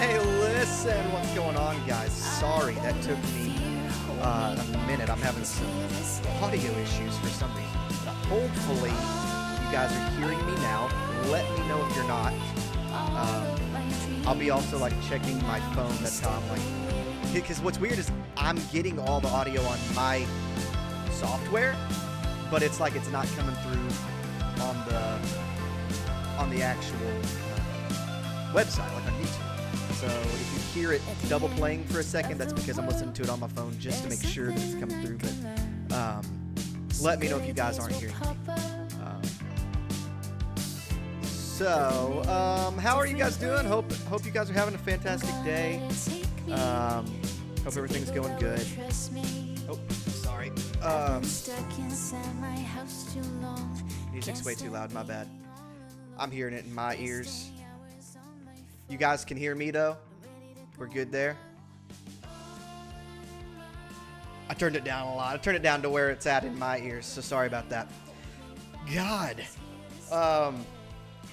Hey, listen, what's going on, guys? Sorry, that took me a minute. I'm having some audio issues for some reason. But hopefully, you guys are hearing me now. Let me know if you're not. I'll be also like checking my phone. That's how I'm like, because what's weird is I'm getting all the audio on my software, but it's like it's not coming through on the actual website, like on YouTube. So if you hear it double playing for a second, that's because I'm listening to it on my phone just to make sure that it's coming through. But let me know if you guys aren't hearing me. How are you guys doing? Hope you guys are having a fantastic day. Hope everything's going good. Oh, sorry. Music's way too loud, my bad. I'm hearing it in my ears. You guys can hear me though? We're good there? I turned it down a lot. I turned it down to where it's at in my ears, so sorry about that. God.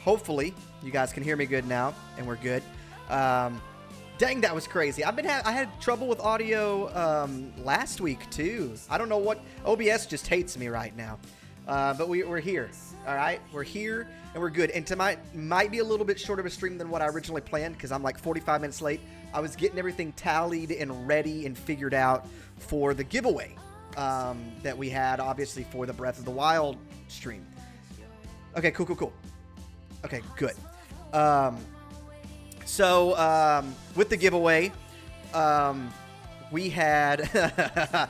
Hopefully you guys can hear me good now, and we're good. Dang, that was crazy. I had trouble with audio last week too. I don't know what, OBS just hates me right now. But we're here. All right, we're here and we're good. And tonight might be a little bit shorter of a stream than what I originally planned because I'm like 45 minutes late. I was getting everything tallied and ready and figured out for the giveaway that we had, obviously, for the Breath of the Wild stream. Okay, cool. Okay, good. With the giveaway, we had...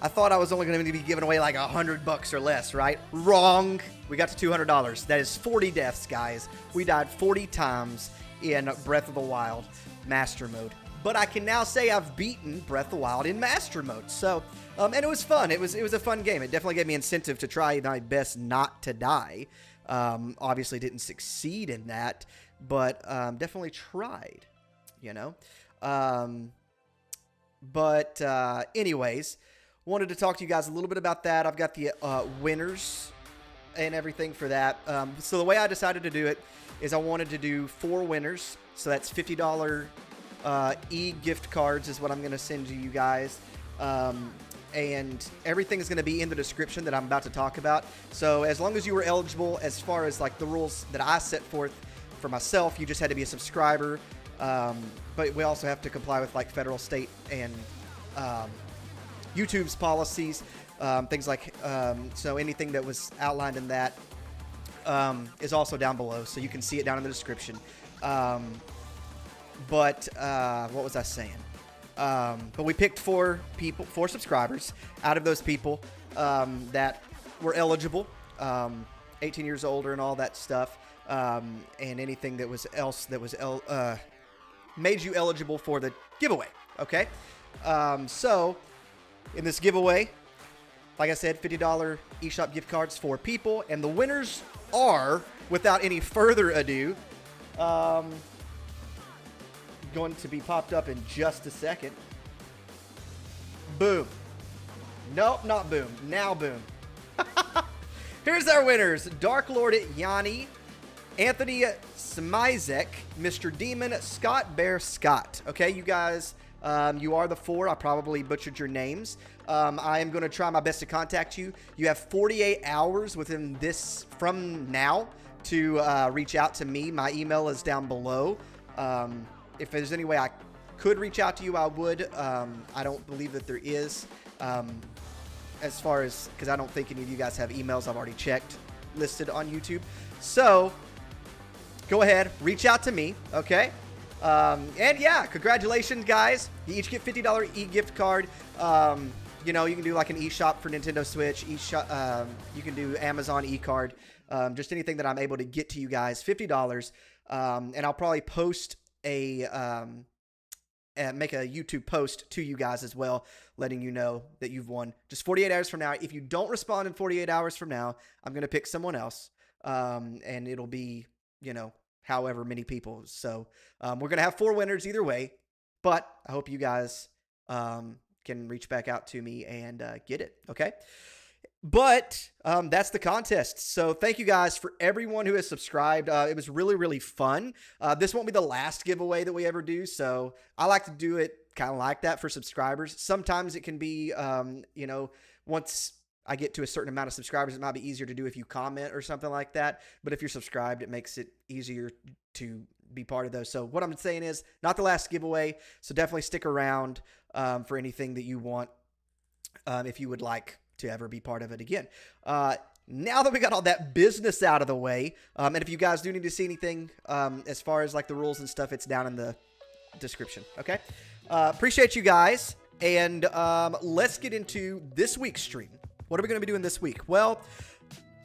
I thought I was only going to be giving away like $100 or less, right? Wrong. We got to $200. That is 40 deaths, guys. We died 40 times in Breath of the Wild Master Mode. But I can now say I've beaten Breath of the Wild in Master Mode. So, and it was fun. It was a fun game. It definitely gave me incentive to try my best not to die. Obviously didn't succeed in that, but definitely tried, you know? Anyways... wanted to talk to you guys a little bit about that. I've got the winners and everything for that. So the way I decided to do it is I wanted to do 4 winners. So that's $50 e-gift cards is what I'm going to send to you guys. And everything is going to be in the description that I'm about to talk about. So as long as you were eligible, as far as like the rules that I set forth for myself, you just had to be a subscriber. But we also have to comply with like federal, state, and YouTube's policies, things like, so anything that was outlined in that is also down below, so you can see it down in the description. What was I saying? But we picked 4 subscribers out of those people that were eligible, 18 years older and all that stuff, and anything that was made you eligible for the giveaway, okay? In this giveaway, like I said, $50 eShop gift cards for people. And the winners are, without any further ado, going to be popped up in just a second. Boom. Nope, not boom. Now boom. Here's our winners. Dark Lord Yanni, Anthony Smizek, Mr. Demon, Scott Bear Scott. Okay, you guys... you are the 4. I probably butchered your names. I am going to try my best to contact you. You have 48 hours from now to reach out to me. My email is down below. If there's any way I could reach out to you, I would. I don't believe that there is. As far as, because I don't think any of you guys have emails. I've already checked listed on YouTube. So go ahead, reach out to me, okay? And yeah, congratulations, guys. You each get $50 e-gift card. You know, you can do like an eShop for Nintendo Switch. eShop, you can do Amazon e-card. Just anything that I'm able to get to you guys, $50. And I'll probably post make a YouTube post to you guys as well, letting you know that you've won. Just 48 hours from now. If you don't respond in 48 hours from now, I'm going to pick someone else. And it'll be, you know, however many people. So we're going to have 4 winners either way, but I hope you guys can reach back out to me and get it. Okay. But that's the contest. So thank you guys for everyone who has subscribed. It was really, really fun. This won't be the last giveaway that we ever do. So I like to do it kind of like that for subscribers. Sometimes it can be, once I get to a certain amount of subscribers, it might be easier to do if you comment or something like that. But if you're subscribed, it makes it easier to be part of those. So what I'm saying is not the last giveaway. So definitely stick around for anything that you want if you would like to ever be part of it again. Now that we got all that business out of the way, and if you guys do need to see anything as far as like the rules and stuff, it's down in the description. Okay. Appreciate you guys. And let's get into this week's stream. What are we going to be doing this week? Well,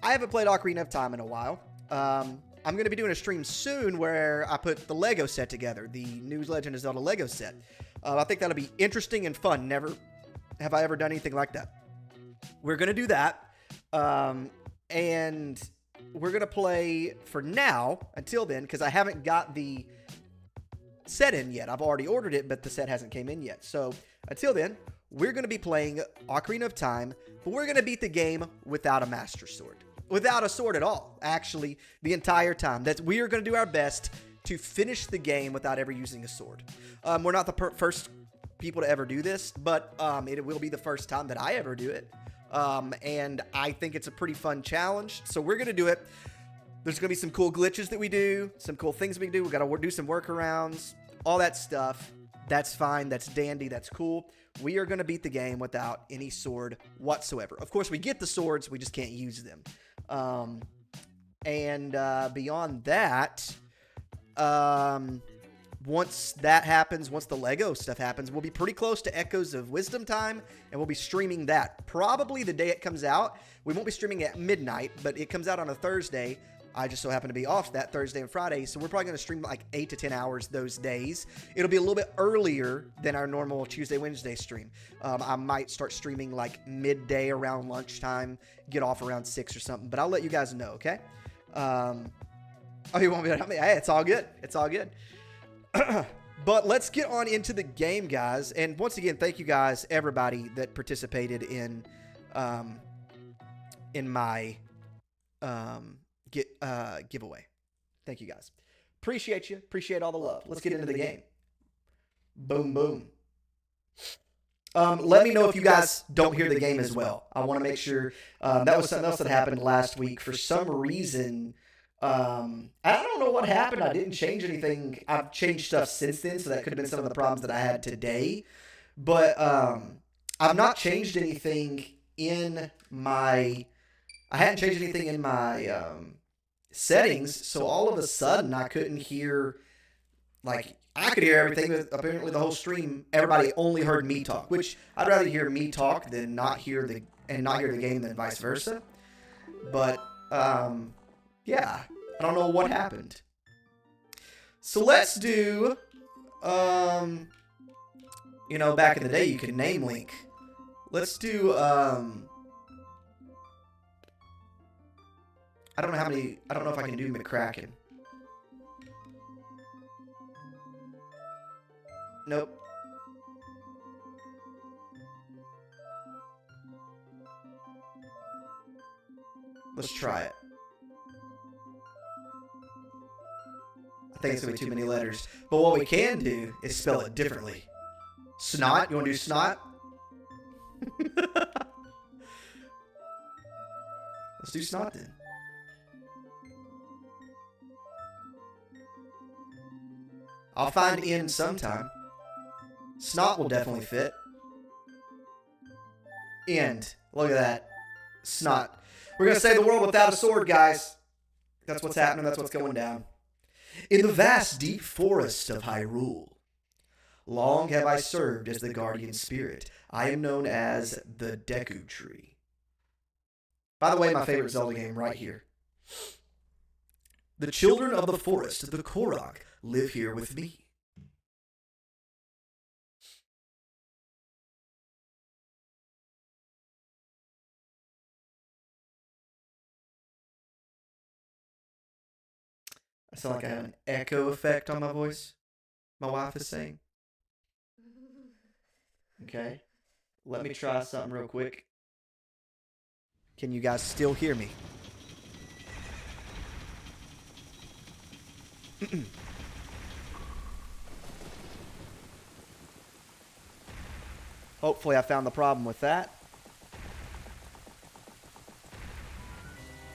I haven't played Ocarina of Time in a while. I'm going to be doing a stream soon where I put the Lego set together, the new Legend of Zelda Lego set. I think that'll be interesting and fun. Never have I ever done anything like that. We're going to do that. And we're going to play for now, until then, because I haven't got the set in yet. I've already ordered it, but the set hasn't came in yet. So until then, we're going to be playing Ocarina of Time, but we're going to beat the game without a Master Sword. Without a sword at all, actually, the entire time. We are going to do our best to finish the game without ever using a sword. We're not the first people to ever do this, but it will be the first time that I ever do it. And I think it's a pretty fun challenge. So we're going to do it. There's going to be some cool glitches that we do, some cool things we do. We got to do some workarounds, all that stuff. That's fine. That's dandy. That's cool. We are going to beat the game without any sword whatsoever. Of course, we get the swords. We just can't use them. Beyond that, once that happens, once the Lego stuff happens, we'll be pretty close to Echoes of Wisdom time, and we'll be streaming that. Probably the day it comes out. We won't be streaming at midnight, but it comes out on a Thursday. I just so happen to be off that Thursday and Friday, so we're probably going to stream like 8 to 10 hours those days. It'll be a little bit earlier than our normal Tuesday, Wednesday stream. I might start streaming like midday around lunchtime, get off around 6 or something, but I'll let you guys know, okay? Oh, you want me to help me? Hey, it's all good. It's all good. But let's get on into the game, guys. And once again, thank you guys, everybody that participated in my giveaway. Thank you guys. Appreciate you. Appreciate all the love. Let's get into the game. Boom, boom. Let me know if you guys don't hear the game as well. I want to make sure. That was something else that happened last week. For some reason, I don't know what happened. I didn't change anything. I've changed stuff since then, so that could have been some of the problems that I had today. But I've not changed anything in my... I hadn't changed anything in my settings, so all of a sudden I couldn't hear... Like, I could hear everything, but apparently the whole stream, everybody only heard me talk, which I'd rather hear me talk than not hear the game than vice versa. But, yeah, I don't know what happened. So let's do, back in the day you could name link. Let's do, I don't know if I can do McCracken. Nope. Let's try it. I think it's going to be too many letters. But what we can do is spell it differently. Snot? You want to do snot? Let's do snot then. I'll find N sometime. Snot will definitely fit. End. Look at that. Snot. We're going to save the world without a sword, guys. That's what's happening. That's what's going down. In the vast, deep forest of Hyrule, long have I served as the guardian spirit. I am known as the Deku Tree. By the way, my favorite Zelda game right here. The children of the forest, the Korok, live here with me. I sound like I have an echo effect on my voice. My wife is saying. Okay. Let me try something real quick. Can you guys still hear me? Hopefully I found the problem with that.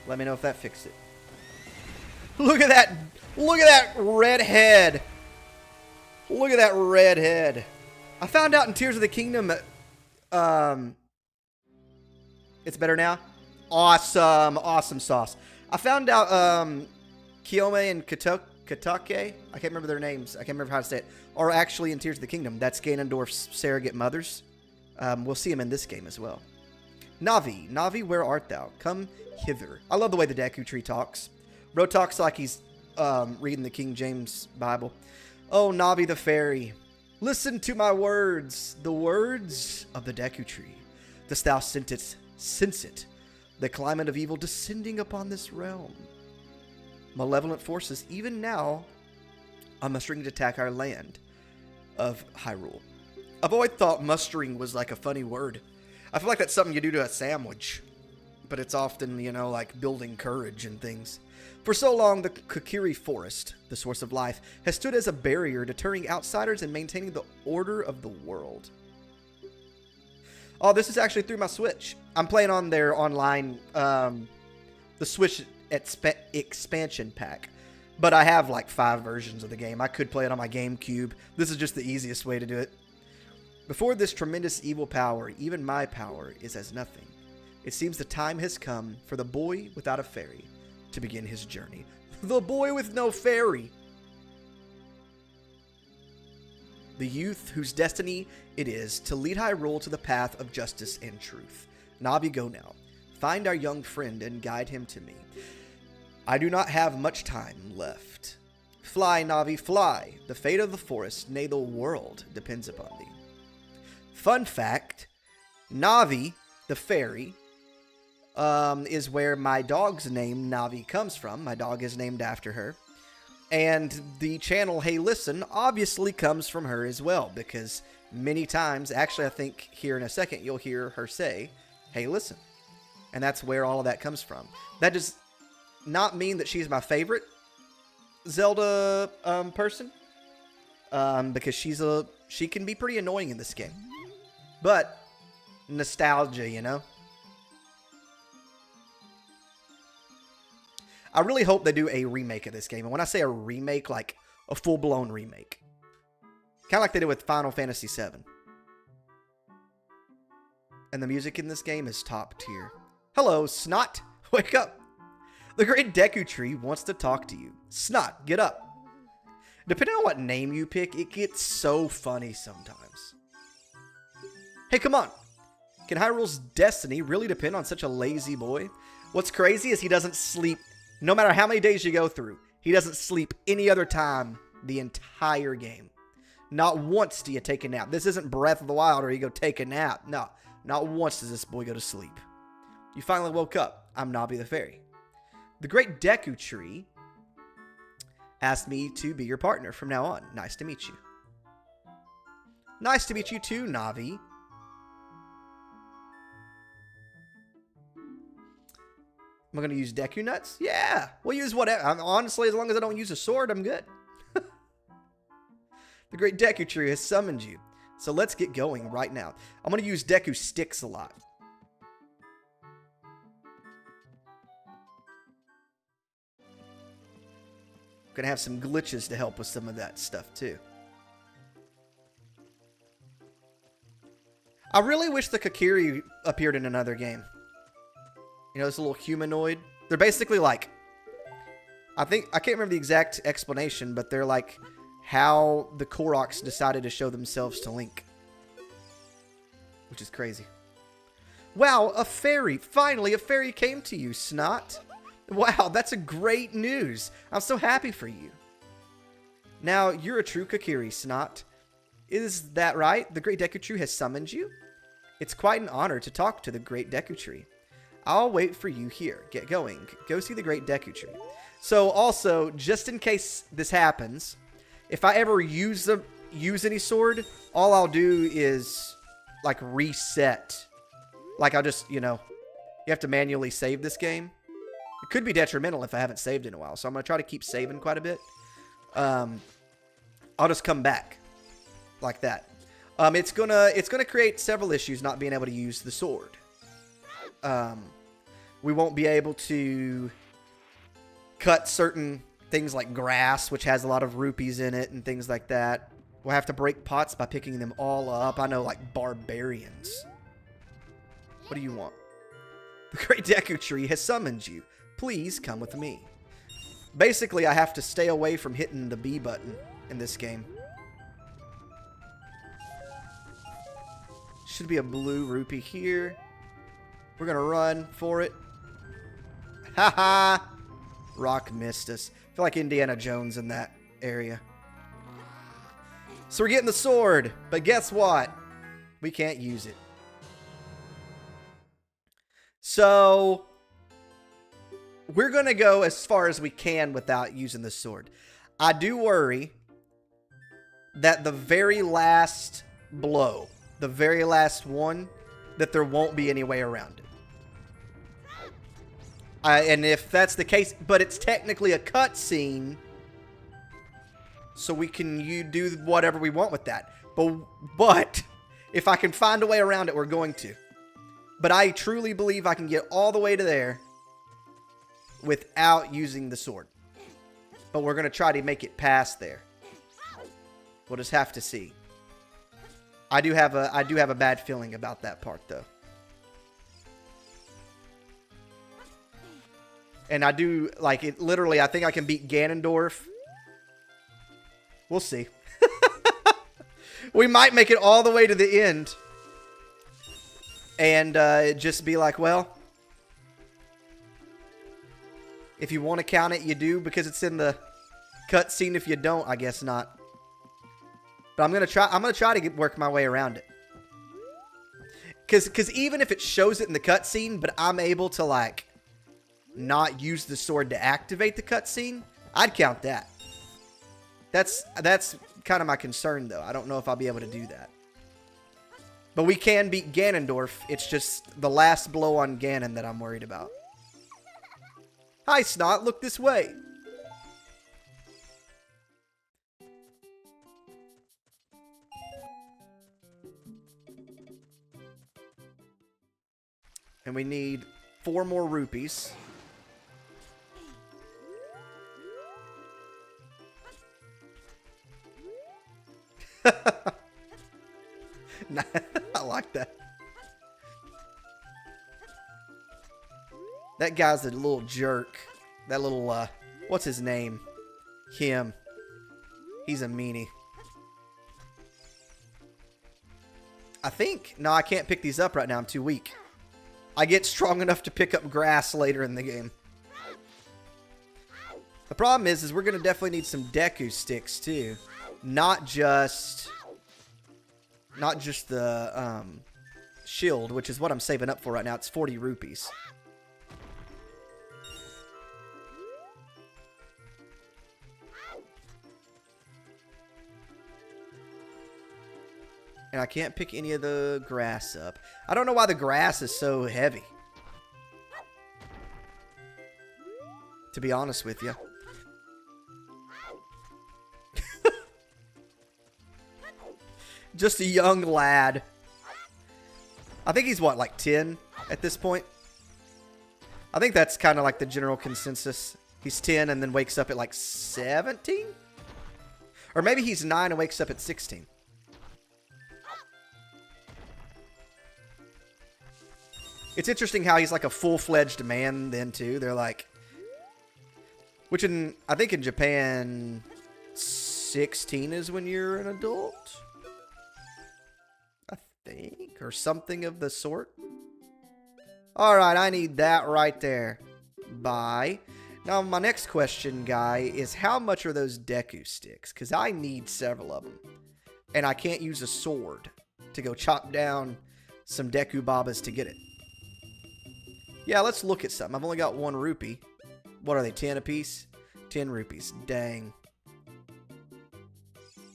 Let me know if that fixed it. Look at that. Look at that red head. Look at that red head. I found out in Tears of the Kingdom. It's better now. Awesome. Awesome sauce. I found out Kiyome and Katake, I can't remember their names. I can't remember how to say it. Are actually in Tears of the Kingdom. That's Ganondorf's surrogate mothers. We'll see them in this game as well. Navi. Navi, where art thou? Come hither. I love the way the Deku Tree talks. Bro talks like he's reading the King James Bible. Oh, Navi the fairy. Listen to my words. The words of the Deku Tree. Dost thou sense it? The climate of evil descending upon this realm. Malevolent forces, even now, are mustering to attack our land of Hyrule. I've always thought mustering was like a funny word. I feel like that's something you do to a sandwich. But it's often, you know, like building courage and things. For so long, the Kokiri Forest, the source of life, has stood as a barrier deterring outsiders and maintaining the order of the world. Oh, this is actually through my Switch. I'm playing on their online, the Switch expansion pack. But I have like 5 versions of the game. I could play it on my GameCube. This is just the easiest way to do it. Before this tremendous evil power, even my power is as nothing. It seems the time has come for the boy without a fairy to begin his journey. The boy with no fairy. The youth whose destiny it is to lead Hyrule to the path of justice and truth. Navi, go now. Find our young friend and guide him to me. I do not have much time left. Fly, Navi, fly. The fate of the forest, nay, the world, depends upon thee. Fun fact, Navi, the fairy, is where my dog's name, Navi, comes from. My dog is named after her. And the channel HeyLissen obviously comes from her as well, because many times, actually I think here in a second, you'll hear her say, HeyLissen. And that's where all of that comes from. That does not mean that she's my favorite Zelda person, because she can be pretty annoying in this game. But nostalgia, you know? I really hope they do a remake of this game. And when I say a remake, like a full-blown remake. Kind of like they did with Final Fantasy VII. And the music in this game is top tier. Hello, Snot. Wake up. The great Deku Tree wants to talk to you. Snot, get up. Depending on what name you pick, it gets so funny sometimes. Hey, come on. Can Hyrule's destiny really depend on such a lazy boy? What's crazy is he doesn't sleep. No matter how many days you go through, he doesn't sleep any other time the entire game. Not once do you take a nap. This isn't Breath of the Wild where you go take a nap. No, not once does this boy go to sleep. You finally woke up. I'm Navi the Fairy. The great Deku Tree asked me to be your partner from now on. Nice to meet you. Nice to meet you too, Navi. Am I going to use Deku Nuts? Yeah, we'll use whatever. Honestly, as long as I don't use a sword, I'm good. The great Deku Tree has summoned you. So let's get going right now. I'm going to use Deku Sticks a lot. I'm going to have some glitches to help with some of that stuff too. I really wish the Kokiri appeared in another game. You know, this little humanoid. They're basically like, I can't remember the exact explanation, but they're like how the Koroks decided to show themselves to Link. Which is crazy. Wow, a fairy. Finally, a fairy came to you, Snot. Wow, that's a great news. I'm so happy for you. Now, you're a true Kokiri, Snot. Is that right? The great Deku Tree has summoned you? It's quite an honor to talk to the great Deku Tree. I'll wait for you here. Get going. Go see the great Deku Tree. So also, just in case this happens, if I ever use any sword, all I'll do is like reset. Like I'll just, you know, You have to manually save this game. It could be detrimental if I haven't saved in a while. So I'm going to try to keep saving quite a bit. I'll just come back like that. It's gonna create several issues not being able to use the sword. We won't be able to cut certain things like grass, which has a lot of rupees in it and things like that. We'll have to break pots by picking them all up. I know, like barbarians. What do you want? The Great Deku Tree has summoned you. Please come with me. Basically, I have to stay away from hitting the B button in this game. Should be a blue rupee here. We're going to run for it. Haha! Rock missed us. I feel like Indiana Jones in that area. So we're getting the sword. But guess what? We can't use it. So we're going to go as far as we can without using the sword. I do worry that the very last blow, the very last one, that there won't be any way around it. And if that's the case, but it's technically a cutscene, so we can do whatever we want with that. But if I can find a way around it, we're going to. But I truly believe I can get all the way to there without using the sword. But we're going to try to make it past there. We'll just have to see. I do have a bad feeling about that part, though. And I do, like, it literally, I think I can beat Ganondorf. We'll see. We might make it all the way to the end. And just be like, well, if you want to count it, you do, because it's in the cutscene. If you don't, I guess not. But I'm gonna try to work my way around it. Because even if it shows it in the cutscene, but I'm able to, like, not use the sword to activate the cutscene, I'd count that. That's kind of my concern, though. I don't know if I'll be able to do that. But we can beat Ganondorf. It's just the last blow on Ganon that I'm worried about. Hi, Snot. Look this way. And we need 4 more rupees. I like that. That guy's a little jerk. That little, what's his name? Him. He's a meanie. I think. No, I can't pick these up right now. I'm too weak. I get strong enough to pick up grass later in the game. The problem is we're going to definitely need some Deku sticks, too. Not just the shield, which is what I'm saving up for right now. It's 40 rupees. And I can't pick any of the grass up. I don't know why the grass is so heavy. To be honest with you. Just a young lad. I think he's, what, like 10 at this point? I think that's kind of like the general consensus. He's 10 and then wakes up at like 17? Or maybe he's 9 and wakes up at 16. It's interesting how he's like a full-fledged man then, too. They're like... Which I think in Japan, 16 is when you're an adult? I think. Or something of the sort. Alright, I need that right there. Bye. Now, my next question, guy, is how much are those Deku sticks? Because I need several of them. And I can't use a sword to go chop down some Deku Babas to get it. Yeah, let's look at something. I've only got 1 rupee. What are they, 10 apiece? 10 rupees. Dang.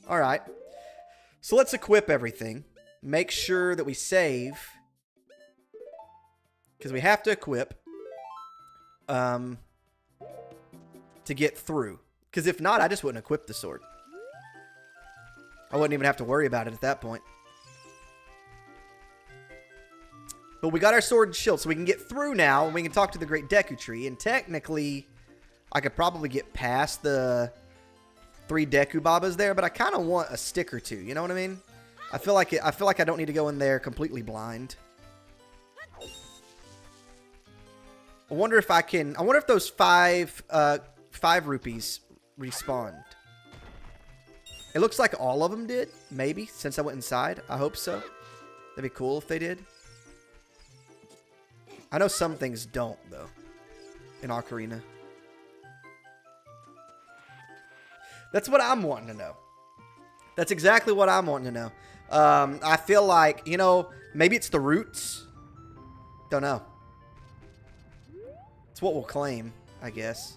Alright. So let's equip everything. Make sure that we save. Because we have to equip to get through. Because if not, I just wouldn't equip the sword. I wouldn't even have to worry about it at that point. But we got our sword and shield, so we can get through now, and we can talk to the Great Deku Tree. And technically, I could probably get past the 3 Deku Babas there, but I kind of want a stick or 2. You know what I mean? I feel like I don't need to go in there completely blind. I wonder if I can. I wonder if those 5 rupees respawned. It looks like all of them did. Maybe since I went inside. I hope so. That'd be cool if they did. I know some things don't though. In Ocarina. That's what I'm wanting to know. That's exactly what I'm wanting to know. I feel like, you know, maybe it's the roots. Don't know. It's what we'll claim, I guess.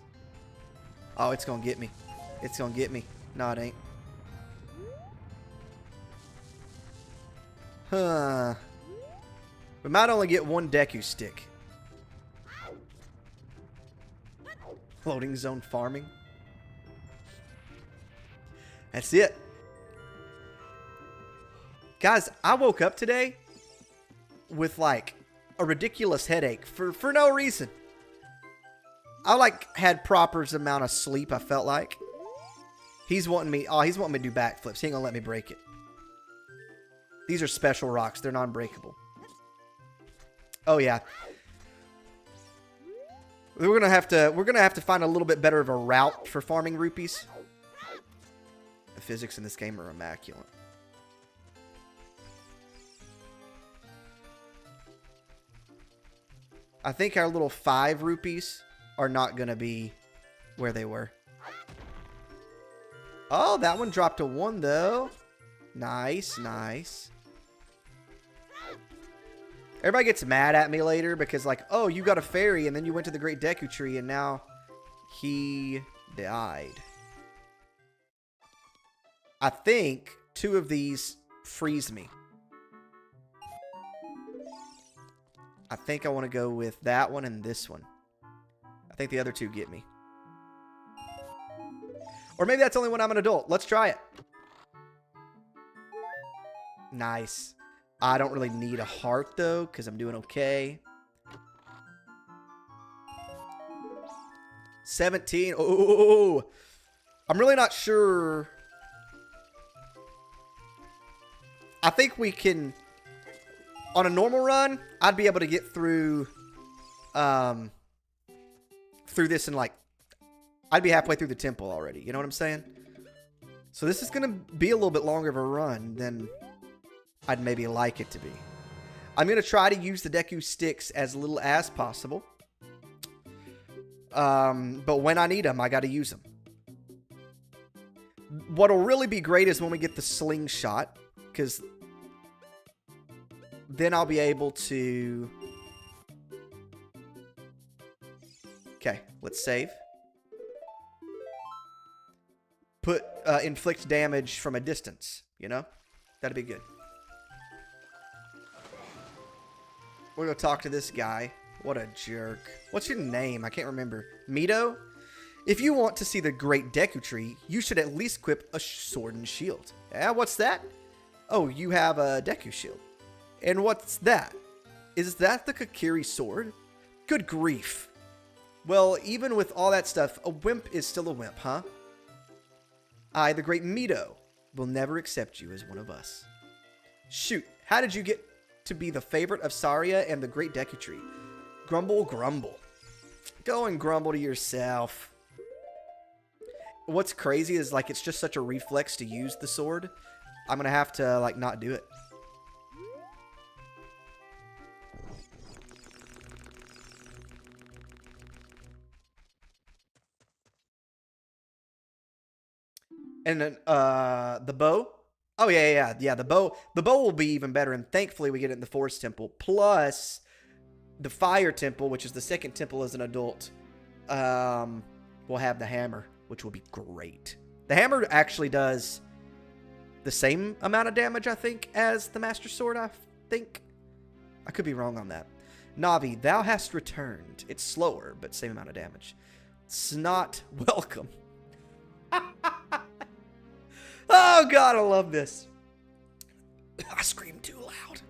Oh, it's going to get me. It's going to get me. No, it ain't. Huh. We might only get 1 Deku stick. Floating zone farming. That's it. Guys, I woke up today with like a ridiculous headache for no reason. I like had proper amount of sleep, I felt like. He's wanting me to do backflips. He ain't gonna let me break it. These are special rocks. They're non-breakable. Oh yeah. We're gonna have to find a little bit better of a route for farming rupees. The physics in this game are immaculate. I think our little 5 rupees are not going to be where they were. Oh, that one dropped to 1, though. Nice, nice. Everybody gets mad at me later because, like, oh, you got a fairy and then you went to the Great Deku Tree and now he died. I think 2 of these freeze me. I think I want to go with that one and this one. I think the other 2 get me. Or maybe that's only when I'm an adult. Let's try it. Nice. I don't really need a heart, though, because I'm doing okay. 17. Oh, I'm really not sure. I think we can... On a normal run, I'd be able to get through this in like... I'd be halfway through the temple already. You know what I'm saying? So this is going to be a little bit longer of a run than I'd maybe like it to be. I'm going to try to use the Deku sticks as little as possible. But when I need them, I got to use them. What'll really be great is when we get the slingshot, because then I'll be able to... Okay, let's save. Put inflict damage from a distance, you know? That'd be good. We're going to talk to this guy. What a jerk. What's your name? I can't remember. Mito? If you want to see the Great Deku Tree, you should at least equip a sword and shield. Yeah, what's that? Oh, you have a Deku shield. And what's that? Is that the Kakiri sword? Good grief. Well, even with all that stuff, a wimp is still a wimp, huh? I, the great Mito, will never accept you as one of us. Shoot, how did you get to be the favorite of Saria and the Great Deku Tree? Grumble, grumble. Go and grumble to yourself. What's crazy is, like, it's just such a reflex to use the sword. I'm going to have to, like, not do it. And then, the bow. Oh, yeah. The bow will be even better. And thankfully, we get it in the Forest Temple. Plus, the Fire Temple, which is the second temple as an adult, will have the hammer, which will be great. The hammer actually does the same amount of damage, I think, as the Master Sword, I think. I could be wrong on that. Navi, thou hast returned. It's slower, but same amount of damage. Snot, welcome. Oh, God, I love this. I screamed too loud.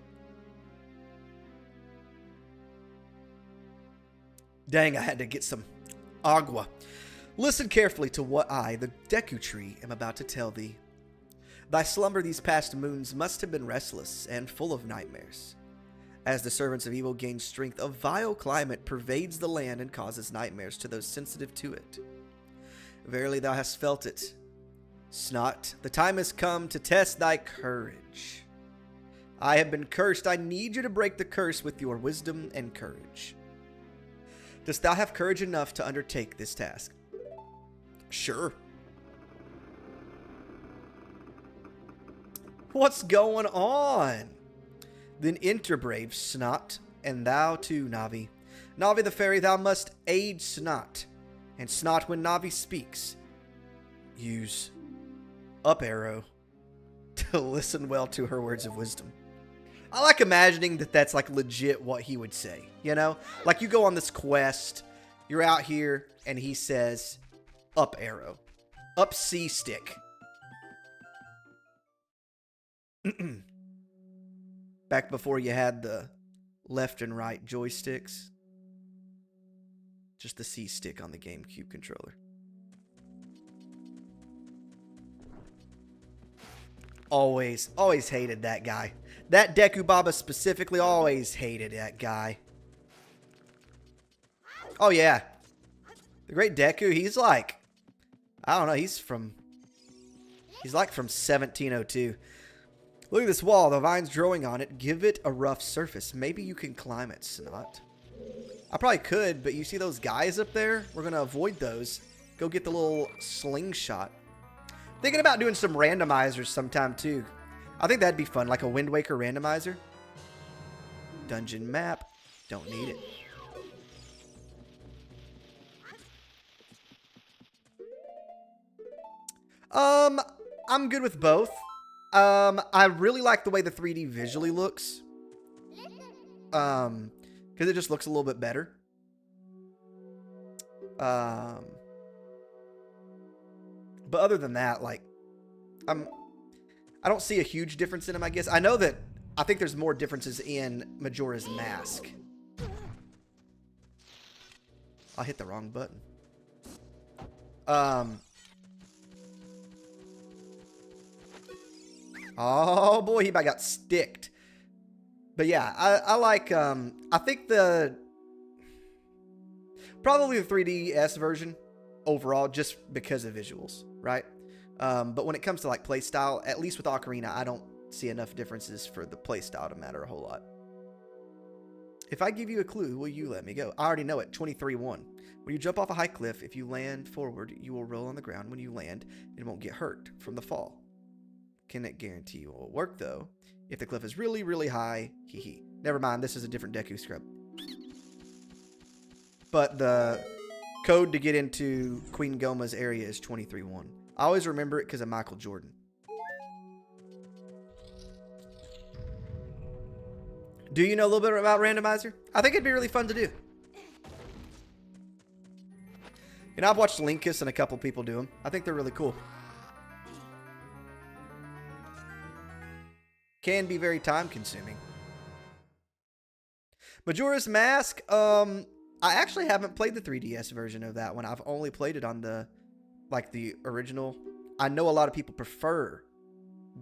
Dang, I had to get some agua. Listen carefully to what I, the Deku Tree, am about to tell thee. Thy slumber these past moons must have been restless and full of nightmares. As the servants of evil gain strength, a vile climate pervades the land and causes nightmares to those sensitive to it. Verily thou hast felt it. Snot, the time has come to test thy courage. I have been cursed. I need you to break the curse with your wisdom and courage. Dost thou have courage enough to undertake this task? Sure. What's going on? Then enter, brave Snot, and thou too, Navi. Navi the fairy, thou must aid Snot. And Snot, when Navi speaks, use up arrow to listen well to her words of wisdom. I like imagining that that's like legit what he would say, you know? Like you go on this quest, you're out here, and he says, up arrow, up C stick. Back before you had the left and right joysticks. Just the C stick on the GameCube controller. Always hated that guy. That Deku Baba specifically always hated that guy. Oh yeah. The great Deku, he's like, I don't know, he's like from 1702. Look at this wall, the vines growing on it. Give it a rough surface. Maybe you can climb it, Snot. I probably could, but you see those guys up there? We're going to avoid those. Go get the little slingshot. Thinking about doing some randomizers sometime, too. I think that'd be fun, like a Wind Waker randomizer. Dungeon map. Don't need it. I'm good with both. I really like the way the 3D visually looks. Because it just looks a little bit better. But other than that, like, I don't see a huge difference in them, I guess. I think there's more differences in Majora's Mask. I hit the wrong button. Oh boy, he about got sticked. But yeah, I like, I think probably the 3DS version overall, just because of visuals, right? But when it comes to like playstyle, at least with Ocarina, I don't see enough differences for the playstyle to matter a whole lot. If I give you a clue, will you let me go? I already know it. 23-1. When you jump off a high cliff, if you land forward, you will roll on the ground. When you land, it won't get hurt from the fall. Can it guarantee you it will work, though? If the cliff is really, really high, hee hee. Never mind, this is a different Deku scrub. But the code to get into Queen Goma's area is 23-1. I always remember it because of Michael Jordan. Do you know a little bit about Randomizer? I think it'd be really fun to do. You know, I've watched Linkus and a couple people do them. I think they're really cool. Can be very time consuming. Majora's Mask, I actually haven't played the 3DS version of that one. I've only played it on the original. I know a lot of people prefer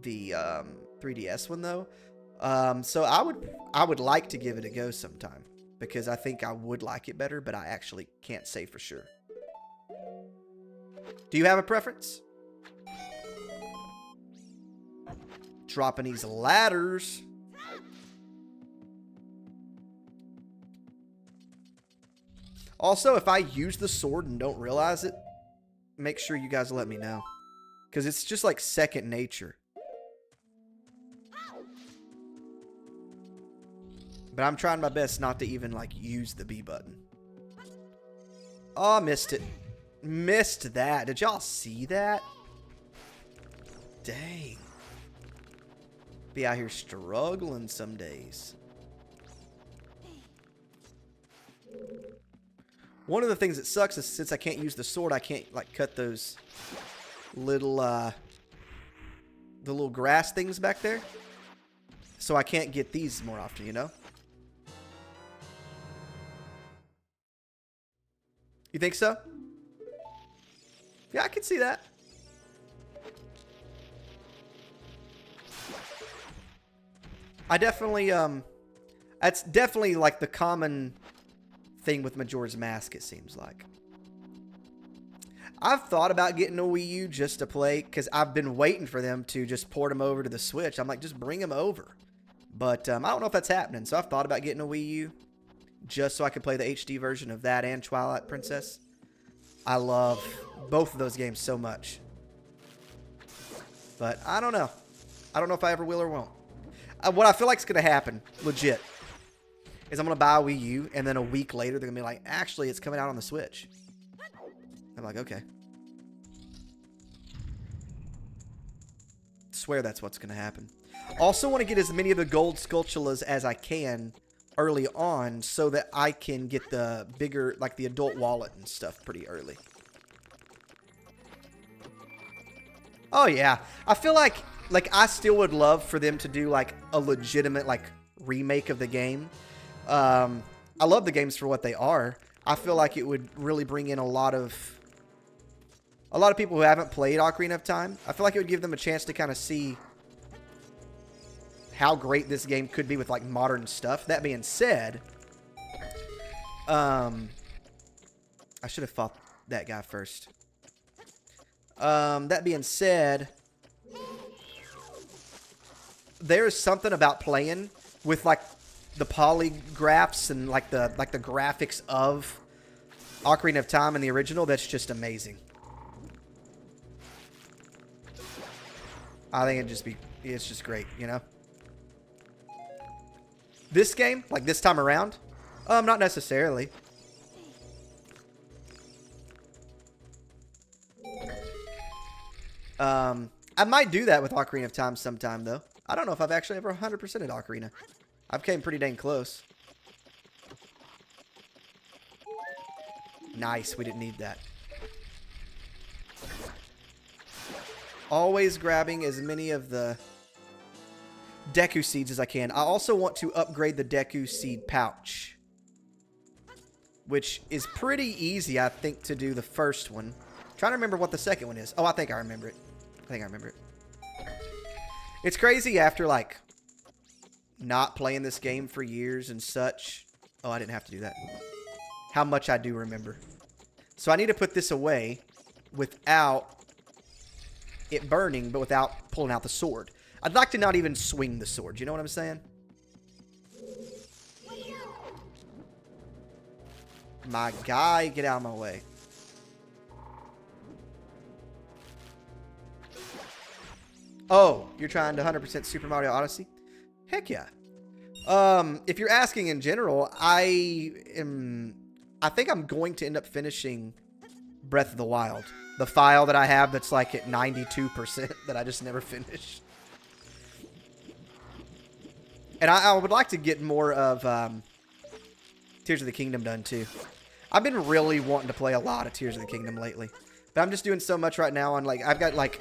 the 3DS one though. So I would like to give it a go sometime because I think I would like it better, but I actually can't say for sure. Do you have a preference? Dropping these ladders. Also, if I use the sword and don't realize it, make sure you guys let me know. Because it's just like second nature. But I'm trying my best not to even like use the B button. Oh, I missed it. Missed that. Did y'all see that? Dang. Be out here struggling some days. One of the things that sucks is since I can't use the sword, I can't like cut those little the little grass things back there. So I can't get these more often, you know? You think so? Yeah, I can see that. I definitely, that's definitely like the common thing with Majora's Mask, it seems like. I've thought about getting a Wii U just to play, because I've been waiting for them to just port them over to the Switch. I'm like, just bring them over. But I don't know if that's happening, so I've thought about getting a Wii U just so I can play the HD version of that and Twilight Princess. I love both of those games so much. But I don't know. I don't know if I ever will or won't. What I feel like is going to happen, legit, is I'm going to buy a Wii U, and then a week later, they're going to be like, actually, it's coming out on the Switch. I'm like, okay. Swear that's what's going to happen. Also want to get as many of the gold Skulltulas as I can early on so that I can get the bigger, like the adult wallet and stuff pretty early. Oh, yeah. I feel like I still would love for them to do like a legitimate like remake of the game. I love the games for what they are. I feel like it would really bring in a lot of people who haven't played Ocarina of Time. I feel like it would give them a chance to kind of see how great this game could be with like modern stuff. That being said, I should have fought that guy first. That being said, there's something about playing with like the polygraphs and like the graphics of Ocarina of Time in the original that's just amazing. I think it's just great, you know? This game, like this time around, not necessarily. I might do that with Ocarina of Time sometime, though. I don't know if I've actually ever 100%ed Ocarina. I've came pretty dang close. Nice, we didn't need that. Always grabbing as many of the Deku Seeds as I can. I also want to upgrade the Deku Seed pouch, which is pretty easy, I think, to do the first one. I'm trying to remember what the second one is. Oh, I think I remember it. It's crazy after, like, not playing this game for years and such. Oh, I didn't have to do that. How much I do remember. So I need to put this away without it burning, but without pulling out the sword. I'd like to not even swing the sword. You know what I'm saying? My guy, get out of my way. Oh, you're trying to 100% Super Mario Odyssey? Heck yeah. If you're asking in general, I think I'm going to end up finishing Breath of the Wild. The file that I have that's like at 92% that I just never finished. And I would like to get more of Tears of the Kingdom done too. I've been really wanting to play a lot of Tears of the Kingdom lately. But I'm just doing so much right now on like, I've got like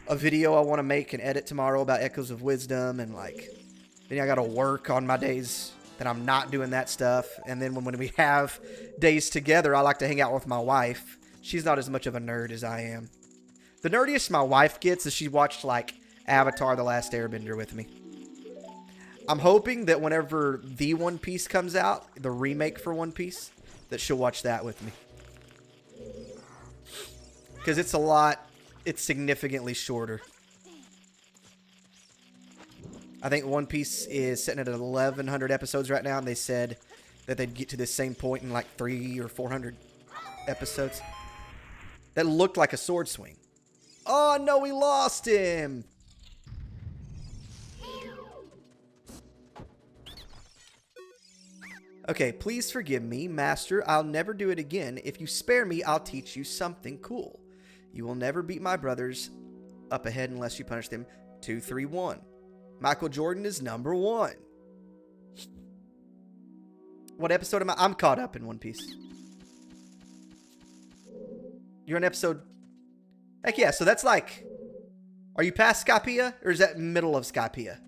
a video I want to make and edit tomorrow about Echoes of Wisdom, and like, then I got to work on my days that I'm not doing that stuff. And then when we have days together, I like to hang out with my wife. She's not as much of a nerd as I am. The nerdiest my wife gets is she watched like Avatar: The Last Airbender with me. I'm hoping that whenever the One Piece comes out, the remake for One Piece, that she'll watch that with me. Because it's significantly shorter. I think One Piece is sitting at 1,100 episodes right now, and they said that they'd get to the same point in like 300 or 400 episodes. That looked like a sword swing. Oh no, we lost him! Okay, please forgive me, Master. I'll never do it again. If you spare me, I'll teach you something cool. You will never beat my brothers up ahead unless you punish them. 2, 3, 1. Michael Jordan is number 1. What episode am I? I'm caught up in One Piece. You're on episode... Heck yeah, so that's like... Are you past Skypea? Or is that middle of Skypea?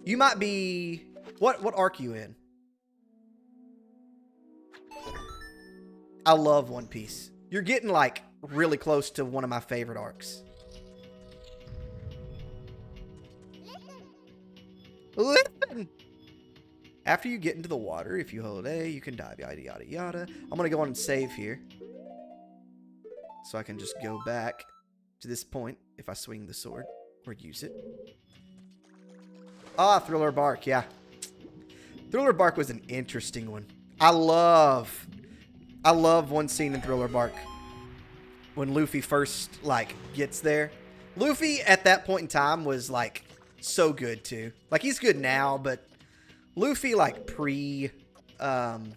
You might be... What arc are you in? I love One Piece. You're getting, like, really close to one of my favorite arcs. Listen! After you get into the water, if you hold A, you can dive, yada, yada, yada. I'm going to go on and save here. So I can just go back to this point if I swing the sword or use it. Ah, Thriller Bark, yeah. Thriller Bark was an interesting one. I love one scene in Thriller Bark when Luffy first, like, gets there. Luffy, at that point in time, was, like, so good, too. Like, he's good now, but Luffy, like, I'm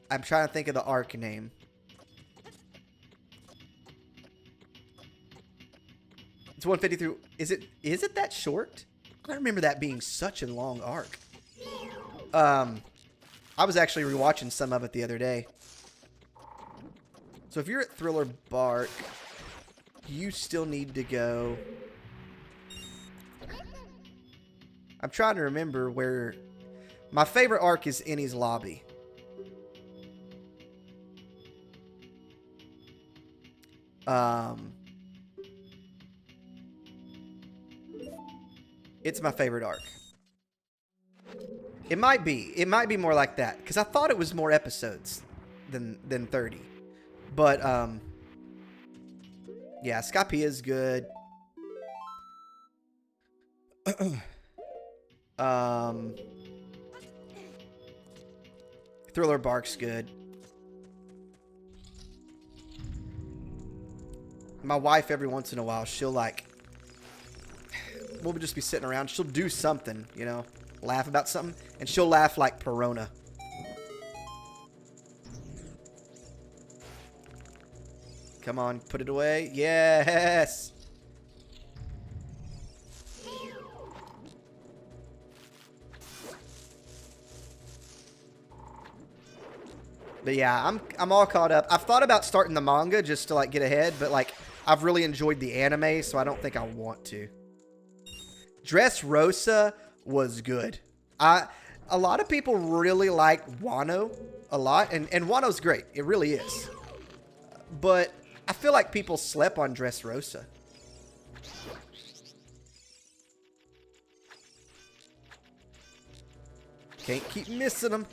trying to think of the arc name. It's 153. Is it that short? I remember that being such a long arc. I was actually rewatching some of it the other day. So if you're at Thriller Bark, you still need to go... I'm trying to remember where... My favorite arc is Eni's Lobby. It's my favorite arc. It might be. It might be more like that. Because I thought it was more episodes than 30. But, yeah, Skypea is good. Thriller Bark's good. My wife, every once in a while, she'll, like... We'll just be sitting around. She'll do something, you know, laugh about something, and she'll laugh like Perona. Come on, put it away. Yes. But yeah, I'm all caught up. I've thought about starting the manga just to like get ahead, but like I've really enjoyed the anime, so I don't think I want to. Dressrosa was good. A lot of people really like Wano a lot, and Wano's great. It really is. But I feel like people slept on Dressrosa. Can't keep missing them.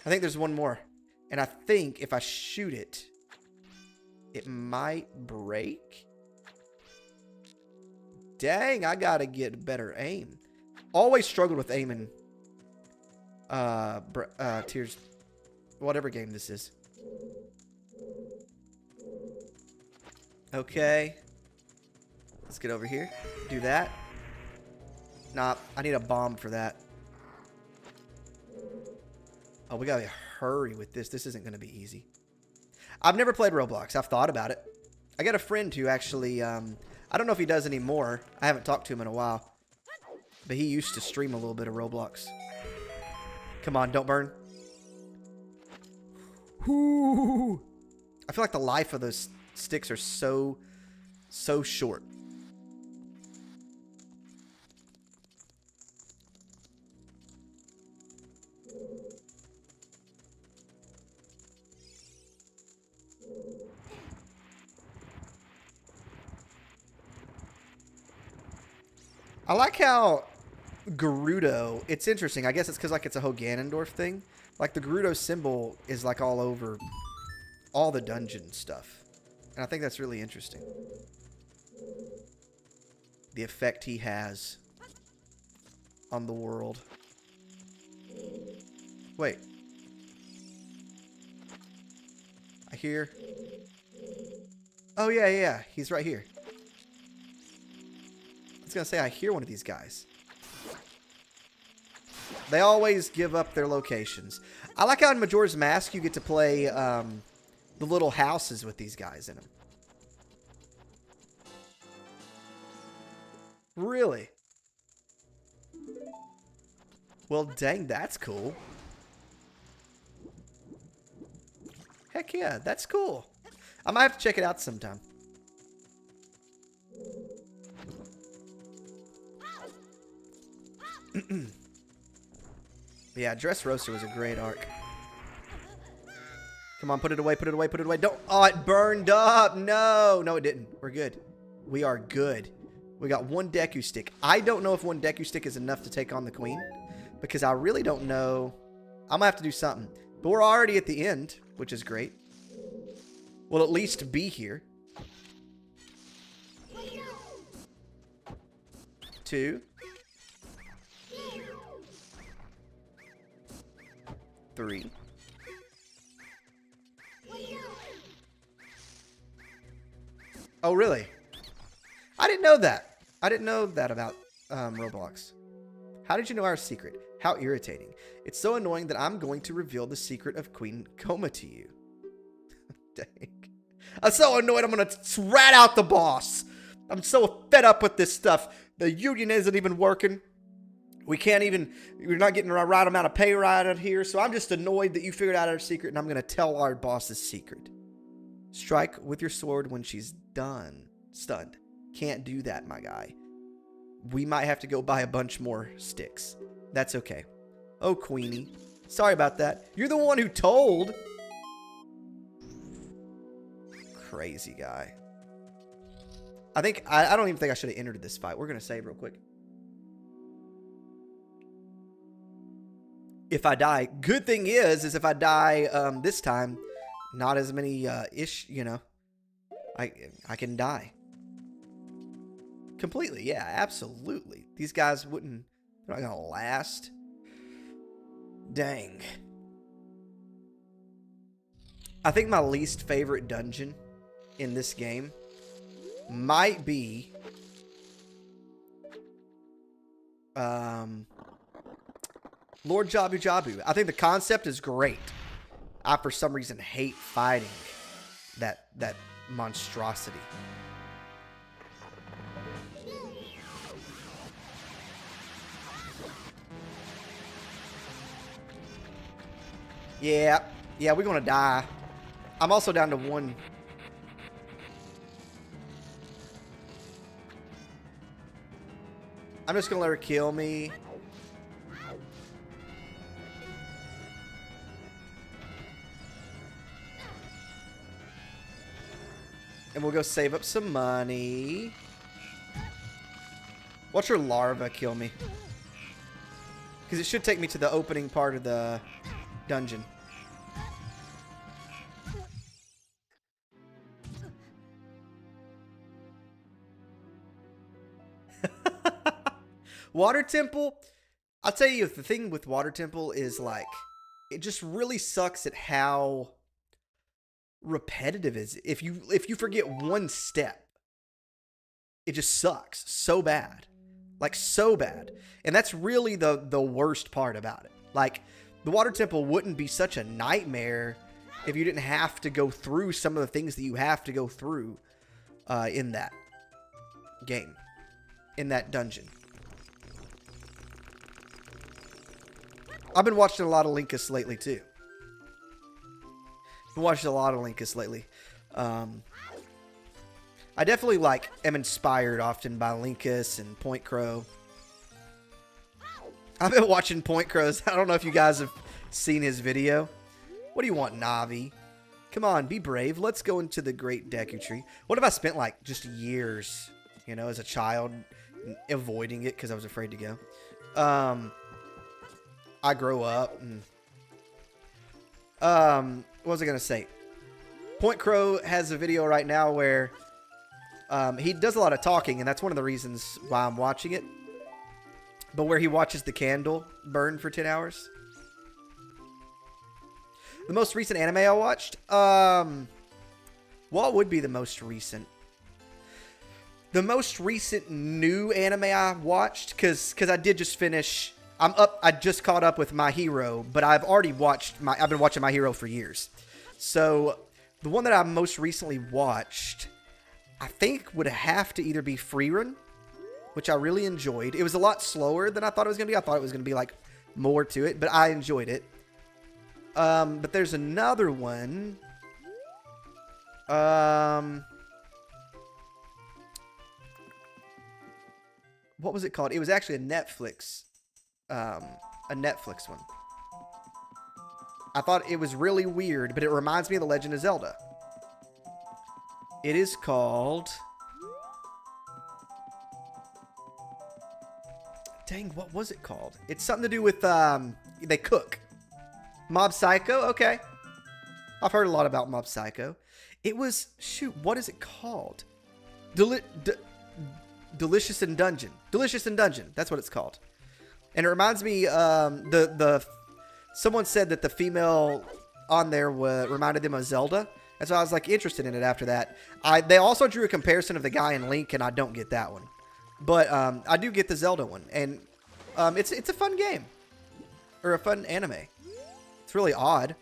I think there's one more. And I think if I shoot it, it might break. Dang, I gotta get better aim. Always struggled with aiming. Tears. Whatever game this is. Okay. Let's get over here. Do that. Nah, I need a bomb for that. Oh, we gotta hurry with this. This isn't gonna be easy. I've never played Roblox. I've thought about it. I got a friend who actually, I don't know if he does anymore. I haven't talked to him in a while. But he used to stream a little bit of Roblox. Come on, don't burn. Whoo! I feel like the life of those sticks are so short. I like how Gerudo, it's interesting. I guess it's because like it's a whole Ganondorf thing. Like the Gerudo symbol is like all over all the dungeon stuff. And I think that's really interesting. The effect he has on the world. Wait. I hear... Oh, yeah. He's right here. I was going to say, I hear one of these guys. They always give up their locations. I like how in Majora's Mask you get to play the little houses with these guys in them. Really? Well, dang, that's cool. Heck Heck yeah, that's cool. I might have to check it out sometime. Yeah, Dressrosa was a great arc. Come on, put it away, put it away, put it away. Don't. Oh, it burned up. No, no, it didn't. We're good. We are good. We got one Deku Stick. I don't know if one Deku Stick is enough to take on the Queen, because I really don't know. I'm going to have to do something. But we're already at the end, which is great. We'll at least be here. 2. 3. Oh, really? I didn't know that. I didn't know that about Roblox. How did you know our secret? How irritating. It's so annoying that I'm going to reveal the secret of Queen Coma to you. Dang. I'm so annoyed I'm going to rat out the boss. I'm so fed up with this stuff. The union isn't even working. We can't even, we're not getting the right amount of pay right out here. So I'm just annoyed that you figured out our secret, and I'm going to tell our boss's secret. Strike with your sword when she's stunned. Can't do that, my guy. We might have to go buy a bunch more sticks. That's okay. Oh, Queenie. Sorry about that. You're the one who told. Crazy guy. I don't even think I should have entered this fight. We're going to save real quick. If I die, good thing is if I die this time, not as many you know, I can die. Completely, yeah, absolutely. These guys wouldn't, they're not gonna last. Dang. I think my least favorite dungeon in this game might be Lord Jabu Jabu. I think the concept is great. I, for some reason, hate fighting that monstrosity. Yeah, we're gonna die. I'm also down to 1. I'm just gonna let her kill me. And we'll go save up some money. Watch her larva kill me. Because it should take me to the opening part of the dungeon. Water Temple, I'll tell you, the thing with Water Temple is, like, it just really sucks at how repetitive it is. If you forget one step, it just sucks so bad. Like, so bad. And that's really the worst part about it. Like, the Water Temple wouldn't be such a nightmare if you didn't have to go through some of the things that you have to go through in that game, in that dungeon. I've been watching a lot of Linkus lately, too. Been watching a lot of Linkus lately. I definitely, like, am inspired often by Linkus and Point Crow. I've been watching Point Crow's. I don't know if you guys have seen his video. What do you want, Navi? Come on, be brave. Let's go into the Great Deku Tree. What if I spent, like, just years, you know, as a child, avoiding it because I was afraid to go? I grow up and what was I gonna say? Point Crow has a video right now where he does a lot of talking, and that's one of the reasons why I'm watching it. But where he watches the candle burn for 10 hours. The most recent anime I watched, what would be the most recent? The most recent new anime I watched, because I did just finish. I just caught up with My Hero, but I've been watching My Hero for years. So the one that I most recently watched, I think would have to either be Freerun, which I really enjoyed. It was a lot slower than I thought it was going to be. I thought it was going to be like more to it, but I enjoyed it. But there's another one. What was it called? It was actually a Netflix one. I thought it was really weird, but it reminds me of The Legend of Zelda. It is called... Dang, what was it called? It's something to do with, they cook. Mob Psycho? Okay. I've heard a lot about Mob Psycho. It was, shoot, what is it called? Delicious in Dungeon. Delicious in Dungeon. That's what it's called. And it reminds me, someone said that the female on there reminded them of Zelda. And so I was like interested in it after that. They also drew a comparison of the guy in Link, and I don't get that one. But I do get the Zelda one. And it's a fun game. Or a fun anime. It's really odd.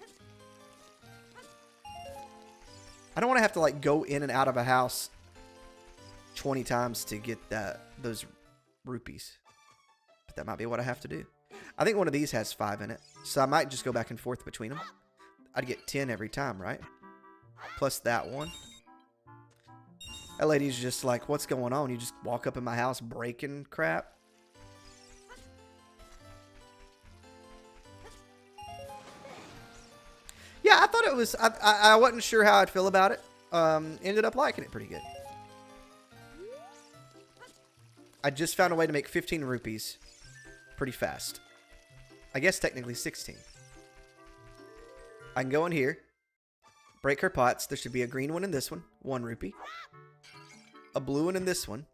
I don't want to have to like go in and out of a house 20 times to get those rupees. But that might be what I have to do. I think one of these has 5 in it. So I might just go back and forth between them. I'd get 10 every time, right? Plus that one. That lady's just like, what's going on? You just walk up in my house breaking crap? Yeah, I thought it was... I wasn't sure how I'd feel about it. Ended up liking it pretty good. I just found a way to make 15 rupees pretty fast. I guess technically 16. I can go in here. Break her pots. There should be a green one in this one. 1 rupee. A blue one in this one.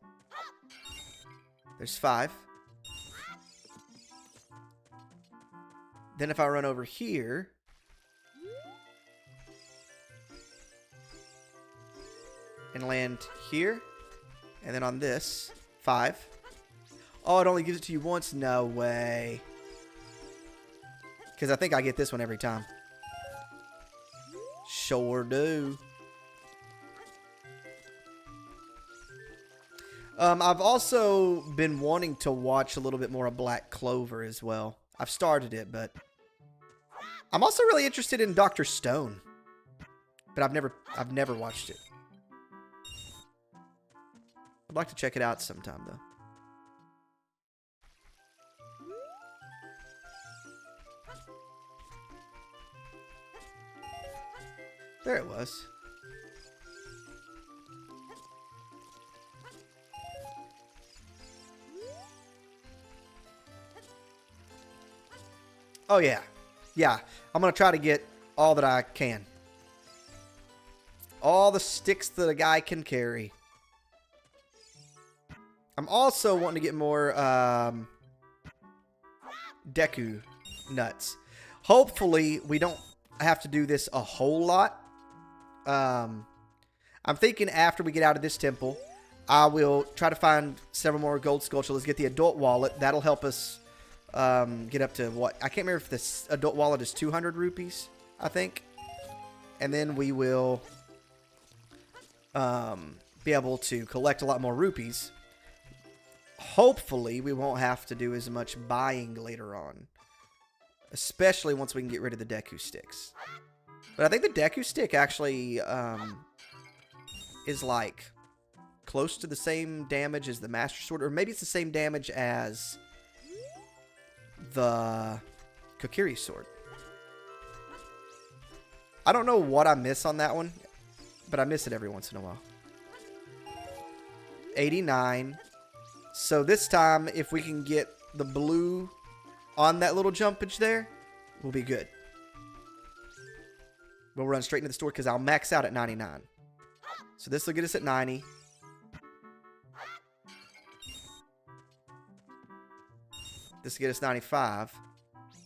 There's 5. Then if I run over here... and land here. And then on this, 5. Oh, it only gives it to you once? No way. Because I think I get this one every time. Sure do. I've also been wanting to watch a little bit more of Black Clover as well. I've started it, but... I'm also really interested in Dr. Stone. But I've never watched it. I'd like to check it out sometime, though. There it was. Oh, yeah. Yeah. I'm going to try to get all that I can. All the sticks that a guy can carry. I'm also wanting to get more Deku nuts. Hopefully, we don't have to do this a whole lot. I'm thinking after we get out of this temple, I will try to find several more gold sculptures. Let's get the adult wallet. That'll help us get up to what? I can't remember if this adult wallet is 200 rupees, I think. And then we will be able to collect a lot more rupees. Hopefully, we won't have to do as much buying later on. Especially once we can get rid of the Deku sticks. But I think the Deku stick actually is like close to the same damage as the Master Sword. Or maybe it's the same damage as the Kokiri Sword. I don't know what I miss on that one. But I miss it every once in a while. 89. So this time, if we can get the blue on that little jumpage there, we'll be good. We'll run straight into the store because I'll max out at 99. So this will get us at 90. This will get us 95.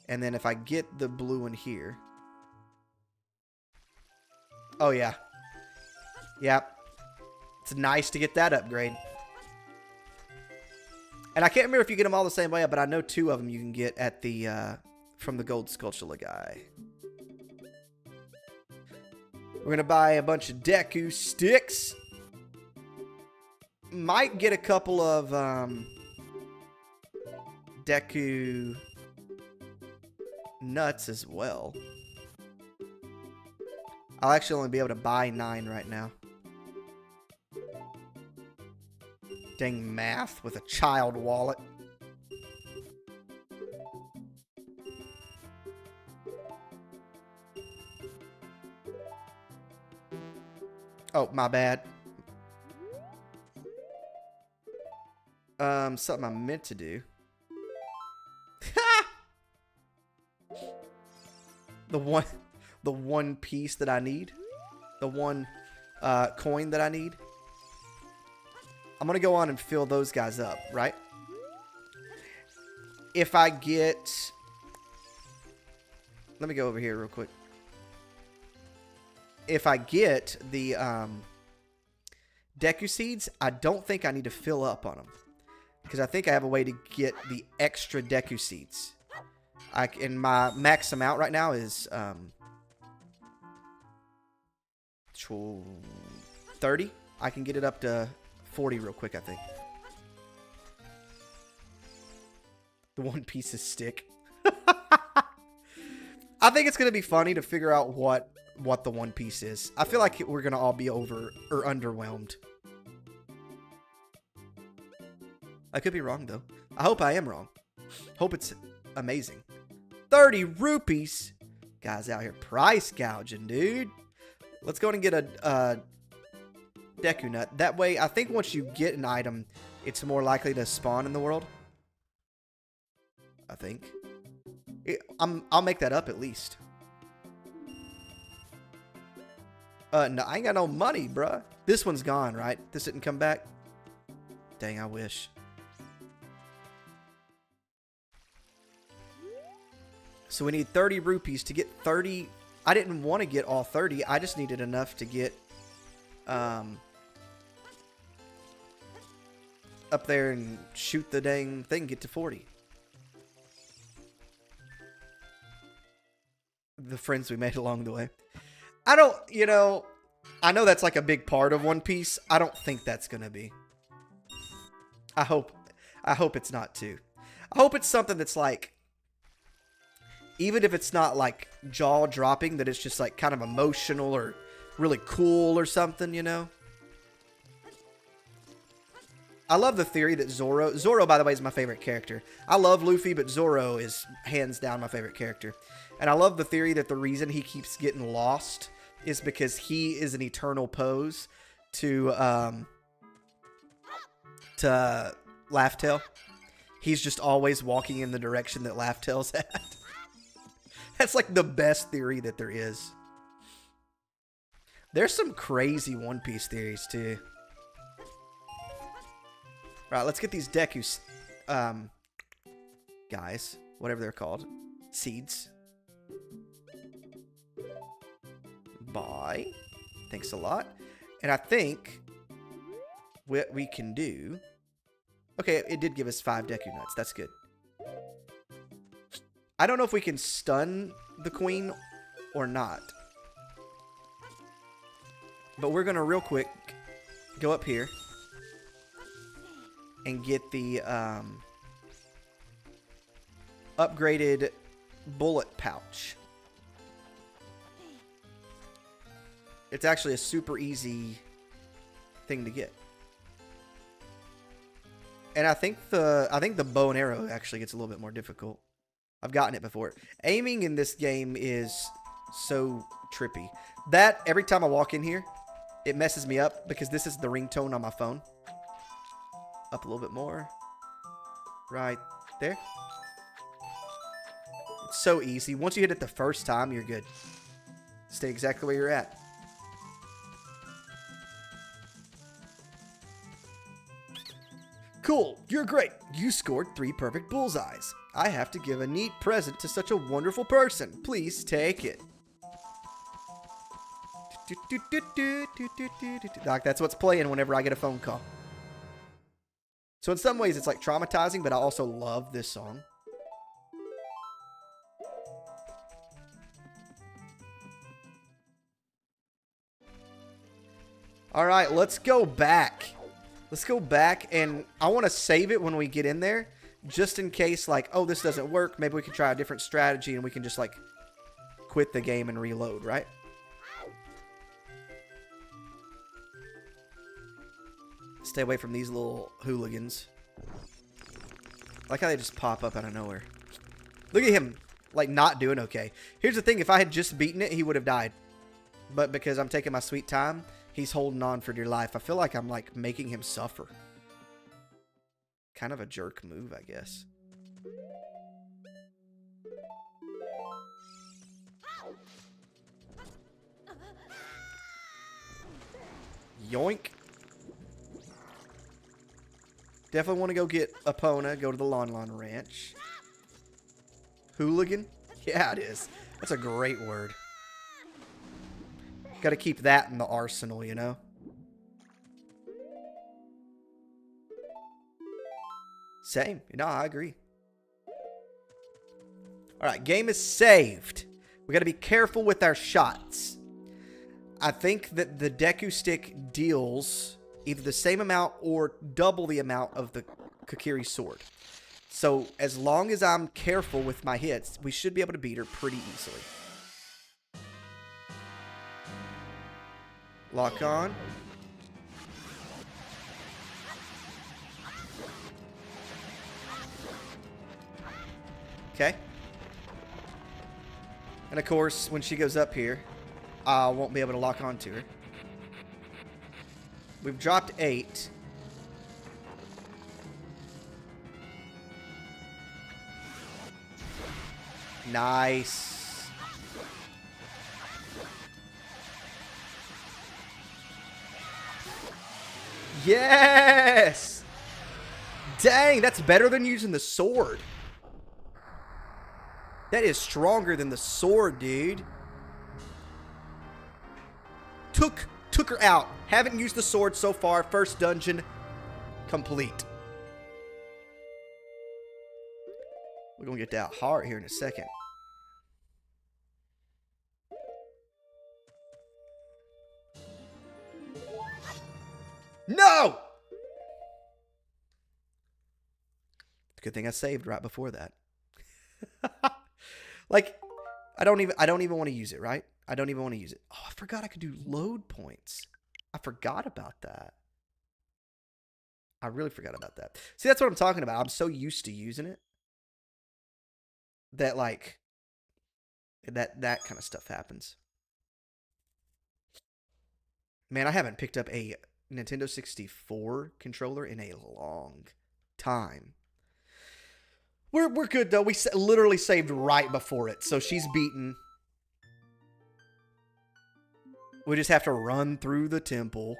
And then if I get the blue one here. Oh, yeah. Yep. It's nice to get that upgrade. And I can't remember if you get them all the same way, but I know 2 of them you can get at the from the gold sculpture guy. We're going to buy a bunch of Deku sticks. Might get a couple of Deku nuts as well. I'll actually only be able to buy 9 right now. Dang math with a child wallet. Oh, my bad. Something I meant to do. The one piece that I need. The one coin that I need. I'm going to go on and fill those guys up, right? If I get... Let me go over here real quick. If I get the Deku Seeds, I don't think I need to fill up on them. Because I think I have a way to get the extra Deku Seeds. And my max amount right now is 30. I can get it up to 40 real quick, I think. The one piece is stick. I think it's going to be funny to figure out what the one piece is. I feel like we're going to all be over or underwhelmed. I could be wrong, though. I hope I am wrong. Hope it's amazing. 30 rupees. Guys out here price gouging, dude. Let's go and get a Deku Nut. That way, I think once you get an item, it's more likely to spawn in the world. I think. I'll make that up at least. No, I ain't got no money, bruh. This one's gone, right? This didn't come back? Dang, I wish. So we need 30 rupees to get 30. I didn't want to get all 30. I just needed enough to get up there and shoot the dang thing, get to 40. The friends we made along the way. I don't, you know, I know that's like a big part of One Piece. I don't think that's going to be. I hope it's not too. I hope it's something that's like, even if it's not like jaw-dropping, that it's just like kind of emotional or really cool or something, you know? I love the theory that Zoro, by the way, is my favorite character. I love Luffy, but Zoro is hands down my favorite character. And I love the theory that the reason he keeps getting lost is because he is an eternal pose to Laugh Tale. He's just always walking in the direction that Laugh Tale's at. That's like the best theory that there is. There's some crazy One Piece theories too. Alright, let's get these Deku guys, whatever they're called. Seeds. Buy. Thanks a lot. And I think what we can do... Okay, it did give us 5 Deku Nuts. That's good. I don't know if we can stun the queen or not. But we're going to real quick go up here and get the upgraded bullet pouch. It's actually a super easy thing to get. And I think the bow and arrow actually gets a little bit more difficult. I've gotten it before. Aiming in this game is so trippy. That, every time I walk in here, it messes me up because this is the ringtone on my phone. Up a little bit more. Right there. It's so easy. Once you hit it the first time, you're good. Stay exactly where you're at. Cool, you're great. You scored 3 perfect bullseyes. I have to give a neat present to such a wonderful person. Please take it. Like, that's what's playing whenever I get a phone call. So in some ways it's like traumatizing, but I also love this song. All right, let's go back. Let's go back, and I want to save it when we get in there, just in case, like, oh, this doesn't work. Maybe we can try a different strategy, and we can just, like, quit the game and reload, right? Stay away from these little hooligans. I like how they just pop up out of nowhere. Look at him, like, not doing okay. Here's the thing. If I had just beaten it, he would have died. But because I'm taking my sweet time, he's holding on for dear life. I feel like I'm, like, making him suffer. Kind of a jerk move, I guess. Yoink. Definitely want to go get Epona, go to the Lon Lon Ranch. Hooligan? Yeah, it is. That's a great word. Got to keep that in the arsenal, you know? Same. No, I agree. Alright, game is saved. We got to be careful with our shots. I think that the Deku Stick deals either the same amount or double the amount of the Kokiri sword. So as long as I'm careful with my hits, we should be able to beat her pretty easily. Lock on. Okay. And of course, when she goes up here, I won't be able to lock onto her. We've dropped 8. Nice. Yes! Dang, that's better than using the sword. That is stronger than the sword, dude. Took her out. Haven't used the sword so far. First dungeon complete. We're going to get that heart here in a second. No! Good thing I saved right before that. Like, I don't even want to use it, right? I don't even want to use it. Oh, I forgot I could do load points. I forgot about that. I really forgot about that. See, that's what I'm talking about. I'm so used to using it that, like, that kind of stuff happens. Man, I haven't picked up a Nintendo 64 controller in a long time. We're good, though. We literally saved right before it, so she's beaten. We just have to run through the temple.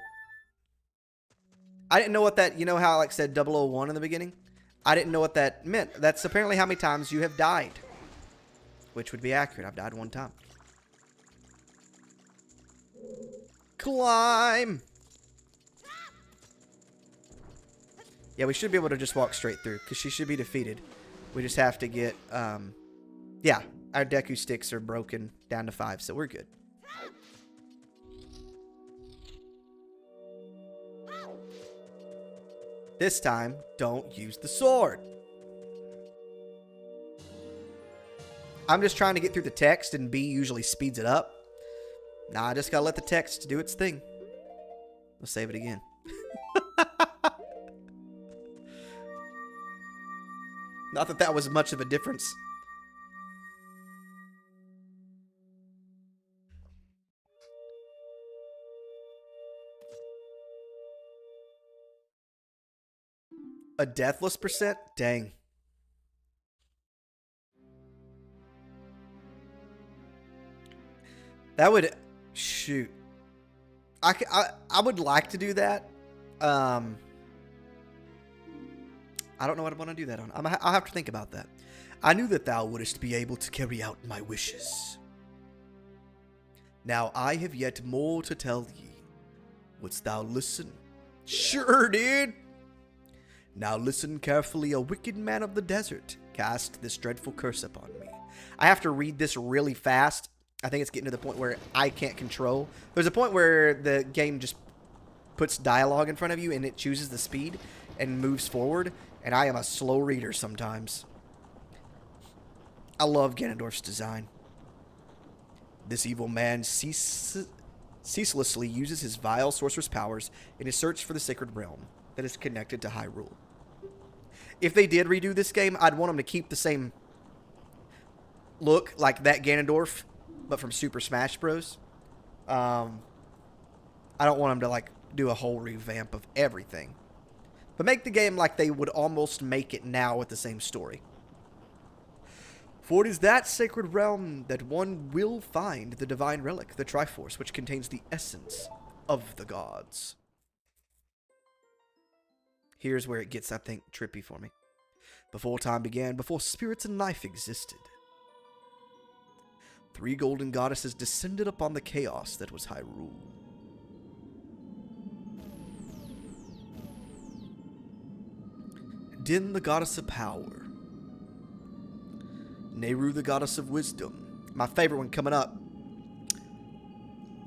I didn't know what that, you know how I like said 001 in the beginning? I didn't know what that meant. That's apparently how many times you have died. Which would be accurate. I've died 1 time. Climb! Yeah, we should be able to just walk straight through, because she should be defeated. We just have to get, yeah, our Deku sticks are broken down to 5, so we're good. This time, don't use the sword. I'm just trying to get through the text, and B usually speeds it up. Nah, I just gotta let the text do its thing. Let's save it again. Not that that was much of a difference. A deathless %? Dang. That would... Shoot. I would like to do that. I don't know what I want to do that on. I'll have to think about that. I knew that thou wouldst be able to carry out my wishes. Now I have yet more to tell thee. Wouldst thou listen? Sure, dude. Now listen carefully. A wicked man of the desert cast this dreadful curse upon me. I have to read this really fast. I think it's getting to the point where I can't control. There's a point where the game just puts dialogue in front of you and it chooses the speed and moves forward. And I am a slow reader sometimes. I love Ganondorf's design. This evil man ceaselessly uses his vile sorcerer's powers in his search for the sacred realm. that is connected to Hyrule. If they did redo this game, I'd want them to keep the same look, like that Ganondorf, but from Super Smash Bros. I don't want them to like do a whole revamp of everything, but make the game like they would almost make it now with the same story. For it is that sacred realm that one will find the divine relic, the Triforce, which contains the essence of the gods. Here's where it gets, I think, trippy for me. Before time began, before spirits and life existed, 3 golden goddesses descended upon the chaos that was Hyrule. Din, the goddess of power. Nehru, the goddess of wisdom. My favorite one coming up.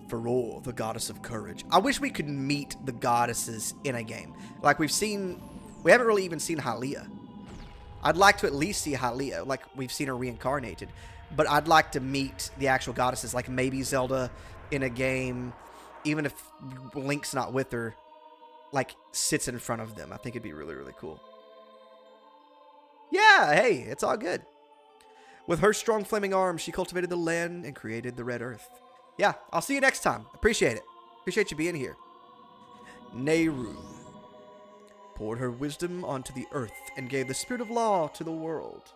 Faror, the goddess of courage. I wish we could meet the goddesses in a game. Like we haven't really even seen Hylia. I'd like to at least see Hylia, like we've seen her reincarnated. But I'd like to meet the actual goddesses, like maybe Zelda in a game, even if Link's not with her, like sits in front of them. I think it'd be really, really cool. Yeah, hey, it's all good. With her strong flaming arms, she cultivated the land and created the red earth. Yeah, I'll see you next time. Appreciate it. Appreciate you being here. Nehru poured her wisdom onto the earth and gave the spirit of law to the world.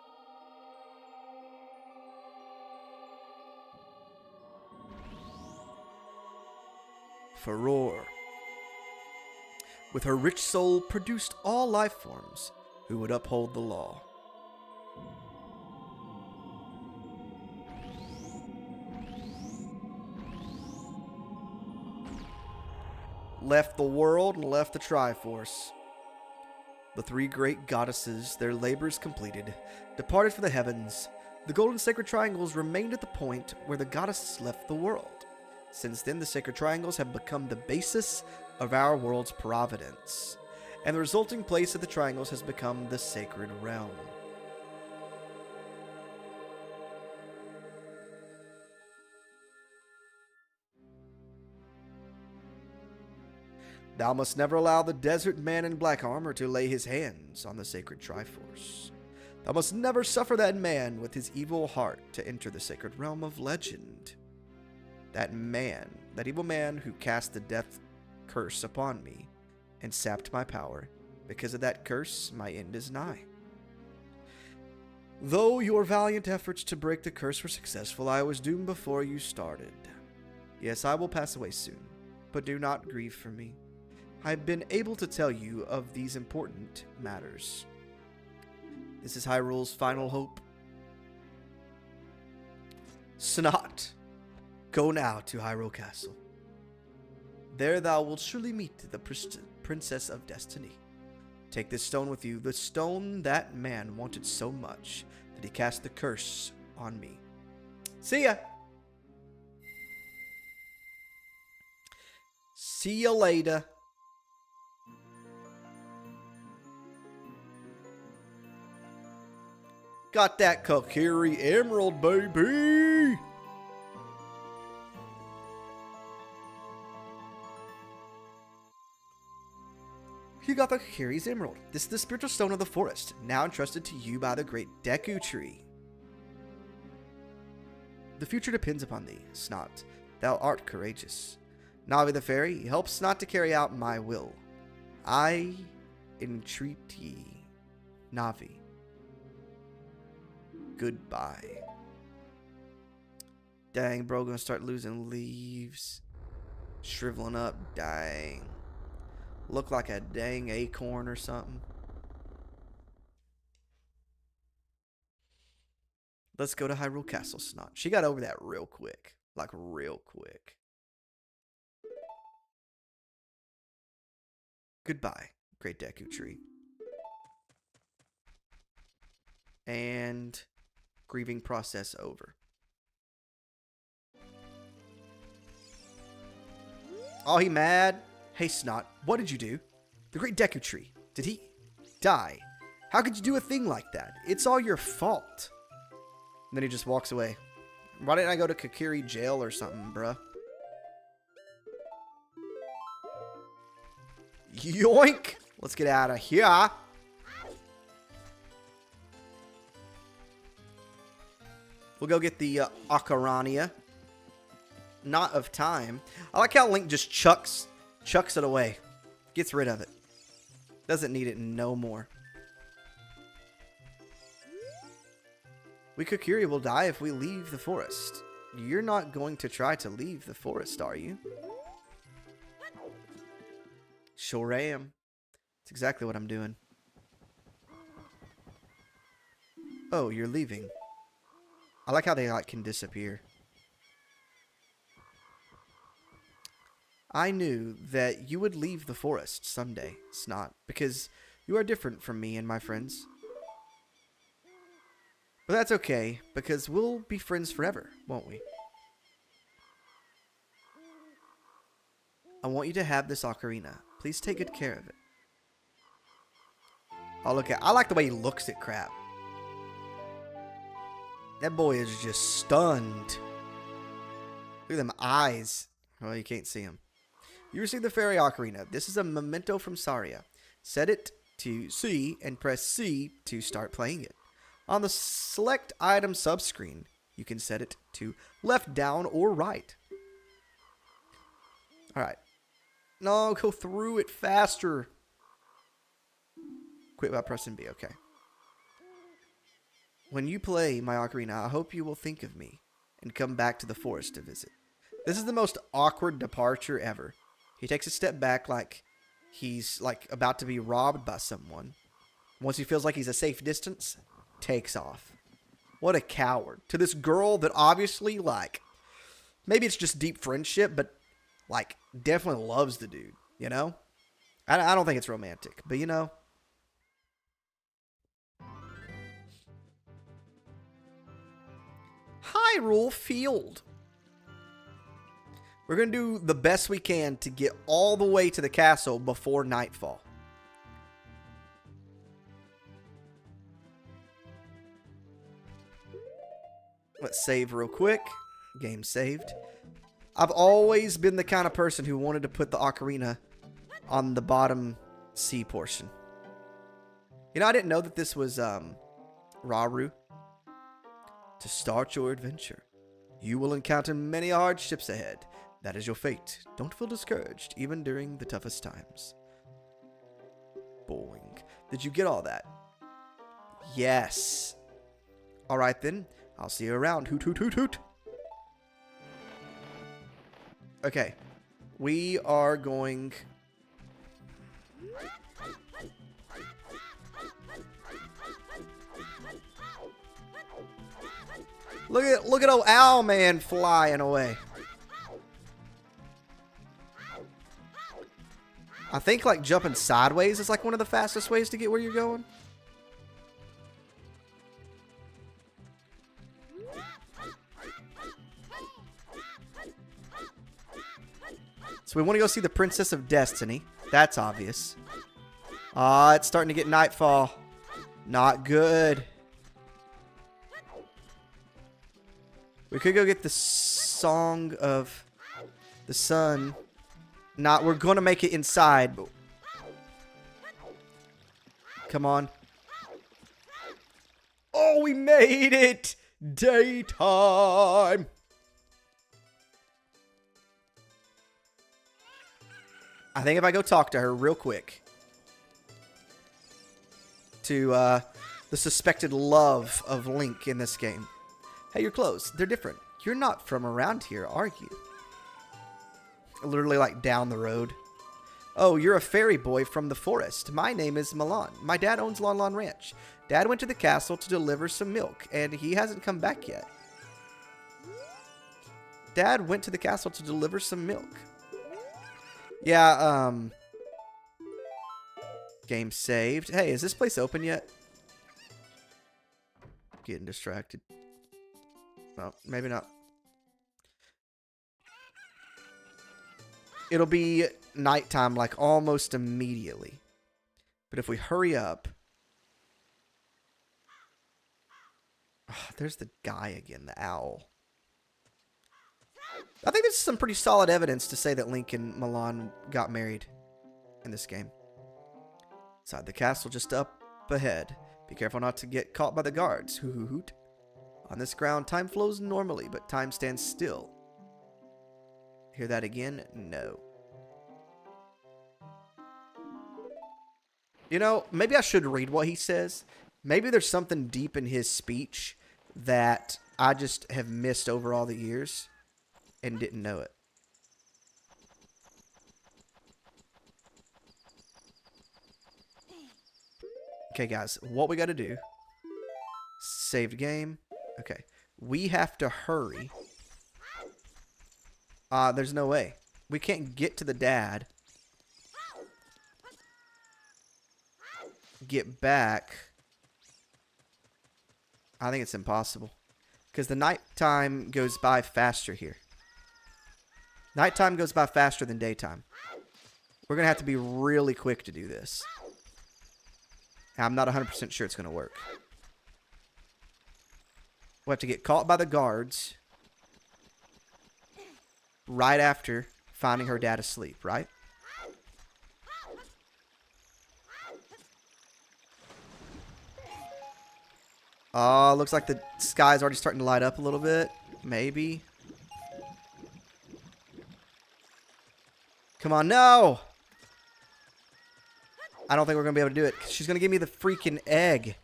Faror, with her rich soul, produced all life forms who would uphold the law. Left the world and left the Triforce. The 3 great goddesses, their labors completed, departed for the heavens. The golden sacred triangles remained at the point where the goddesses left the world. Since then, the sacred triangles have become the basis of our world's providence, and the resulting place of the triangles has become the sacred realm. Thou must never allow the desert man in black armor to lay his hands on the sacred Triforce. Thou must never suffer that man with his evil heart to enter the sacred realm of legend. That evil man who cast the death curse upon me and sapped my power. Because of that curse, my end is nigh. Though your valiant efforts to break the curse were successful, I was doomed before you started. Yes, I will pass away soon, but do not grieve for me. I've been able to tell you of these important matters. This is Hyrule's final hope. Snot, go now to Hyrule Castle. There thou wilt surely meet the Princess of Destiny. Take this stone with you, the stone that man wanted so much that he cast the curse on me. See ya! See ya later. Got that Kokiri Emerald, baby! You got the Kokiri's Emerald. This is the spiritual stone of the forest, now entrusted to you by the great Deku Tree. The future depends upon thee, Snot. Thou art courageous. Navi the fairy helps Snot to carry out my will. I entreat ye, Navi. Goodbye. Dang, bro, gonna start losing leaves. Shriveling up, dang. Look like a dang acorn or something. Let's go to Hyrule Castle, Snot. She got over that real quick. Like, real quick. Goodbye, Great Deku Tree. And grieving process over. Oh, he mad? Hey, Snot, what did you do? The Great Deku Tree. Did he die? How could you do a thing like that? It's all your fault. And then he just walks away. Why didn't I go to Kokiri jail or something, bruh? Yoink! Let's get out of here. We'll go get the Ocarina. Not of time. I like how Link just chucks it away. Gets rid of it. Doesn't need it no more. We Kokiri will die if we leave the forest. You're not going to try to leave the forest, are you? Sure am. That's exactly what I'm doing. Oh, you're leaving. I like how they can disappear. I knew that you would leave the forest someday, Snot, because you are different from me and my friends. But that's okay, because we'll be friends forever, won't we? I want you to have this ocarina. Please take good care of it. Oh, I like the way he looks at crap. That boy is just stunned. Look at them eyes. Well, you can't see him. You receive the fairy ocarina. This is a memento from Saria. Set it to C and press C to start playing it. On the select item subscreen, you can set it to left, down, or right. Alright. No, go through it faster. Quit by pressing B, okay. When you play my ocarina, I hope you will think of me and come back to the forest to visit. This is the most awkward departure ever. He takes a step back like he's about to be robbed by someone. Once he feels like he's a safe distance, takes off. What a coward. To this girl that obviously, maybe it's just deep friendship, but, definitely loves the dude, you know? I don't think it's romantic, but, you know. Hyrule Field. We're going to do the best we can to get all the way to the castle before nightfall. Let's save real quick. Game saved. I've always been the kind of person who wanted to put the ocarina on the bottom C portion. You know, I didn't know that this was Rauru. To start your adventure, you will encounter many hardships ahead. That is your fate. Don't feel discouraged, even during the toughest times. Boing. Did you get all that? Yes. Alright then. I'll see you around. Hoot, hoot, hoot, hoot. Okay. We are going... Look at old Owl Man flying away. I think jumping sideways is one of the fastest ways to get where you're going. So we want to go see the Princess of Destiny. That's obvious. It's starting to get nightfall. Not good. We could go get the Song of the Sun. We're going to make it inside. But come on. Oh, we made it! Daytime! I think if I go talk to her real quick. To the suspected love of Link in this game. Hey, your clothes. They're different. You're not from around here, are you? Literally down the road. Oh, you're a fairy boy from the forest. My name is Milan. My dad owns Lon Lon Ranch. Dad went to the castle to deliver some milk, and he hasn't come back yet. Dad went to the castle to deliver some milk. Yeah, game saved. Hey, is this place open yet? Getting distracted. No, maybe not. It'll be nighttime almost immediately. But if we hurry up... Oh, there's the guy again, the owl. I think there's some pretty solid evidence to say that Link and Milan got married in this game. Inside the castle just up ahead. Be careful not to get caught by the guards. Hoot hoot hoot. On this ground, time flows normally, but time stands still. Hear that again? No. You know, maybe I should read what he says. Maybe there's something deep in his speech that I just have missed over all the years and didn't know it. Okay, guys, what we got to do. Saved game. Okay. We have to hurry. There's no way. We can't get to the dad. Get back. I think it's impossible. Because the nighttime goes by faster here. Nighttime goes by faster than daytime. We're going to have to be really quick to do this. I'm not 100% sure it's going to work. We'll have to get caught by the guards right after finding her dad asleep, right? Looks like the sky's already starting to light up a little bit. Maybe. Come on, no! I don't think we're going to be able to do it. She's going to give me the freaking egg.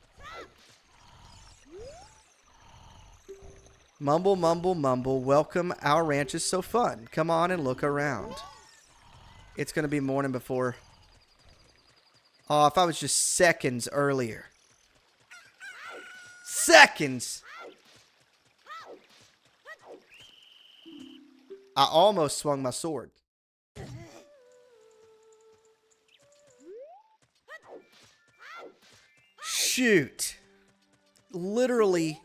Mumble, mumble, mumble. Welcome. Our ranch is so fun. Come on and look around. It's going to be morning before. Oh, if I was just seconds earlier. Seconds! I almost swung my sword. Shoot. Literally,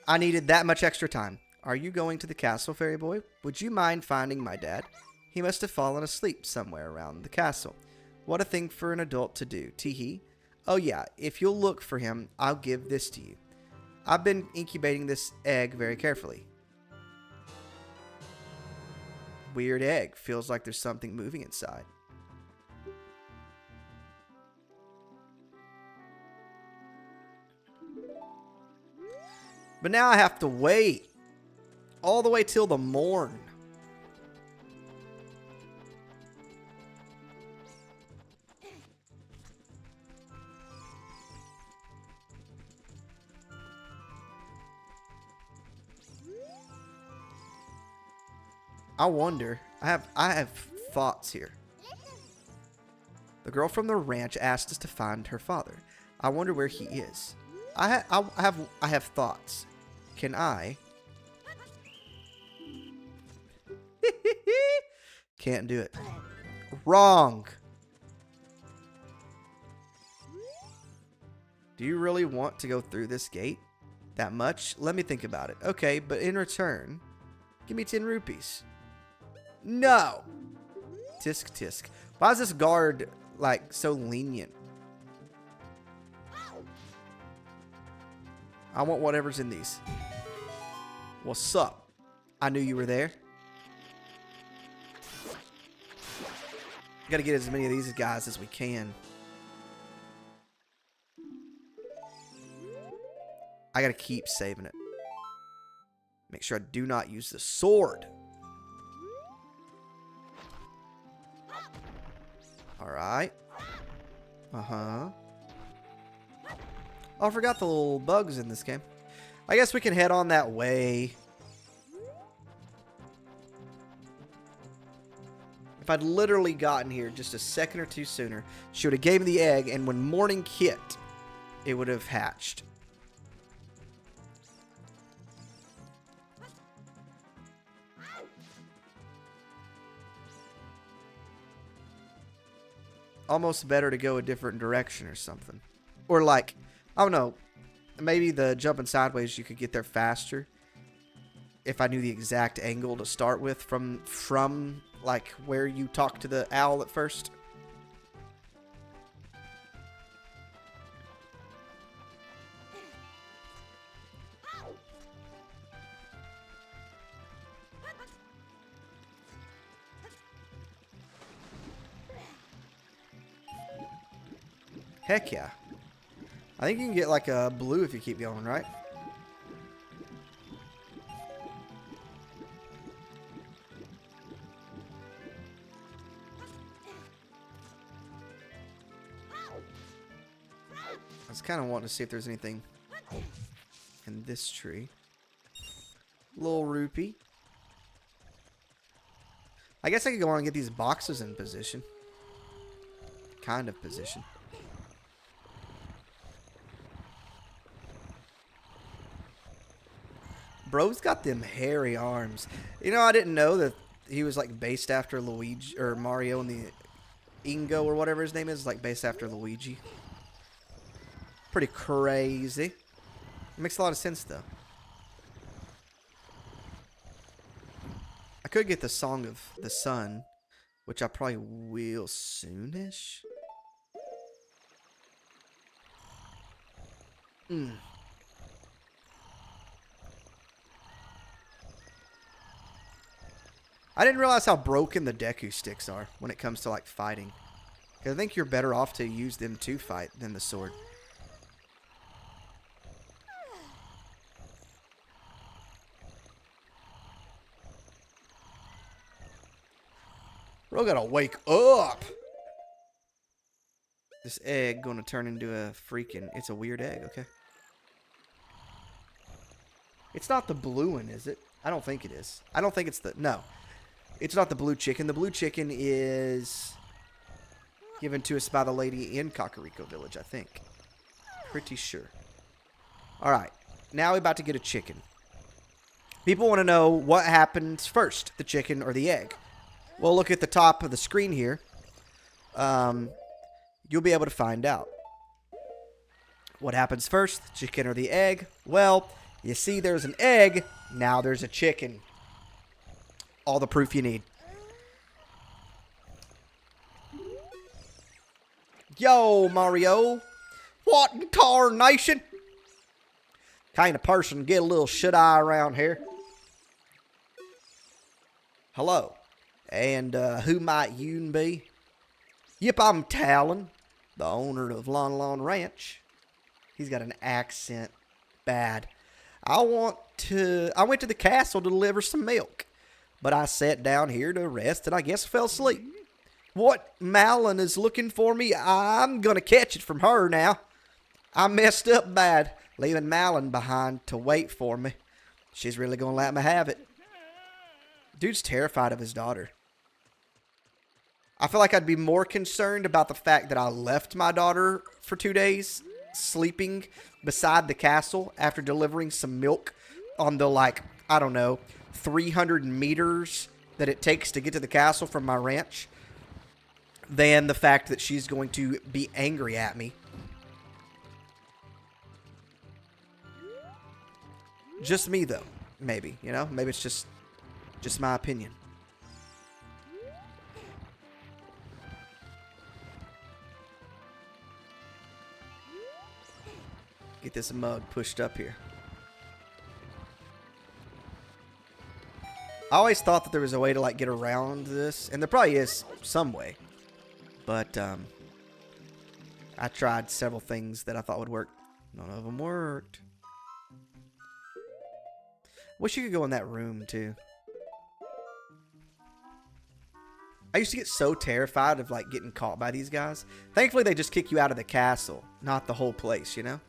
I needed that much extra time. Are you going to the castle, fairy boy? Would you mind finding my dad? He must have fallen asleep somewhere around the castle. What a thing for an adult to do. Teehee. Oh yeah, if you'll look for him, I'll give this to you. I've been incubating this egg very carefully. Weird egg. Feels like there's something moving inside. But now I have to wait. All the way till the morn. I wonder. I have thoughts here. The girl from the ranch asked us to find her father. I wonder where he is. I have thoughts. Can I? Can't do it. Wrong. Do you really want to go through this gate that much? Let me think about it. Okay, but in return, give me 10 rupees. No. Tisk tisk. Why is this guard like so lenient? I want whatever's in these. What's up? I knew you were there. Gotta get as many of these guys as we can. I gotta keep saving it. Make sure I do not use the sword. Alright. Uh-huh. Oh, I forgot the little bugs in this game. I guess we can head on that way. If I'd literally gotten here just a second or two sooner, she would have gave me the egg, and when morning hit, it would have hatched. Almost better to go a different direction or something. Or like, I don't know, maybe the jumping sideways, you could get there faster. If I knew the exact angle to start with from like where you talk to the owl at first. Heck yeah. I think you can get like a blue if you keep going, right? I was kind of wanting to see if there's anything in this tree. Little rupee. I guess I could go on and get these boxes in position. Kind of position. Bro's got them hairy arms. You know, I didn't know that he was like based after Luigi or Mario and the Ingo or whatever his name is, like based after Luigi. Pretty crazy. It makes a lot of sense though. I could get the Song of the Sun, which I probably will soonish. I didn't realize how broken the Deku sticks are when it comes to like fighting. 'Cause I think you're better off to use them to fight than the sword. Bro gotta wake up. This egg gonna turn into a freaking... It's a weird egg, okay. It's not the blue one, is it? I don't think it is. I don't think it's the... No. It's not the blue chicken. The blue chicken is given to us by the lady in Kakariko Village, I think. Pretty sure. Alright. Now we're about to get a chicken. People want to know what happens first, the chicken or the egg. Well, look at the top of the screen here. You'll be able to find out. What happens first, the chicken or the egg? Well, you see there's an egg. Now there's a chicken. All the proof you need. Yo, Mario. What in tarnation? Kind of person get a little shut-eye around here. Hello. And who might you be? Yep, I'm Talon, the owner of Lon Lon Ranch. He's got an accent. Bad. I went to the castle to deliver some milk. But I sat down here to rest and I guess I fell asleep. What Malin is looking for me, I'm going to catch it from her now. I messed up bad, leaving Malin behind to wait for me. She's really going to let me have it. Dude's terrified of his daughter. I feel like I'd be more concerned about the fact that I left my daughter for 2 days sleeping beside the castle after delivering some milk on the, like, I don't know, 300 meters that it takes to get to the castle from my ranch than the fact that she's going to be angry at me. Just me, though. Maybe, you know? Maybe it's just my opinion. Get this mug pushed up here. I always thought that there was a way to like get around this, and there probably is some way. But I tried several things that I thought would work. None of them worked. Wish you could go in that room too. I used to get so terrified of like getting caught by these guys. Thankfully, they just kick you out of the castle, not the whole place, you know?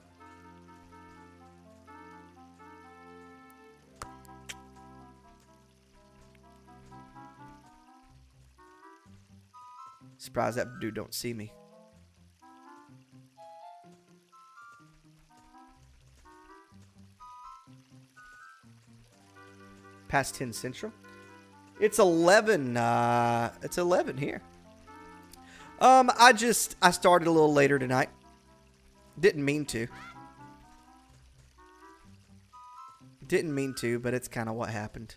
Surprised that dude don't see me. Past 10 Central. It's 11. It's 11 here. I started a little later tonight. Didn't mean to. Didn't mean to, but it's kind of what happened.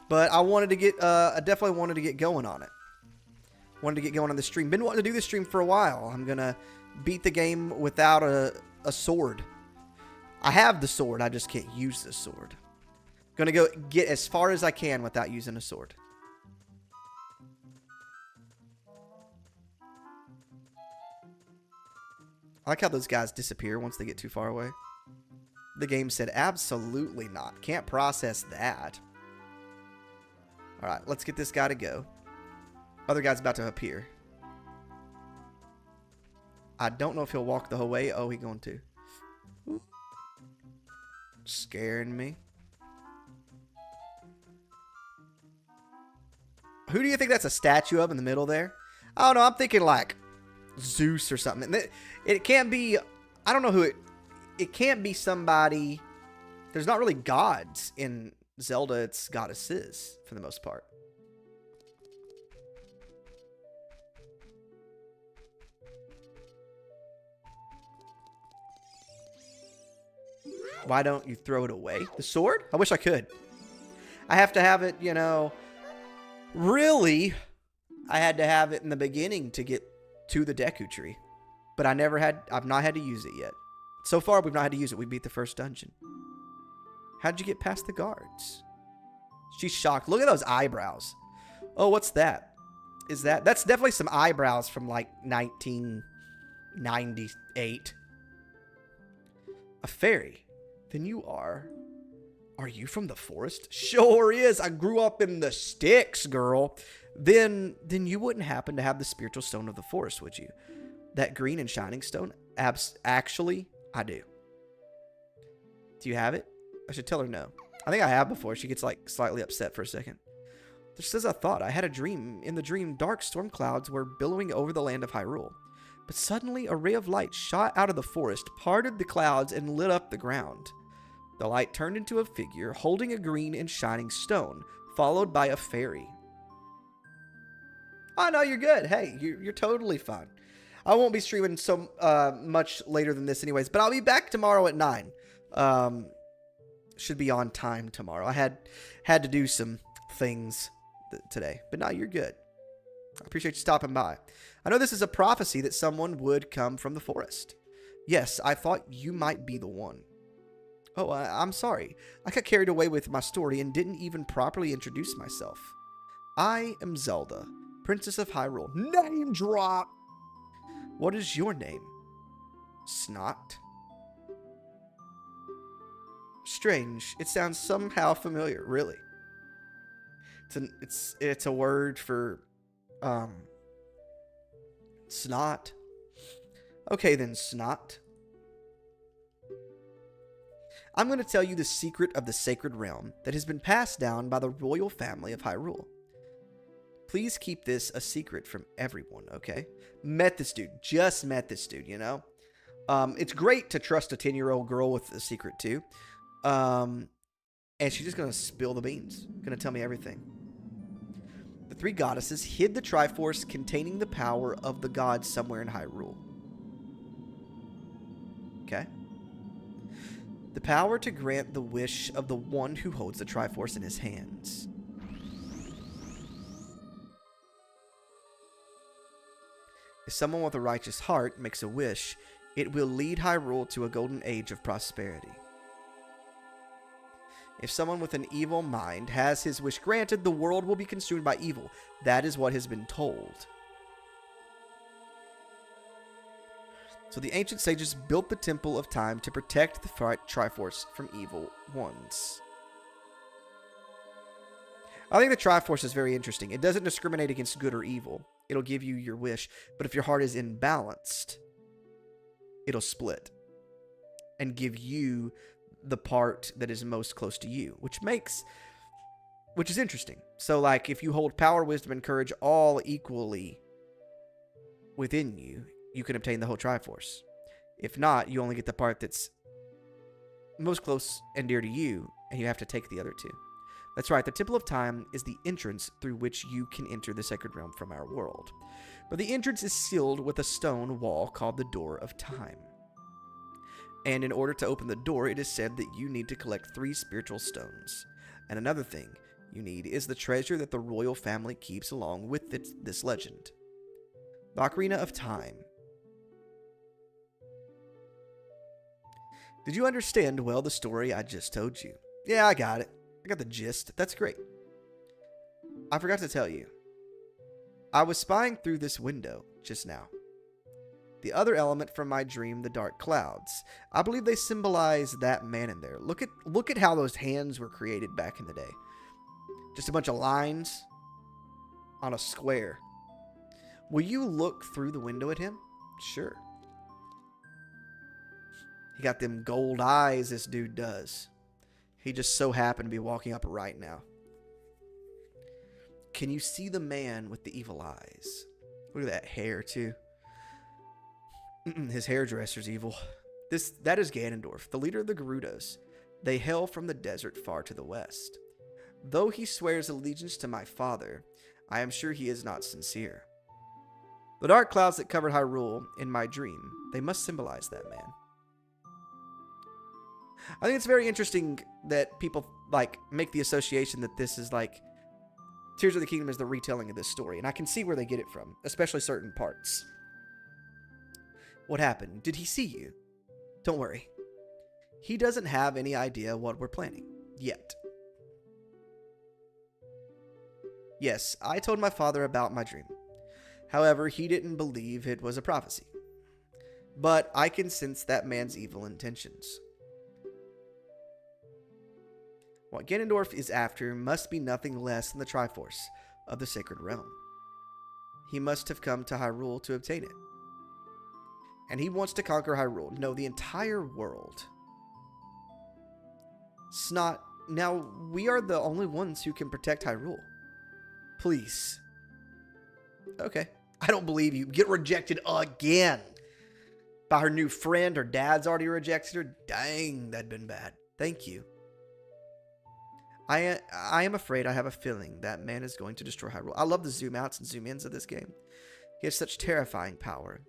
But I wanted to get, I definitely wanted to get going on it. Wanted to get going on the stream. Been wanting to do this stream for a while. I'm going to beat the game without a sword. I have the sword. I just can't use the sword. Going to go get as far as I can without using a sword. I like how those guys disappear once they get too far away. The game said, absolutely not. Can't process that. All right, let's get this guy to go. Other guy's about to appear. I don't know if he'll walk the whole way. Oh, he's going to. Ooh. Scaring me. Who do you think that's a statue of in the middle there? I don't know. I'm thinking like Zeus or something. It can't be. I don't know who it can't be somebody. There's not really gods in Zelda. It's goddesses for the most part. Why don't you throw it away? The sword? I wish I could. I have to have it, you know. Really, I had to have it in the beginning to get to the Deku tree. But I've not had to use it yet. So far, we've not had to use it. We beat the first dungeon. How'd you get past the guards? She's shocked. Look at those eyebrows. Oh, what's that? That's definitely some eyebrows from like 1998. A fairy. Then you are you from the forest? Sure is. I grew up in the sticks, girl. Then you wouldn't happen to have the spiritual stone of the forest, would you? That green and shining stone? Actually, I do. Do you have it? I should tell her no. I think I have before. She gets like slightly upset for a second. Just as I thought, I had a dream. In the dream, dark storm clouds were billowing over the land of Hyrule. But suddenly, a ray of light shot out of the forest, parted the clouds, and lit up the ground. The light turned into a figure holding a green and shining stone, followed by a fairy. Oh, no, you're good. Hey, you're totally fine. I won't be streaming so much later than this anyways, but I'll be back tomorrow at 9. Should be on time tomorrow. I had to do some things today, but no, you're good. I appreciate you stopping by. I know this is a prophecy that someone would come from the forest. Yes, I thought you might be the one. Oh, I'm sorry. I got carried away with my story and didn't even properly introduce myself. I am Zelda, Princess of Hyrule. Name drop! What is your name? Snot? Strange. It sounds somehow familiar, really. It's a word for snot. Okay then, Snot. I'm going to tell you the secret of the sacred realm that has been passed down by the royal family of Hyrule. Please keep this a secret from everyone, okay? Just met this dude, you know? It's great to trust a 10-year-old girl with a secret too. And she's just going to spill the beans. Going to tell me everything. The three goddesses hid the Triforce containing the power of the gods somewhere in Hyrule. Okay. The power to grant the wish of the one who holds the Triforce in his hands. If someone with a righteous heart makes a wish, it will lead Hyrule to a golden age of prosperity. If someone with an evil mind has his wish granted, the world will be consumed by evil. That is what has been told. So the ancient sages built the Temple of Time to protect the Triforce from evil ones. I think the Triforce is very interesting. It doesn't discriminate against good or evil. It'll give you your wish. But if your heart is imbalanced, it'll split and give you the part that is most close to you, which is interesting. So like if you hold power, wisdom, and courage all equally within you, you can obtain the whole Triforce. If not, you only get the part that's most close and dear to you, and you have to take the other two. That's right, the Temple of Time is the entrance through which you can enter the sacred realm from our world. But the entrance is sealed with a stone wall called the Door of Time. And in order to open the door, it is said that you need to collect 3 spiritual stones. And another thing you need is the treasure that the royal family keeps along with this legend. The Ocarina of Time. Did you understand well the story I just told you? Yeah, I got it. I got the gist. That's great. I forgot to tell you. I was spying through this window just now. The other element from my dream, the dark clouds. I believe they symbolize that man in there. Look at how those hands were created back in the day. Just a bunch of lines on a square. Will you look through the window at him? Sure. He got them gold eyes, this dude does. He just so happened to be walking up right now. Can you see the man with the evil eyes? Look at that hair, too. His hairdresser's evil. That is Ganondorf, the leader of the Gerudos. They hail from the desert far to the west. Though he swears allegiance to my father, I am sure he is not sincere. The dark clouds that covered Hyrule in my dream, they must symbolize that man. I think it's very interesting that people make the association that this is Tears of the Kingdom is the retelling of this story, and I can see where they get it from, especially certain parts. What happened? Did he see you? Don't worry. He doesn't have any idea what we're planning. Yet. Yes, I told my father about my dream. However, he didn't believe it was a prophecy. But I can sense that man's evil intentions. What Ganondorf is after must be nothing less than the Triforce of the Sacred Realm. He must have come to Hyrule to obtain it. And he wants to conquer Hyrule. No, the entire world. Snot, now we are the only ones who can protect Hyrule. Please. Okay. I don't believe you. Get rejected again. By her new friend. Her dad's already rejected her. Dang, that'd been bad. Thank you. I am afraid I have a feeling that man is going to destroy Hyrule. I love the zoom outs and zoom ins of this game. He has such terrifying power.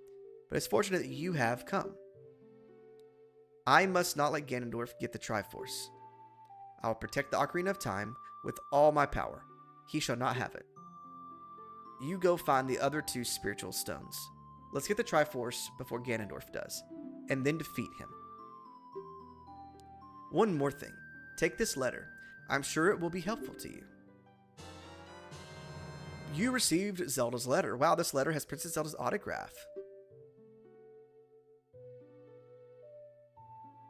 But it's fortunate that you have come. I must not let Ganondorf get the Triforce. I will protect the Ocarina of Time with all my power. He shall not have it. You go find the other 2 spiritual stones. Let's get the Triforce before Ganondorf does, and then defeat him. One more thing. Take this letter. I'm sure it will be helpful to you. You received Zelda's letter. Wow, this letter has Princess Zelda's autograph.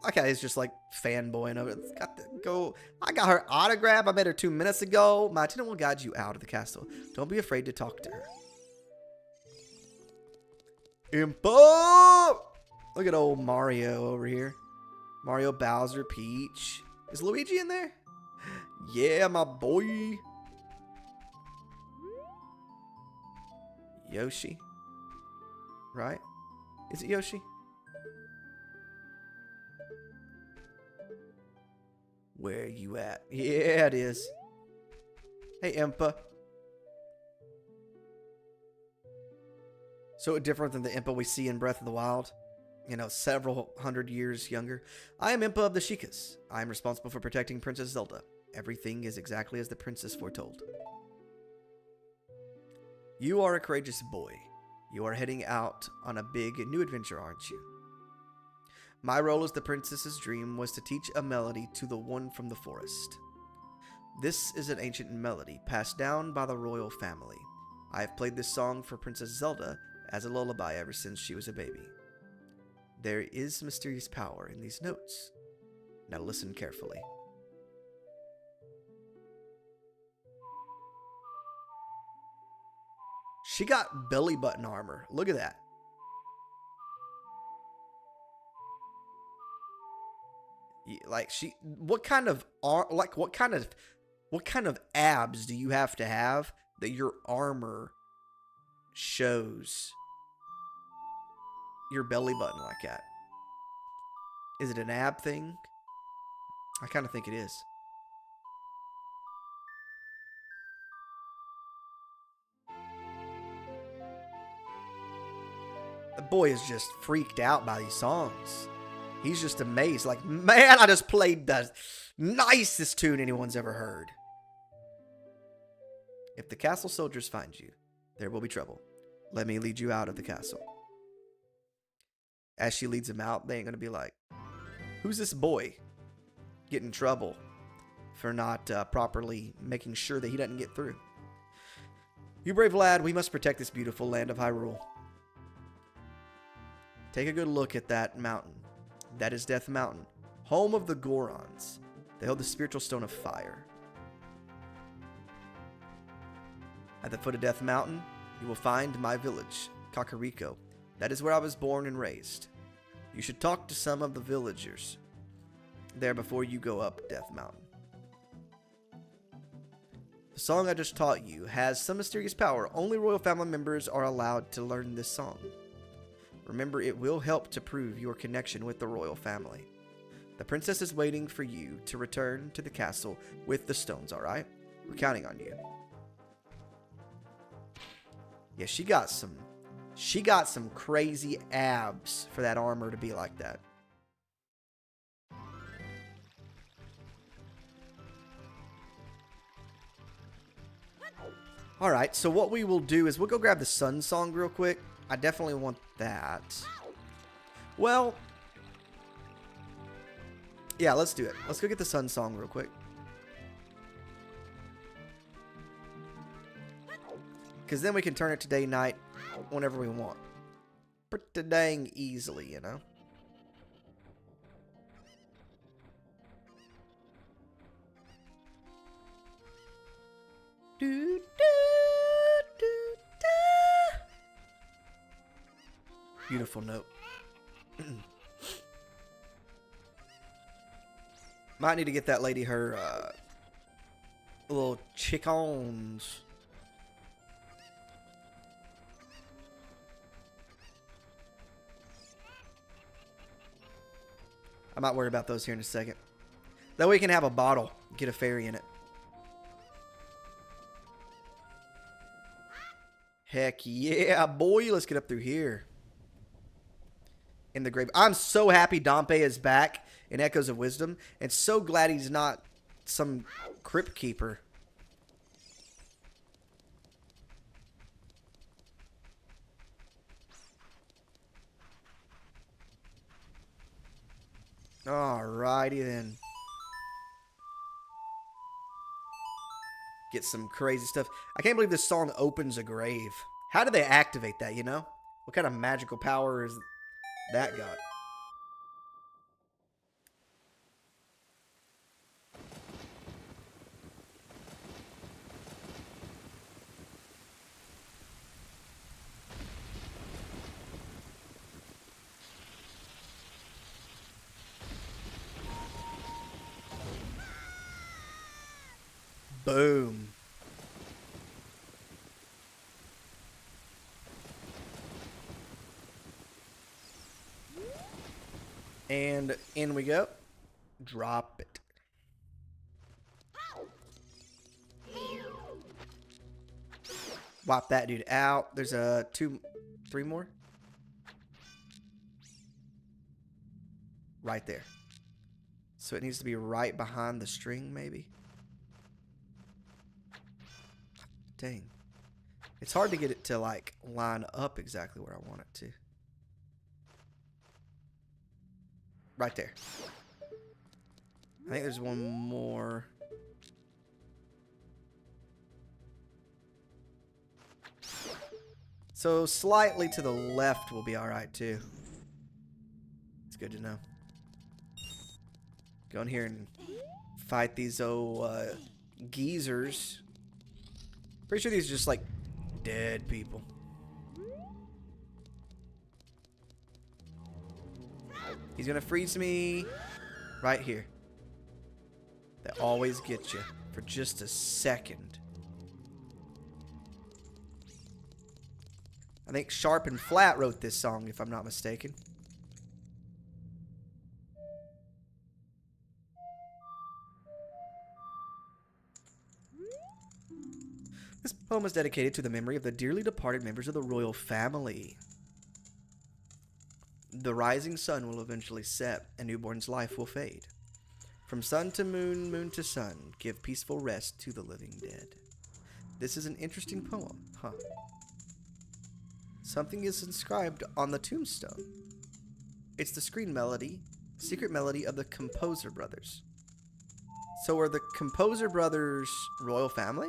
Okay, it's just fanboying over it. I got her autograph. I met her 2 minutes ago. My attendant will guide you out of the castle. Don't be afraid to talk to her. Impo! Look at old Mario over here. Mario, Bowser, Peach. Is Luigi in there? Yeah, my boy. Yoshi. Right? Is it Yoshi? Where you at? Yeah, it is. Hey, Impa. So different than the Impa we see in Breath of the Wild. You know, several hundred years younger. I am Impa of the Sheikahs. I am responsible for protecting Princess Zelda. Everything is exactly as the princess foretold. You are a courageous boy. You are heading out on a big new adventure, aren't you? My role as the princess's dream was to teach a melody to the one from the forest. This is an ancient melody passed down by the royal family. I have played this song for Princess Zelda as a lullaby ever since she was a baby. There is mysterious power in these notes. Now listen carefully. She got belly button armor. Look at that. What kind of abs do you have to have that your armor shows your belly button like that? Is it an ab thing? I kind of think it is. The boy is just freaked out by these songs. He's just amazed. Like, man, I just played the nicest tune anyone's ever heard. If the castle soldiers find you, there will be trouble. Let me lead you out of the castle. As she leads him out, they ain't going to be like, who's this boy? Get in trouble for not properly making sure that he doesn't get through. You brave lad, we must protect this beautiful land of Hyrule. Take a good look at that mountain. That is Death Mountain, home of the Gorons. They hold the spiritual stone of fire. At the foot of Death Mountain, you will find my village, Kakariko. That is where I was born and raised. You should talk to some of the villagers there before you go up Death Mountain. The song I just taught you has some mysterious power. Only royal family members are allowed to learn this song. Remember, it will help to prove your connection with the royal family. The princess is waiting for you to return to the castle with the stones, alright? We're counting on you. Yeah, she got some crazy abs for that armor to be like that. Alright, so what we will do is we'll go grab the Sun Song real quick. I definitely want that. Well, yeah, let's do it. Let's go get the Sun Song real quick. Because then we can turn it to day night whenever we want. Pretty dang easily, you know. Do, do, do, da. Beautiful note. Might need to get that lady her little chickens. I might worry about those here in a second. That way we can have a bottle. Get a fairy in it. Heck yeah, boy. Let's get up through here. In the grave. I'm so happy Dompe is back in Echoes of Wisdom. And so glad he's not some crypt keeper. Alrighty then. Get some crazy stuff. I can't believe this song opens a grave. How do they activate that, you know? What kind of magical power is that got? Boom. And in we go. Drop it. Wipe that dude out. There's three more. Right there. So it needs to be right behind the string, maybe. Dang. It's hard to get it to, like, line up exactly where I want it to. Right there. I think there's one more. So slightly to the left will be alright, too. It's good to know. Go in here and fight these geezers. Pretty sure these are just like dead people. He's gonna freeze me right here. That always gets you for just a second. I think Sharp and Flat wrote this song, if I'm not mistaken. This poem is dedicated to the memory of the dearly departed members of the royal family. The rising sun will eventually set, and newborn's life will fade. From sun to moon, moon to sun, give peaceful rest to the living dead. This is an interesting poem, huh? Something is inscribed on the tombstone. It's the secret melody of the Composer Brothers. So are the Composer Brothers royal family?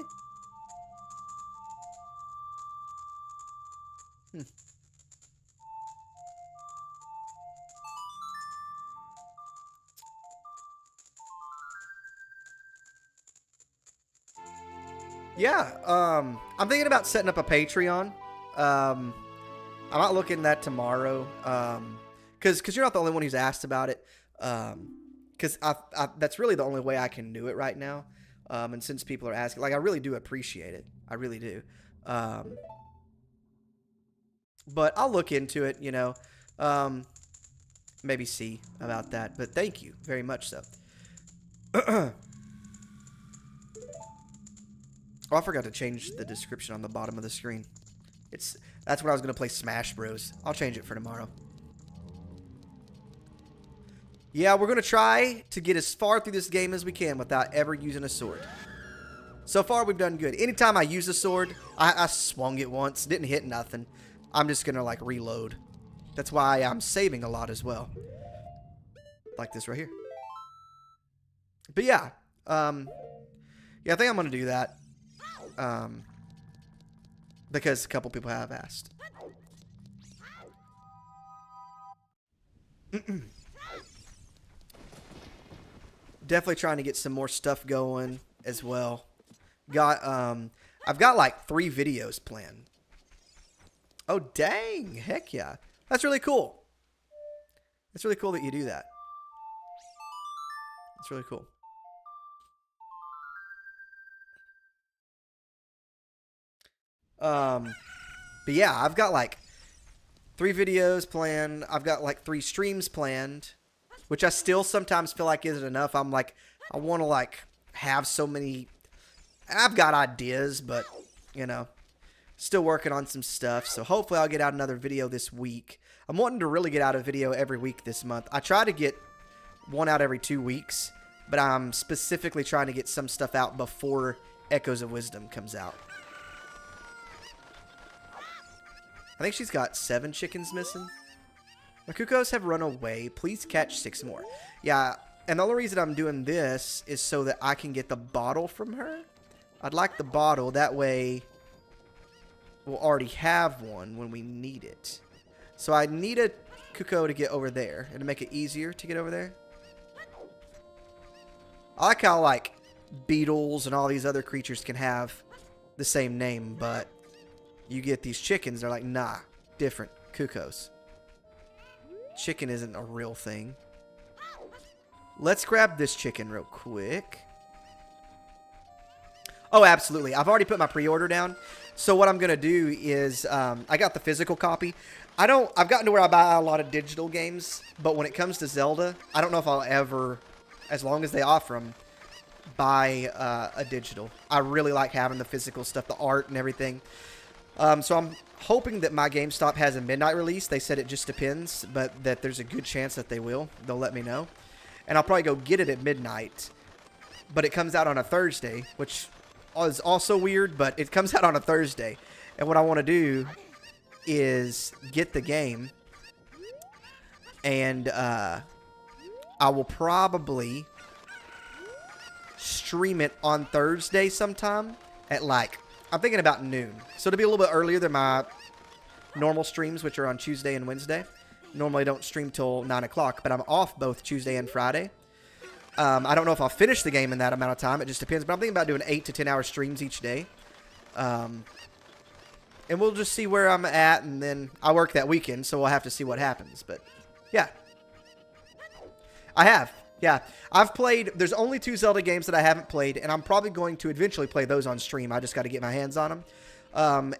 Yeah, I'm thinking about setting up a Patreon. I'm not looking at that tomorrow. Because you're not the only one who's asked about it. Because that's really the only way I can do it right now. And since people are asking, like, I really do appreciate it. I really do. But I'll look into it, you know. Maybe see about that. But thank you very much so. Oh, I forgot to change the description on the bottom of the screen. That's when I was going to play Smash Bros. I'll change it for tomorrow. Yeah, we're going to try to get as far through this game as we can without ever using a sword. So far, we've done good. Anytime I use a sword, I swung it once. Didn't hit nothing. I'm just going to, like, reload. That's why I'm saving a lot as well. Like this right here. But yeah. Yeah, I think I'm going to do that. Because a couple people have asked. Definitely trying to get some more stuff going as well. I've got like 3 videos planned. Oh, dang. Heck yeah. That's really cool. It's really cool that you do that. It's really cool. But yeah, I've got like 3 videos planned. I've got like 3 streams planned, which I still sometimes feel like isn't enough. I'm like, I want to like have so many. I've got ideas, but you know, still working on some stuff. So hopefully I'll get out another video this week. I'm wanting to really get out a video every week this month. I try to get one out every 2 weeks, but I'm specifically trying to get some stuff out before Echoes of Wisdom comes out. I think she's got 7 chickens missing. My cuckoos have run away. Please catch 6 more. Yeah, and the only reason I'm doing this is so that I can get the bottle from her. I'd like the bottle. That way, we'll already have one when we need it. So I need a cuckoo to get over there and to make it easier to get over there. I like how, like, beetles and all these other creatures can have the same name, but you get these chickens, they're like, nah, different. Cuckoos. Chicken isn't a real thing. Let's grab this chicken real quick. Oh, absolutely. I've already put my pre-order down. So what I'm going to do is, I got the physical copy. I've gotten to where I buy a lot of digital games, but when it comes to Zelda, I don't know if I'll ever, as long as they offer them, buy a digital. I really like having the physical stuff, the art and everything. So I'm hoping that my GameStop has a midnight release. They said it just depends, but that there's a good chance that they will. They'll let me know. And I'll probably go get it at midnight. But it comes out on a Thursday, which is also weird, but it comes out on a Thursday. And what I want to do is get the game. And I will probably stream it on Thursday sometime at like, I'm thinking about noon. So it'll be a little bit earlier than my normal streams, which are on Tuesday and Wednesday. Normally don't stream till 9 o'clock, but I'm off both Tuesday and Friday. I don't know if I'll finish the game in that amount of time. It just depends. But I'm thinking about doing 8 to 10 hour streams each day. And we'll just see where I'm at. And then I work that weekend, so we'll have to see what happens. But, yeah. I have. Yeah. I've played. There's only 2 Zelda games that I haven't played. And I'm probably going to eventually play those on stream. I just got to get my hands on them.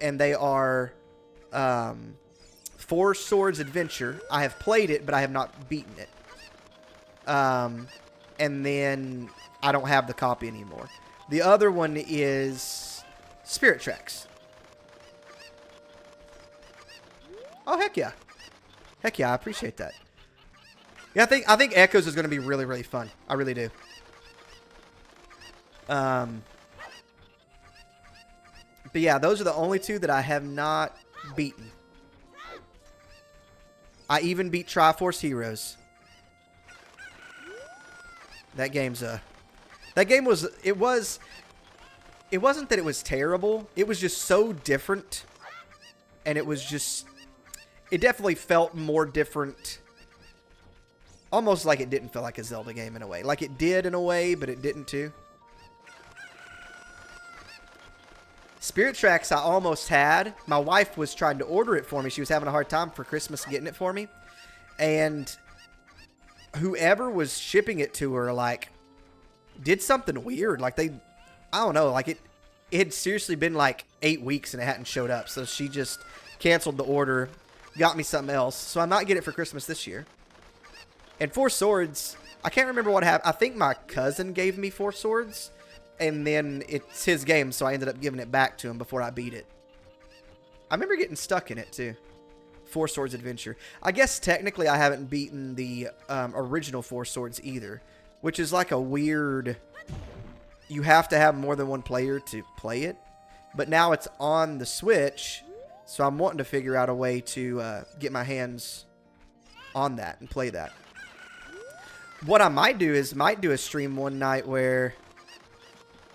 And they are Four Swords Adventure. I have played it, but I have not beaten it. And then I don't have the copy anymore. The other one is Spirit Tracks. Oh, heck yeah. Heck yeah, I appreciate that. Yeah, I think Echoes is going to be really, really fun. I really do. But yeah, those are the only 2 that I have not beaten. I even beat Triforce Heroes. That game's that game was, it wasn't that it was terrible. It was just so different. And it was just, it definitely felt more different. Almost like it didn't feel like a Zelda game in a way. Like it did in a way, but it didn't too. Spirit Tracks I almost had. My wife was trying to order it for me. She was having a hard time for Christmas getting it for me. And whoever was shipping it to her, like, did something weird. Like, I don't know, like, it had seriously been, like, 8 weeks and it hadn't showed up. So she just canceled the order, got me something else. So I might get it for Christmas this year. And 4 Swords, I can't remember what happened. I think my cousin gave me 4 Swords. And then it's his game, so I ended up giving it back to him before I beat it. I remember getting stuck in it, too. 4 Swords Adventure. I guess technically I haven't beaten the original 4 Swords either. Which is like a weird... You have to have more than one player to play it. But now it's on the Switch, so I'm wanting to figure out a way to get my hands on that and play that. What I might do is do a stream one night where...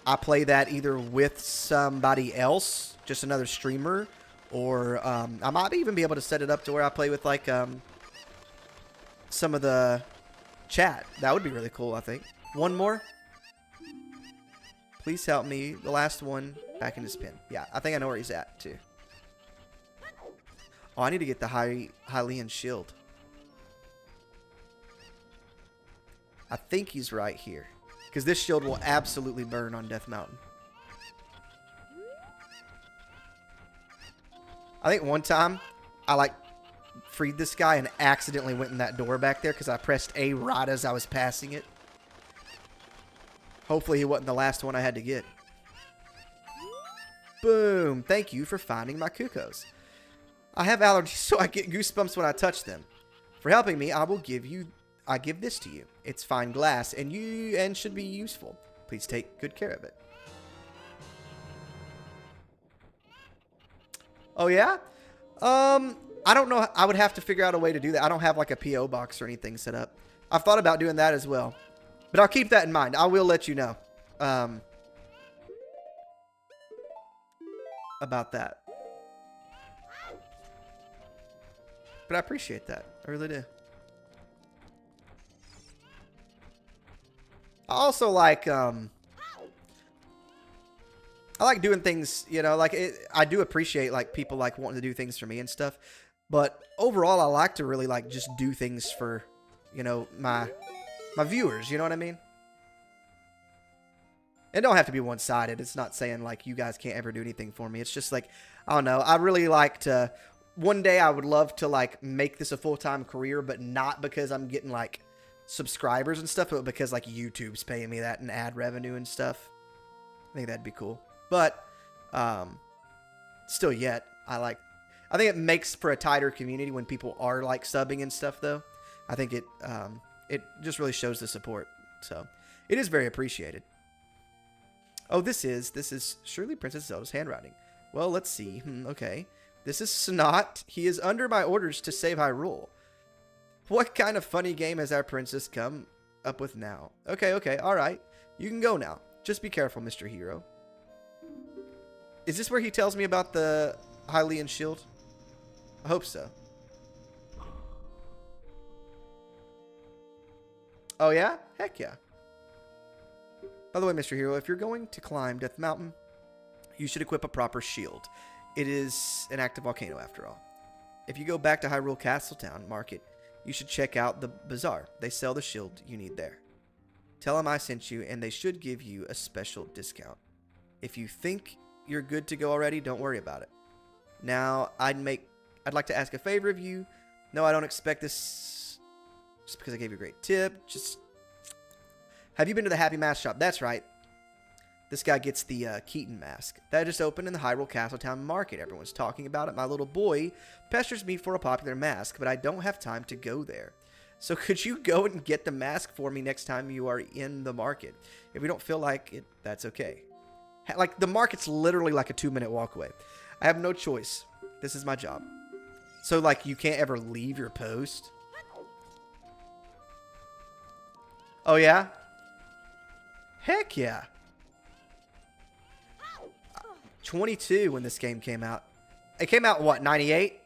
I play that either with somebody else, just another streamer, or I might even be able to set it up to where I play with, like, some of the chat. That would be really cool, I think. One more. Please help me. The last one back in his pin. Yeah, I think I know where he's at, too. Oh, I need to get the HeyLissen shield. I think he's right here. Because this shield will absolutely burn on Death Mountain. I think one time I, like, freed this guy and accidentally went in that door back there because I pressed A right as I was passing it. Hopefully he wasn't the last one I had to get. Boom. Thank you for finding my cuckoos. I have allergies, so I get goosebumps when I touch them. For helping me, I give this to you. It's fine glass and should be useful. Please take good care of it. Oh yeah? I don't know. I would have to figure out a way to do that. I don't have like a PO box or anything set up. I've thought about doing that as well. But I'll keep that in mind. I will let you know about that. But I appreciate that. I really do. I also like, I like doing things, you know, like, I do appreciate, like, people, like, wanting to do things for me and stuff. But overall, I like to really, like, just do things for, you know, my viewers, you know what I mean? It don't have to be one-sided. It's not saying, like, you guys can't ever do anything for me. It's just, like, I don't know. I really like to, one day I would love to, like, make this a full-time career, but not because I'm getting, like, subscribers and stuff, but because, like, YouTube's paying me that and ad revenue and stuff. I think that'd be cool. But still yet, I think it makes for a tighter community when people are, like, subbing and stuff, though. I think it just really shows the support. So it is very appreciated. Oh, this is surely Princess Zelda's handwriting. Well, let's see. Okay. This is Snot. He is under my orders to save Hyrule. What kind of funny game has our princess come up with now? Okay, all right. You can go now. Just be careful, Mr. Hero. Is this where he tells me about the HeyLissen shield? I hope so. Oh, yeah? Heck yeah. By the way, Mr. Hero, if you're going to climb Death Mountain, you should equip a proper shield. It is an active volcano, after all. If you go back to Hyrule Castletown Market, you should check out the bazaar. They sell the shield you need there. Tell them I sent you, and they should give you a special discount. If you think you're good to go already, don't worry about it. Now, I'd like to ask a favor of you. No, I don't expect this just because I gave you a great tip. Just, have you been to the Happy Mask shop? That's right. This guy gets the Keaton mask. That just opened in the Hyrule Castletown Market. Everyone's talking about it. My little boy pesters me for a popular mask, but I don't have time to go there. So could you go and get the mask for me next time you are in the market? If you don't feel like it, that's okay. Like, the market's literally like a 2-minute walk away. I have no choice. This is my job. So, like, you can't ever leave your post? Oh, yeah? Heck yeah. 22 when this game came out. It came out, what, 98?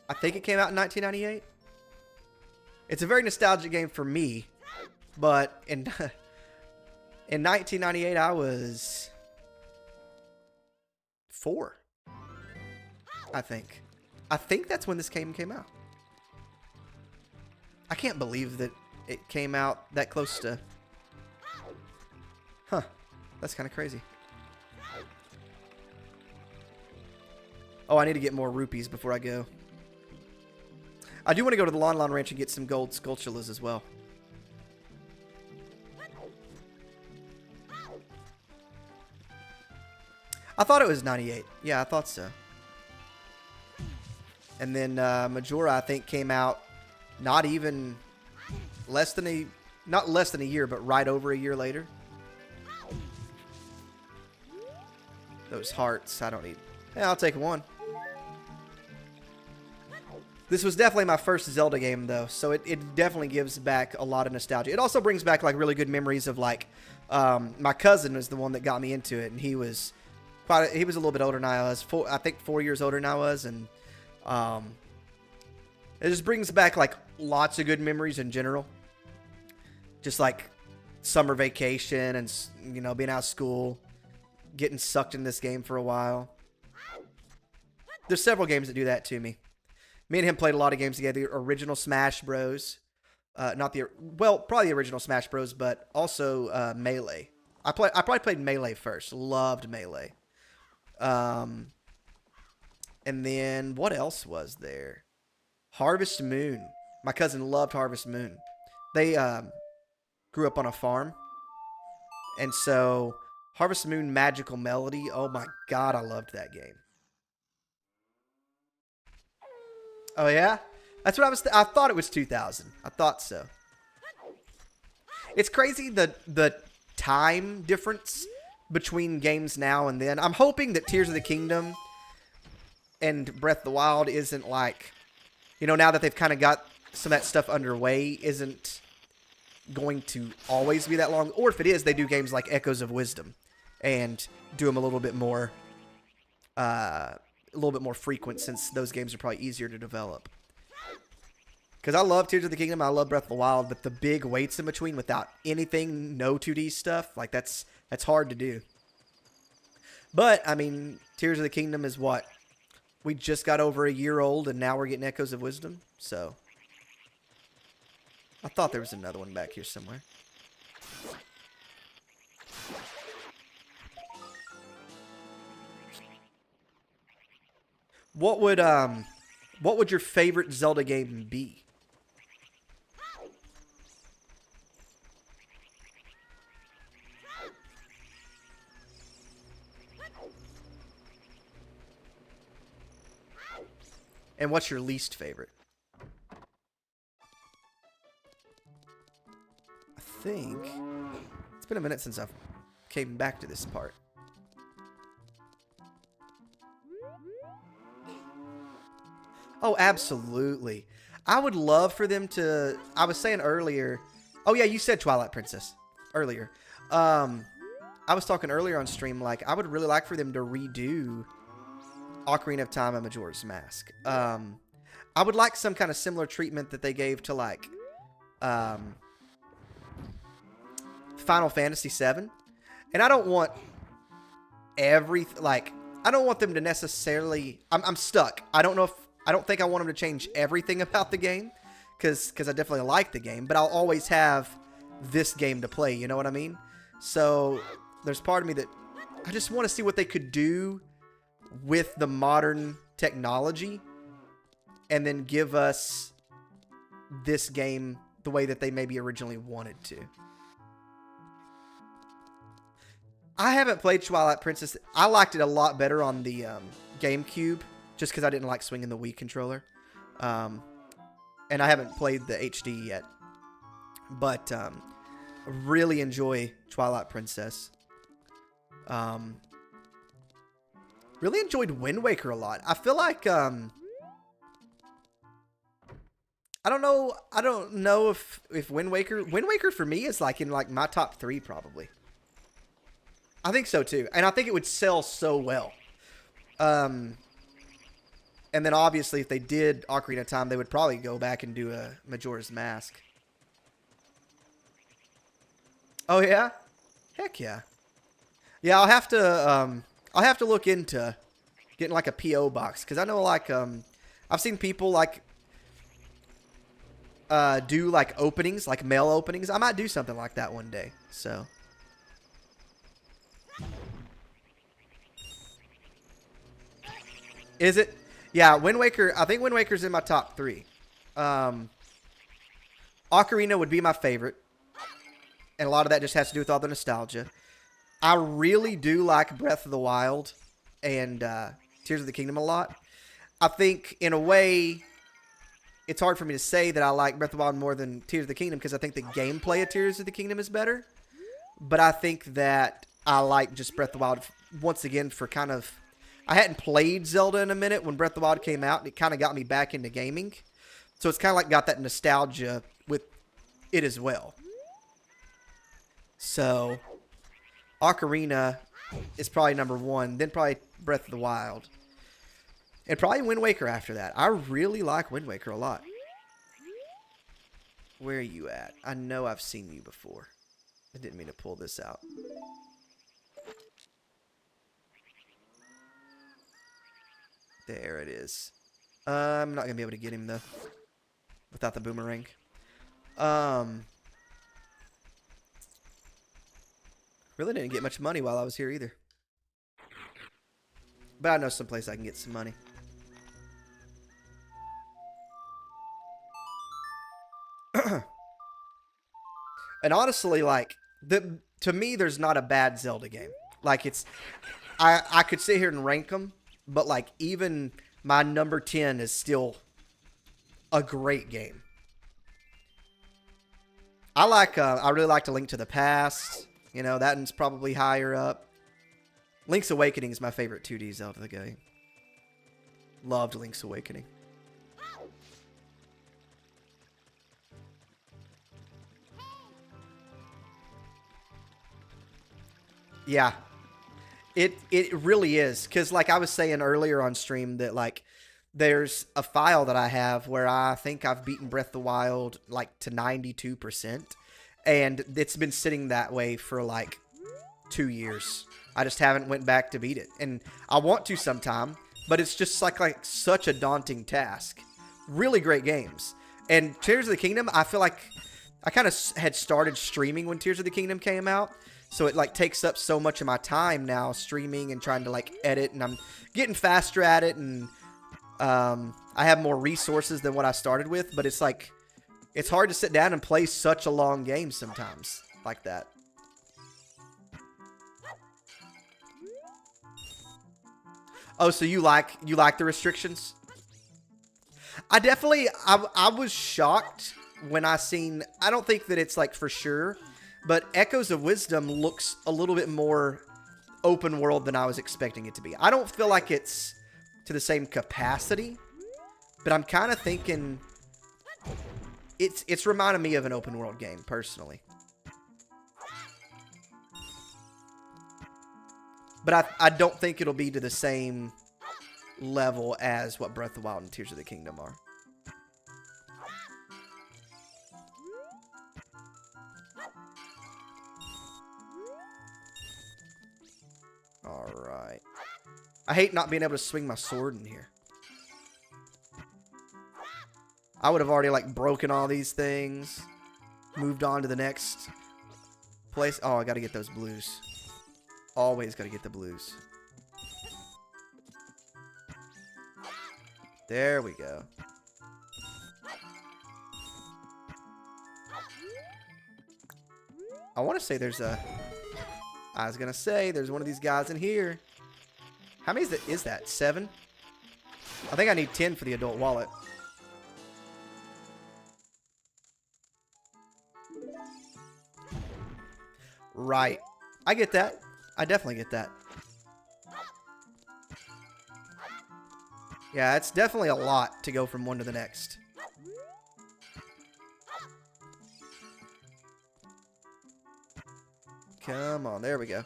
I think it came out in 1998. It's a very nostalgic game for me, but in In 1998, I was 4, I think. I think that's when this game came out. I can't believe that it came out that close to... Huh. That's kind of crazy. Oh, I need to get more rupees before I go. I do want to go to the Lon Lon Ranch and get some gold Skulltulas as well. I thought it was 98. Yeah, I thought so. And then Majora, I think, came out not even less than a... Not less than a year, but right over a year later. Those hearts, I don't need... Yeah, I'll take one. This was definitely my first Zelda game, though, so it definitely gives back a lot of nostalgia. It also brings back, like, really good memories of, like, my cousin was the one that got me into it, and he was he was a little bit older than I was. I think 4 years older than I was, and it just brings back, like, lots of good memories in general. Just, like, summer vacation and, you know, being out of school, getting sucked in this game for a while. There's several games that do that to me. Me and him played a lot of games together. The original Smash Bros. Probably the original Smash Bros, but also Melee. I probably played Melee first. Loved Melee. And then what else was there? Harvest Moon. My cousin loved Harvest Moon. They grew up on a farm. And so Harvest Moon Magical Melody. Oh my God, I loved that game. Oh, yeah? That's what I was... I thought it was 2000. I thought so. It's crazy the time difference between games now and then. I'm hoping that Tears of the Kingdom and Breath of the Wild isn't like... You know, now that they've kind of got some of that stuff underway, isn't going to always be that long. Or if it is, they do games like Echoes of Wisdom and do them a little bit more... frequent, since those games are probably easier to develop. Because I love Tears of the Kingdom, I love Breath of the Wild, but the big waits in between without anything, no 2D stuff, like that's hard to do. But, I mean, Tears of the Kingdom is what? We just got over a year old, and now we're getting Echoes of Wisdom, so... I thought there was another one back here somewhere. What would your favorite Zelda game be? And what's your least favorite? I think it's been a minute since I've came back to this part. Oh, absolutely. I would love for them to... I was saying earlier... Oh, yeah, you said Twilight Princess earlier. I was talking earlier on stream, like, I would really like for them to redo Ocarina of Time and Majora's Mask. I would like some kind of similar treatment that they gave to, like, Final Fantasy VII. And I don't want I don't want them to necessarily... I'm stuck. I don't think I want them to change everything about the game, because I definitely like the game, but I'll always have this game to play, you know what I mean? So there's part of me that I just want to see what they could do with the modern technology and then give us this game the way that they maybe originally wanted to. I haven't played Twilight Princess. I liked it a lot better on the GameCube, just because I didn't like swinging the Wii controller. And I haven't played the HD yet. But really enjoy Twilight Princess. Really enjoyed Wind Waker a lot. I feel like... I don't know if Wind Waker for me is like in like my top 3 probably. I think so too. And I think it would sell so well. And then obviously if they did Ocarina of Time, they would probably go back and do a Majora's Mask. Oh yeah? Heck yeah. Yeah, I'll have to look into getting like a PO box, because I know like I've seen people like do like openings, like mail openings. I might do something like that one day. So is it? Yeah, Wind Waker. I think Wind Waker's in my top 3. Ocarina would be my favorite, and a lot of that just has to do with all the nostalgia. I really do like Breath of the Wild and Tears of the Kingdom a lot. I think, in a way, it's hard for me to say that I like Breath of the Wild more than Tears of the Kingdom, because I think the gameplay of Tears of the Kingdom is better. But I think that I like just Breath of the Wild, once again, for kind of... I hadn't played Zelda in a minute when Breath of the Wild came out, and it kind of got me back into gaming. So it's kind of like got that nostalgia with it as well. So Ocarina is probably number 1, then probably Breath of the Wild. And probably Wind Waker after that. I really like Wind Waker a lot. Where are you at? I know I've seen you before. I didn't mean to pull this out. There it is. I'm not going to be able to get him, though, without the boomerang. Really didn't get much money while I was here, either. But I know someplace I can get some money. And honestly, like, to me, there's not a bad Zelda game. Like, it's... I could sit here and rank them, but, like, even my number 10 is still a great game. I really like to Link to the Past. You know, that one's probably higher up. Link's Awakening is my favorite 2D Zelda game. Loved Link's Awakening. Yeah. It really is. Because, like I was saying earlier on stream, that, like, there's a file that I have where I think I've beaten Breath of the Wild, like, to 92%. And it's been sitting that way for, like, 2 years. I just haven't went back to beat it. And I want to sometime, but it's just, like such a daunting task. Really great games. And Tears of the Kingdom, I feel like I kind of had started streaming when Tears of the Kingdom came out. So it, like, takes up so much of my time now, streaming and trying to, like, edit. And I'm getting faster at it. And I have more resources than what I started with. But it's, like, it's hard to sit down and play such a long game sometimes like that. Oh, so you like the restrictions? I was shocked when I seen, I don't think that it's, like, for sure, but Echoes of Wisdom looks a little bit more open world than I was expecting it to be. I don't feel like it's to the same capacity, but I'm kind of thinking it's reminding me of an open world game, personally. But I don't think it'll be to the same level as what Breath of the Wild and Tears of the Kingdom are. Alright. I hate not being able to swing my sword in here. I would have already, like, broken all these things. Moved on to the next place. Oh, I gotta get those blues. Always gotta get the blues. There we go. I want to say there's a... I was gonna say there's one of these guys in here. How many is that? 7? I think I need 10 for the adult wallet. Right. I get that. I definitely get that. Yeah, it's definitely a lot to go from one to the next. Come on, there we go.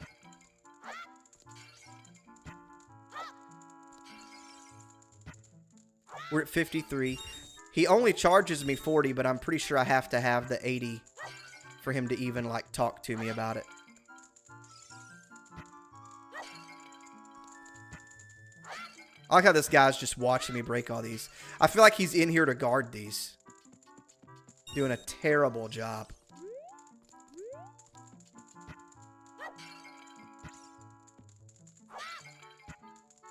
We're at 53. He only charges me 40, but I'm pretty sure I have to have the 80 for him to even, like, talk to me about it. I like how this guy's just watching me break all these. I feel like he's in here to guard these. Doing a terrible job.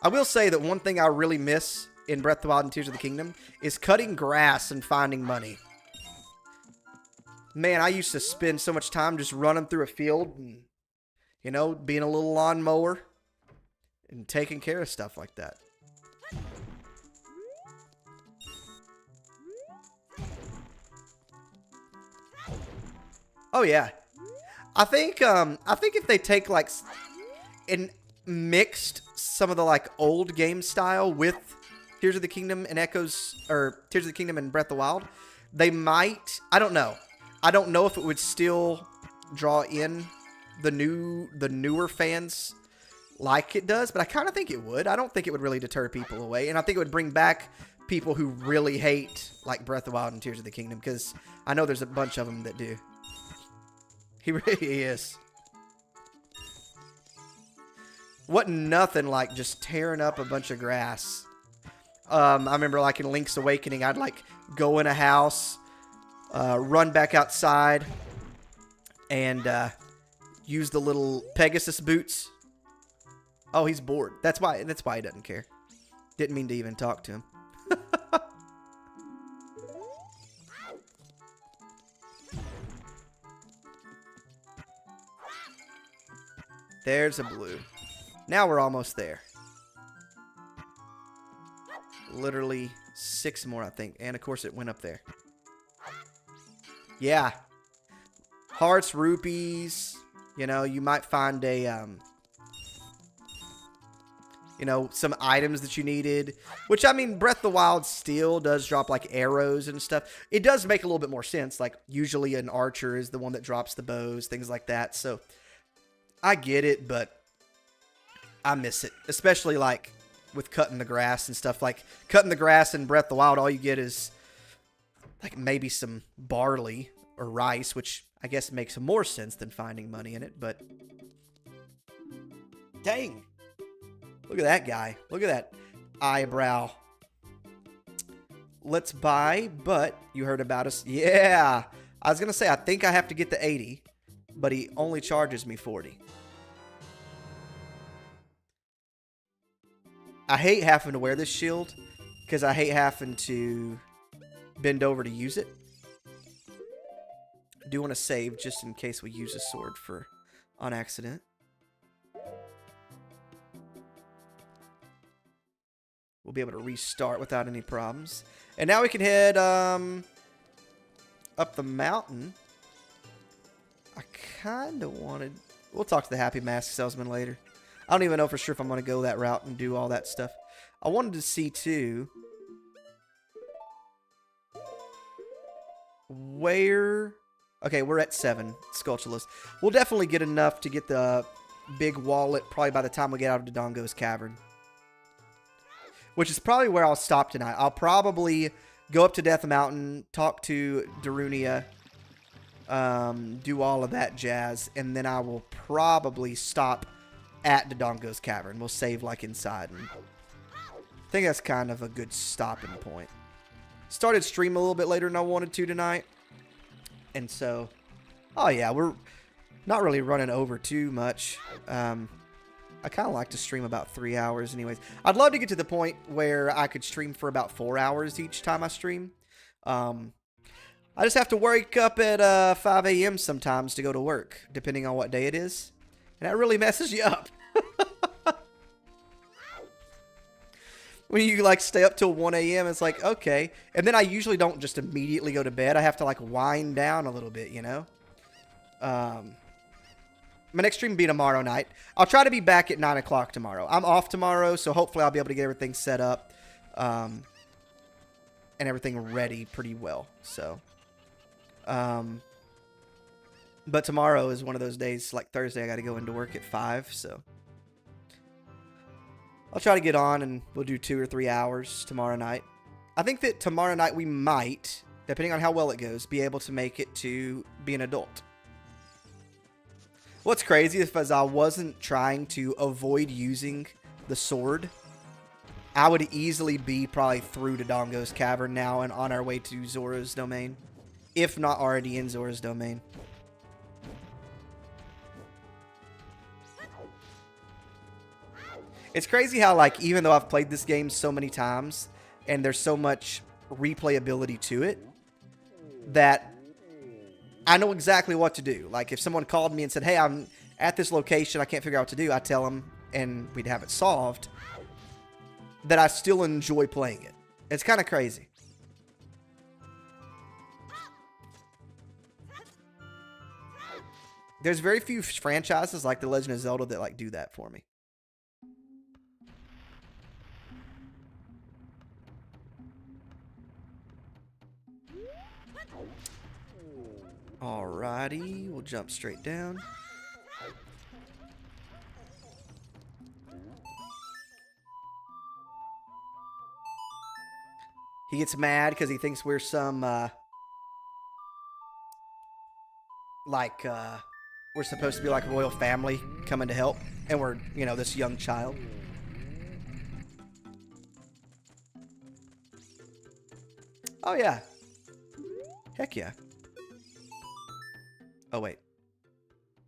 I will say that one thing I really miss in Breath of the Wild and Tears of the Kingdom is cutting grass and finding money. Man, I used to spend so much time just running through a field and, you know, being a little lawnmower and taking care of stuff like that. Oh yeah, I think if they take like and mixed some of the like old game style with Tears of the Kingdom and Tears of the Kingdom and Breath of the Wild, they might. I don't know. I don't know if it would still draw in the newer fans like it does, but I kind of think it would. I don't think it would really deter people away, and I think it would bring back people who really hate like Breath of the Wild and Tears of the Kingdom, because I know there's a bunch of them that do. He really is. Wasn't nothing like just tearing up a bunch of grass. I remember like in Link's Awakening, I'd like go in a house, run back outside, and use the little Pegasus boots. Oh, he's bored. That's why he doesn't care. Didn't mean to even talk to him. There's a blue. Now we're almost there. Literally 6 more, I think. And, of course, it went up there. Yeah. Hearts, rupees. You know, you might find a, you know, some items that you needed. Which, I mean, Breath of the Wild still does drop, like, arrows and stuff. It does make a little bit more sense. Like, usually an archer is the one that drops the bows, things like that. So, I get it, but I miss it. Especially, like, with cutting the grass and stuff. Like, cutting the grass in Breath of the Wild, all you get is, like, maybe some barley or rice, which I guess makes more sense than finding money in it, but dang. Look at that guy. Look at that eyebrow. Let's buy, but you heard about us. Yeah. I was going to say, I think I have to get the 80, but he only charges me 40. I hate having to wear this shield because I hate having to bend over to use it. I do want to save just in case we use a sword on accident. We'll be able to restart without any problems. And now we can head up the mountain. I kind of wanted... We'll talk to the Happy Mask Salesman later. I don't even know for sure if I'm going to go that route and do all that stuff. I wanted to see, too, where... Okay, we're at 7, Skulltulus. We'll definitely get enough to get the big wallet probably by the time we get out of Dodongo's Cavern. Which is probably where I'll stop tonight. I'll probably go up to Death Mountain, talk to Darunia, do all of that jazz, and then I will probably stop at Dodongo's Cavern. We'll save like inside. And I think that's kind of a good stopping point. Started stream a little bit later than I wanted to tonight. And so, oh yeah, we're not really running over too much. I kind of like to stream about 3 hours anyways. I'd love to get to the point where I could stream for about 4 hours each time I stream. I just have to wake up at 5 a.m. sometimes to go to work, depending on what day it is. And that really messes you up. When you, like, stay up till 1 a.m., it's like, okay. And then I usually don't just immediately go to bed. I have to, like, wind down a little bit, you know? My next stream will be tomorrow night. I'll try to be back at 9 o'clock tomorrow. I'm off tomorrow, so hopefully I'll be able to get everything set up. And everything ready pretty well, so. But tomorrow is one of those days, like Thursday, I got to go into work at 5, so. I'll try to get on, and we'll do 2 or 3 hours tomorrow night. I think that tomorrow night we might, depending on how well it goes, be able to make it to be an adult. What's crazy is I wasn't trying to avoid using the sword I would easily be probably through to Dongo's Cavern now and on our way to Zora's Domain. If not already in Zora's Domain. It's crazy how, like, even though I've played this game so many times and there's so much replayability to it, that I know exactly what to do. Like, if someone called me and said, hey, I'm at this location, I can't figure out what to do, I tell them, and we'd have it solved, that I still enjoy playing it. It's kind of crazy. There's very few franchises like The Legend of Zelda that, like, do that for me. Alrighty, we'll jump straight down. He gets mad because he thinks we're some, we're supposed to be like a royal family coming to help. And we're, you know, this young child. Oh, yeah. Heck yeah. Oh, wait.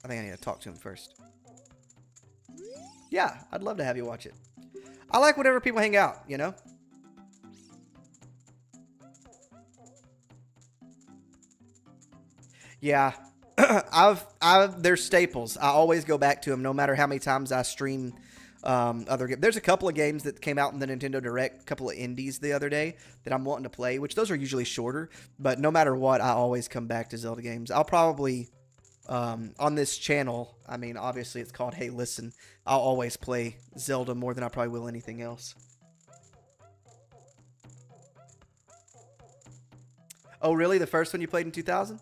I think I need to talk to him first. Yeah, I'd love to have you watch it. I like whenever people hang out, you know? Yeah. They're staples. I always go back to them no matter how many times I stream other games. There's a couple of games that came out in the Nintendo Direct, a couple of indies the other day that I'm wanting to play, which those are usually shorter, but no matter what, I always come back to Zelda games. I'll probably, on this channel, I mean, obviously it's called HeyLissen, I'll always play Zelda more than I probably will anything else. Oh, really? The first one you played in 2000?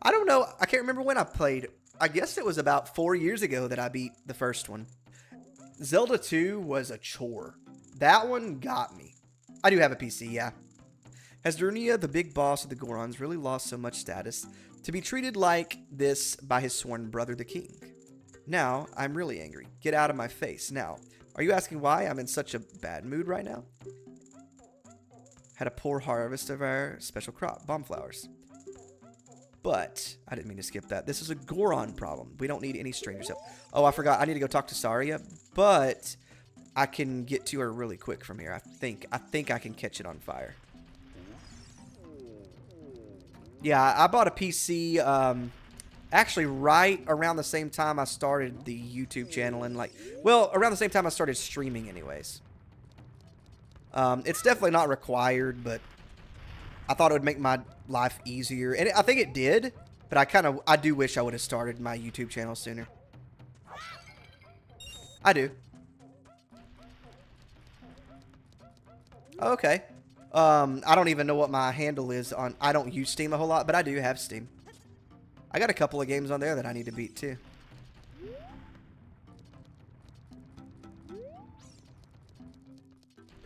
I don't know. I can't remember when I played. I guess it was about 4 years ago that I beat the first one. Zelda 2 was a chore. That one got me. I do have a PC, yeah. Has Darunia, the big boss of the Gorons, really lost so much status to be treated like this by his sworn brother, the king? Now, I'm really angry. Get out of my face. Now, are you asking why I'm in such a bad mood right now? Had a poor harvest of our special crop, bomb flowers. But, I didn't mean to skip that. This is a Goron problem. We don't need any strangers help. Oh, I forgot. I need to go talk to Saria, but I can get to her really quick from here. I think I can catch it on fire. Yeah, I bought a PC, actually right around the same time I started the YouTube channel and around the same time I started streaming anyways. It's definitely not required, but I thought it would make my life easier. And I think it did, but I do wish I would have started my YouTube channel sooner. I do. Okay. I don't even know what my handle is on. I don't use Steam a whole lot, but I do have Steam. I got a couple of games on there that I need to beat too.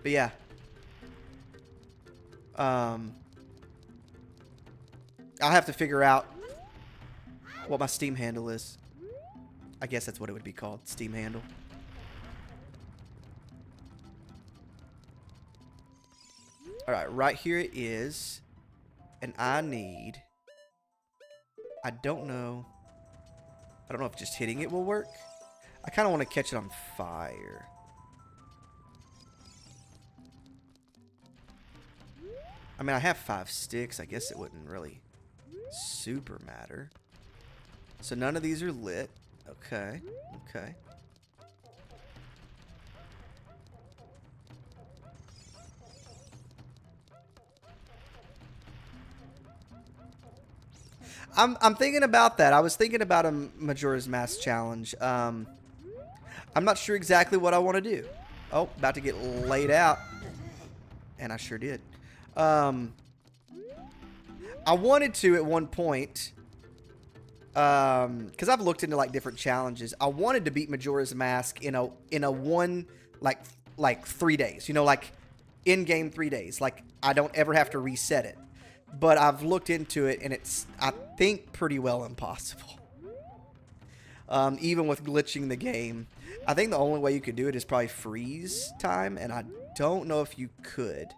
But yeah. I'll have to figure out what my Steam handle is. I guess that's what it would be called, Steam handle. Alright, right here it is. And I don't know if just hitting it will work. I kind of want to catch it on fire. I mean, I have 5 sticks. I guess it wouldn't really super matter. So none of these are lit. Okay. Okay. I'm thinking about that. I was thinking about a Majora's Mask challenge. I'm not sure exactly what I want to do. Oh, about to get laid out. And I sure did. I wanted to at one point, because I've looked into like different challenges. I wanted to beat Majora's Mask in a one like 3 days. You know, like in game 3 days. Like I don't ever have to reset it. But I've looked into it and it's, I think, pretty well impossible. even with glitching the game. I think the only way you could do it is probably freeze time, and I don't know if you could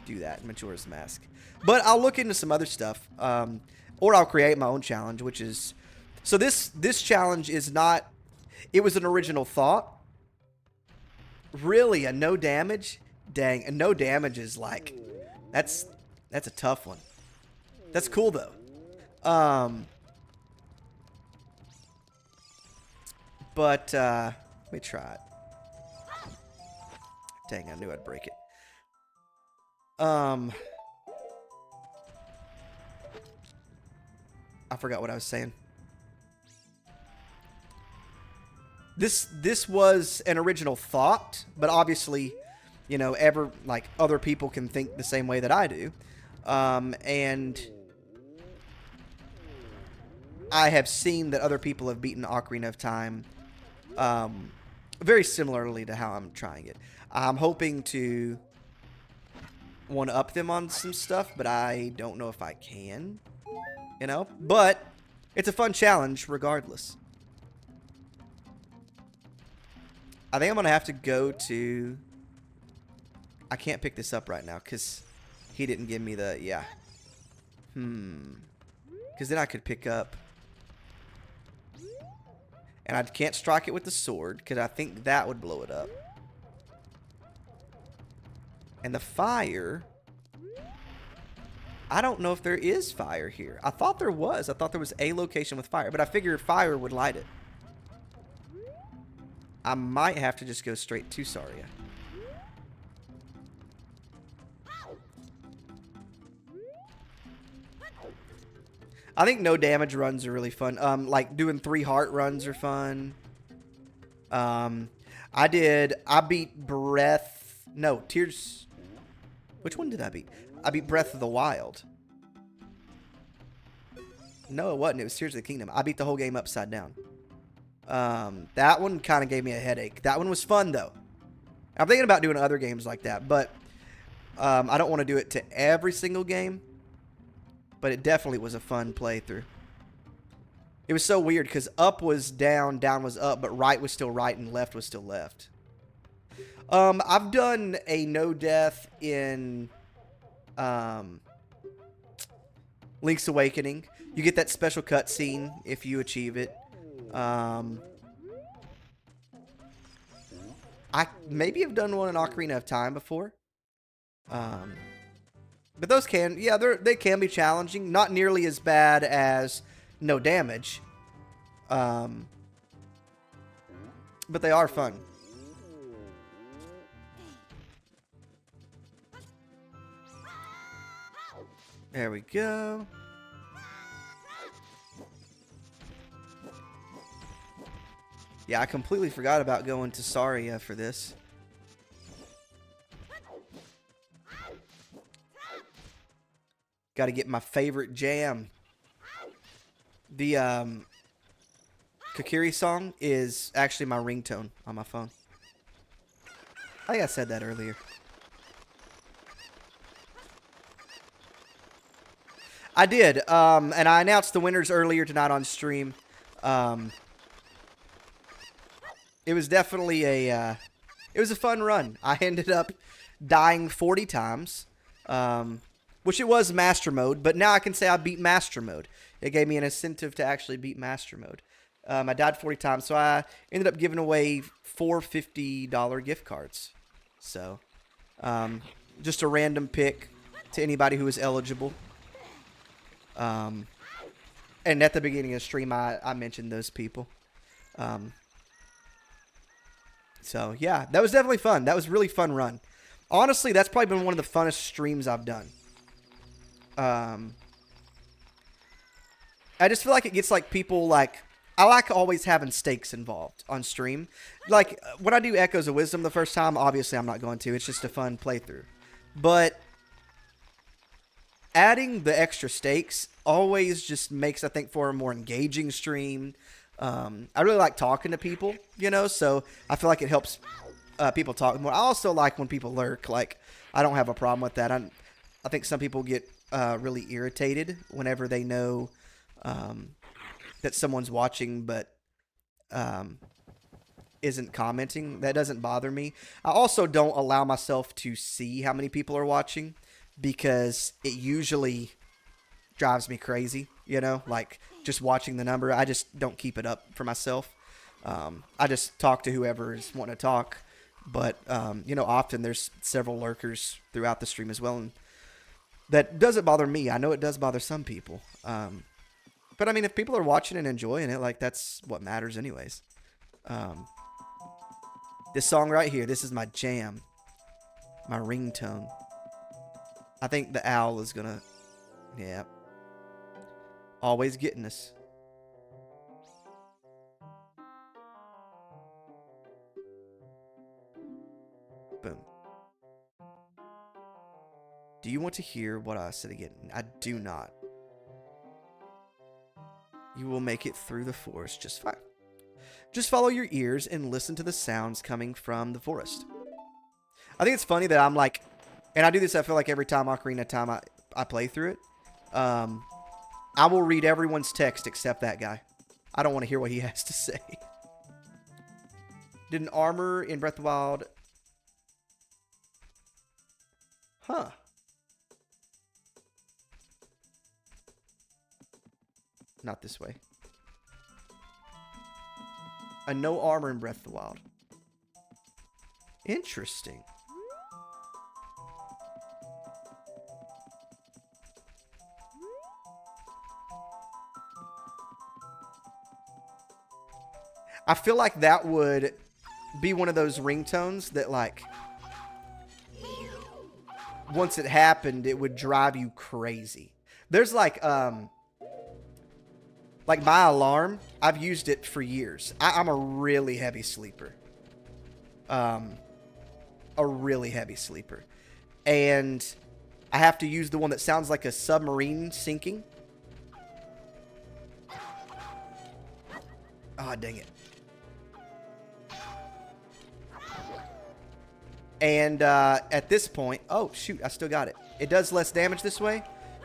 do that in Majora's Mask. But I'll look into some other stuff, or I'll create my own challenge, which is... So this challenge is not... It was an original thought. Really, a no damage? Dang, a no damage is like... That's a tough one. That's cool, though. But, let me try it. Dang, I knew I'd break it. I forgot what I was saying. This was an original thought, but obviously, you know, other people can think the same way that I do. And I have seen that other people have beaten Ocarina of Time very similarly to how I'm trying it. I'm hoping to one-up them on some stuff, but I don't know if I can, you know? But it's a fun challenge regardless. I think I'm going to have to go to... I can't pick this up right now because he didn't give me the... Yeah. Because then I could pick up... And I can't strike it with the sword because I think that would blow it up. And the fire... I don't know if there is fire here. I thought there was. I thought there was a location with fire. But I figured fire would light it. I might have to just go straight to Saria. I think no damage runs are really fun. Like doing 3 heart runs are fun. I beat Tears. Which one did I beat? I beat Breath of the Wild. No, it wasn't. It was Tears of the Kingdom. I beat the whole game upside down. That one kind of gave me a headache. That one was fun, though. I'm thinking about doing other games like that, but I don't want to do it to every single game. But it definitely was a fun playthrough. It was so weird because up was down, down was up, but right was still right and left was still left. I've done a no death in Link's Awakening. You get that special cutscene if you achieve it. I maybe have done one in Ocarina of Time before. But those they can be challenging. Not nearly as bad as no damage. But they are fun. There we go. Yeah, I completely forgot about going to Saria for this. Got to get my favorite jam. The Kokiri song is actually my ringtone on my phone. I think I said that earlier. I did, and I announced the winners earlier tonight on stream. It was definitely it was a fun run. I ended up dying 40 times. Which it was Master Mode, but now I can say I beat Master Mode. It gave me an incentive to actually beat Master Mode. I died 40 times, so I ended up giving away 4 $50 gift cards. So, just a random pick to anybody who is eligible. And at the beginning of the stream, I mentioned those people. So, yeah, that was definitely fun. That was a really fun run. Honestly, that's probably been one of the funnest streams I've done. I just feel like it gets like people like... I like always having stakes involved on stream. Like, when I do Echoes of Wisdom the first time, obviously I'm not going to. It's just a fun playthrough. But adding the extra stakes always just makes, I think, for a more engaging stream. I really like talking to people, you know, so I feel like it helps people talk more. I also like when people lurk. Like, I don't have a problem with that. I think some people get really irritated whenever they know that someone's watching, but um, isn't commenting. That doesn't bother me. I also don't allow myself to see how many people are watching because it usually drives me crazy, you know, like just watching the number. I just don't keep it up for myself. I just talk to whoever is wanting to talk. But, you know, often there's several lurkers throughout the stream as well. And that doesn't bother me. I know it does bother some people. But, I mean, if people are watching and enjoying it, like, that's what matters anyways. This song right here, this is my jam. My ringtone. I think the owl is going to... Yeah. Always getting us. Boom. Do you want to hear what I said again? I do not. You will make it through the forest just fine. Just follow your ears and listen to the sounds coming from the forest. I think it's funny that I'm like, and I do this, I feel like every time Ocarina time I play through it, I will read everyone's text except that guy. I don't want to hear what he has to say. Did an armor in Breath of the Wild... Huh. Not this way. A no armor in Breath of the Wild. Interesting. I feel like that would be one of those ringtones that, like, once it happened, it would drive you crazy. There's like my alarm, I've used it for years. I'm a really heavy sleeper. A really heavy sleeper. And I have to use the one that sounds like a submarine sinking. Oh, dang it. And at this point... Oh, shoot. I still got it. It does less damage this way.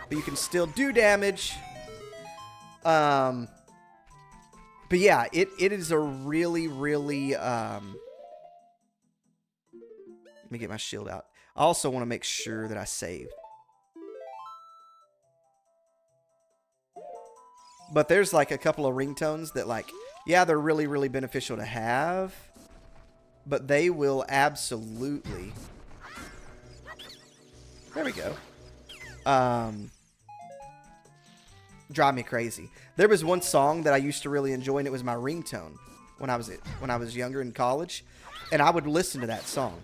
But you can still do damage. But yeah, it is a really, really... Let me get my shield out. I also want to make sure that I save. But there's like a couple of ringtones that, like... Yeah, they're really, really beneficial to have. But they will absolutely... There we go. Drive me crazy. There was one song that I used to really enjoy, and it was my ringtone when I was younger in college, and I would listen to that song.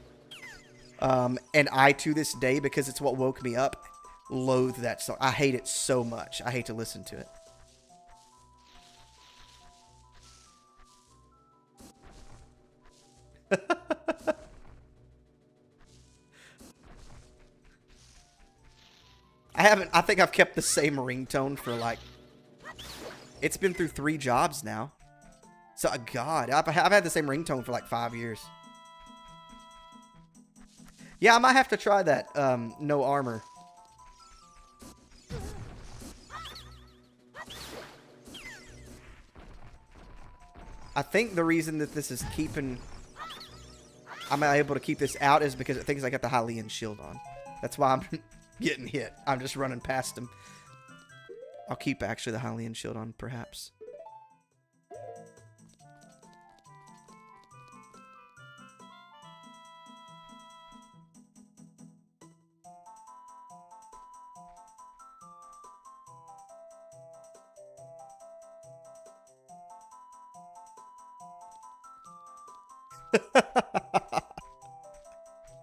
And I, to this day, because it's what woke me up, loathe that song. I hate it so much. I hate to listen to it. I think I've kept the same ringtone for like, it's been through 3 jobs now. So, God, I've had the same ringtone for like 5 years. Yeah, I might have to try that, no armor. I think the reason that this is keeping... I'm able to keep this out is because it thinks I got the HeyLissen shield on. That's why I'm getting hit. I'm just running past him. I'll keep actually the HeyLissen shield on, perhaps.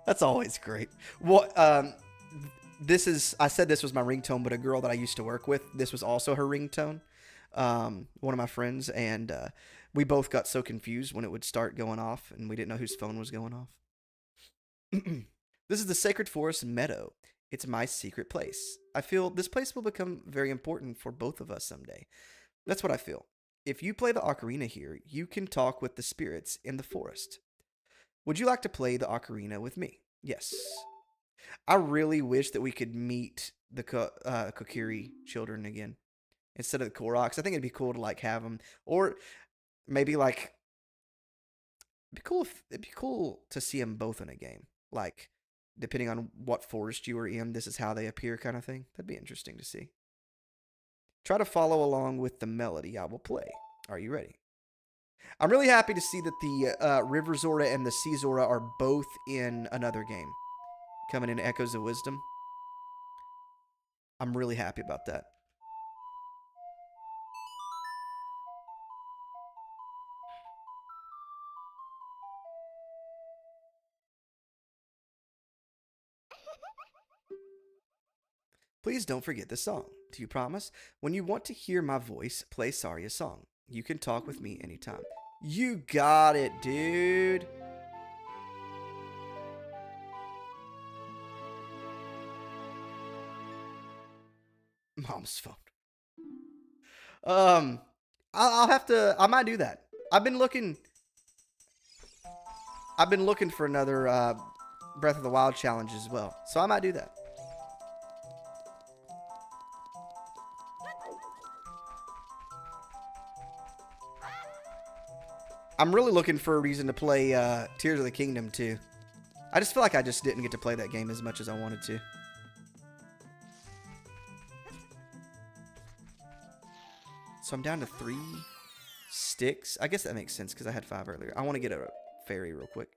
That's always great. What this is, I said this was my ringtone, but a girl that I used to work with, this was also her ringtone. One of my friends, and we both got so confused when it would start going off, and we didn't know whose phone was going off. This is the Sacred Forest Meadow. It's my secret place. I feel this place will become very important for both of us someday. That's what I feel. If you play the ocarina here, you can talk with the spirits in the forest. Would you like to play the ocarina with me? Yes. I really wish that we could meet the Kokiri children again instead of the Koroks. I think it'd be cool to like have them. Or Maybe like it'd be cool to see them both in a game. Like depending on what forest you are in, this is how they appear kind of thing. That'd be interesting to see. Try to follow along with the melody I will play. Are you ready? I'm really happy to see that the River Zora and the Sea Zora are both in another game. Coming in Echoes of Wisdom. I'm really happy about that. Please don't forget the song. Do you promise? When you want to hear my voice, play Saria's song. You can talk with me anytime. You got it, dude. Mom's phone. I'll have to. I might do that. I've been looking for another Breath of the Wild challenge as well, so I might do that. I'm really looking for a reason to play Tears of the Kingdom too. I just feel like I just didn't get to play that game as much as I wanted to. So I'm down to 3 sticks. I guess that makes sense because I had 5 earlier. I want to get a fairy real quick.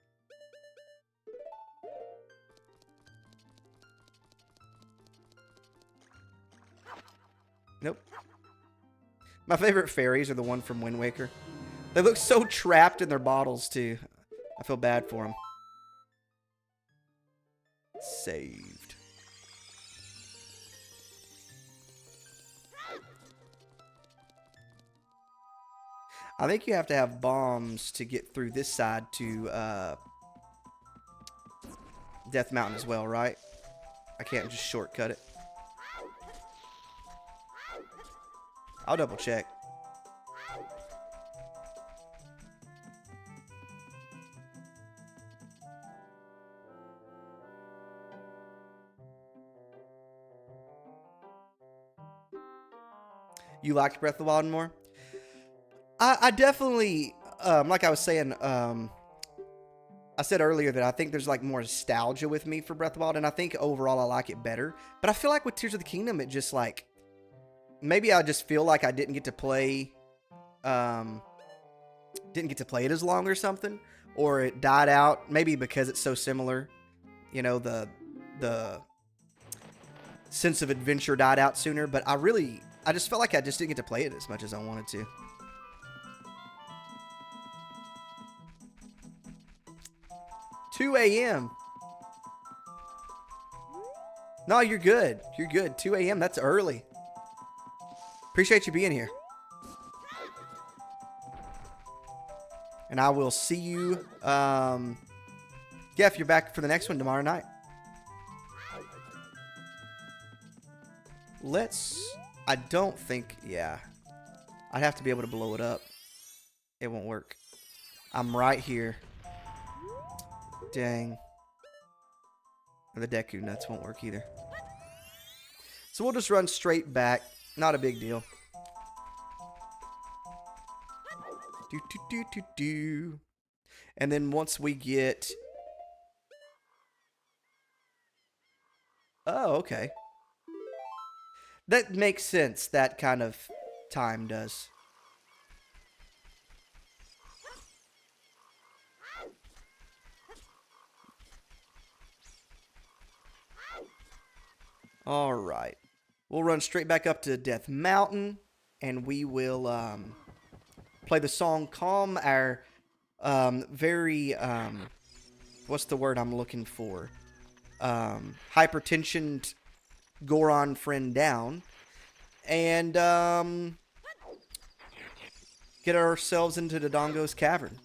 Nope. My favorite fairies are the one from Wind Waker. They look so trapped in their bottles, too. I feel bad for them. Saved. I think you have to have bombs to get through this side to Death Mountain as well, right? I can't just shortcut it. I'll double check. You liked Breath of the Wild more? I definitely, like I was saying, I said earlier that I think there's like more nostalgia with me for Breath of the Wild, and I think overall I like it better. But I feel like with Tears of the Kingdom, it just like, maybe I just feel like I didn't get to play it as long or something, or it died out. Maybe because it's so similar, you know, the sense of adventure died out sooner. But I just felt like I just didn't get to play it as much as I wanted to. $2 a.m. No, you're good. You're good. 2 a.m. That's early. Appreciate you being here. And I will see you, yeah, if you're back for the next one tomorrow night. I don't think, yeah. I'd have to be able to blow it up. It won't work. I'm right here. Dang. And the Deku nuts won't work either. So we'll just run straight back. Not a big deal. Do. And then once we get... Oh, okay. That makes sense. That kind of time does. All right. We'll run straight back up to Death Mountain, and we will play the song Calm, our very, what's the word I'm looking for? Hypertensioned Goron friend down, and get ourselves into Dodongo's cavern.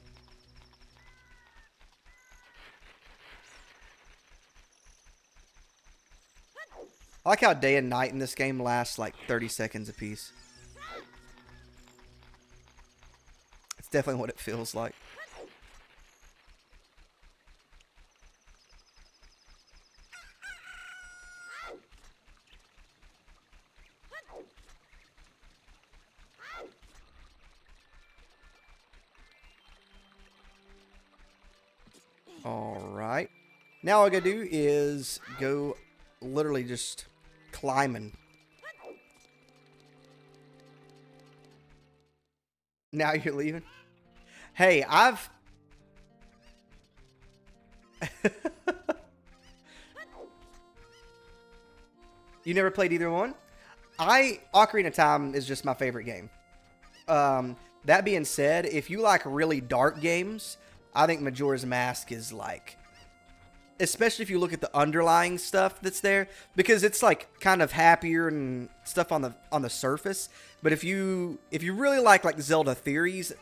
I like how day and night in this game lasts like 30 seconds apiece. It's definitely what it feels like. All right. Now all I gotta do is go literally just climbing. Now you're leaving? Hey, I've... You never played either one? Ocarina of Time is just my favorite game. That being said, if you like really dark games, I think Majora's Mask is like... Especially if you look at the underlying stuff that's there, because it's like kind of happier and stuff on the surface. But if you really like Zelda theories,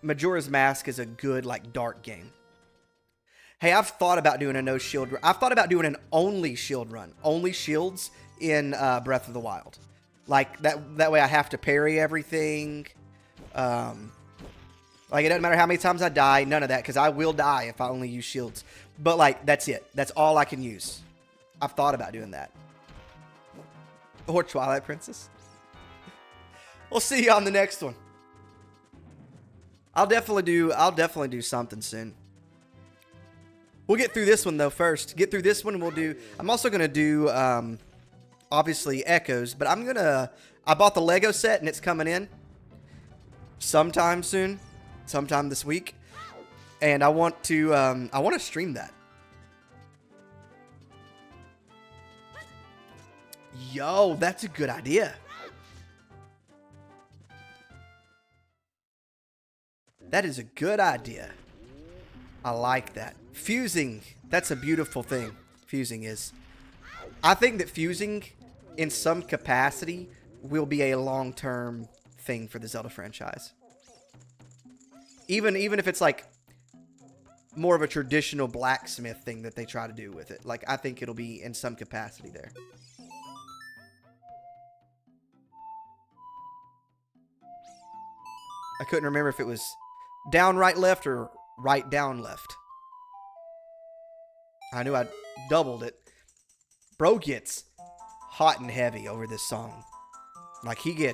Majora's Mask is a good like dark game. Hey, I've thought about doing a no shield run. I've thought about doing an only shield run, only shields in Breath of the Wild. Like that way I have to parry everything. Like it doesn't matter how many times I die, none of that, because I will die if I only use shields. But like that's it. That's all I can use. I've thought about doing that. Or Twilight Princess. We'll see you on the next one. I'll definitely do something soon. We'll get through this one though first. Get through this one and we'll do... I'm also going to do, obviously, Echoes. But I bought the Lego set and it's coming in sometime soon. Sometime this week. And I want to stream that. Yo, that's a good idea. That is a good idea. I like that. Fusing, that's a beautiful thing. Fusing is. I think that fusing, in some capacity, will be a long-term thing for the Zelda franchise. Even if it's like more of a traditional blacksmith thing that they try to do with it. Like, I think it'll be in some capacity there. I couldn't remember if it was down, right, left, or right, down, left. I knew I doubled it. Bro gets hot and heavy over this song. Like, he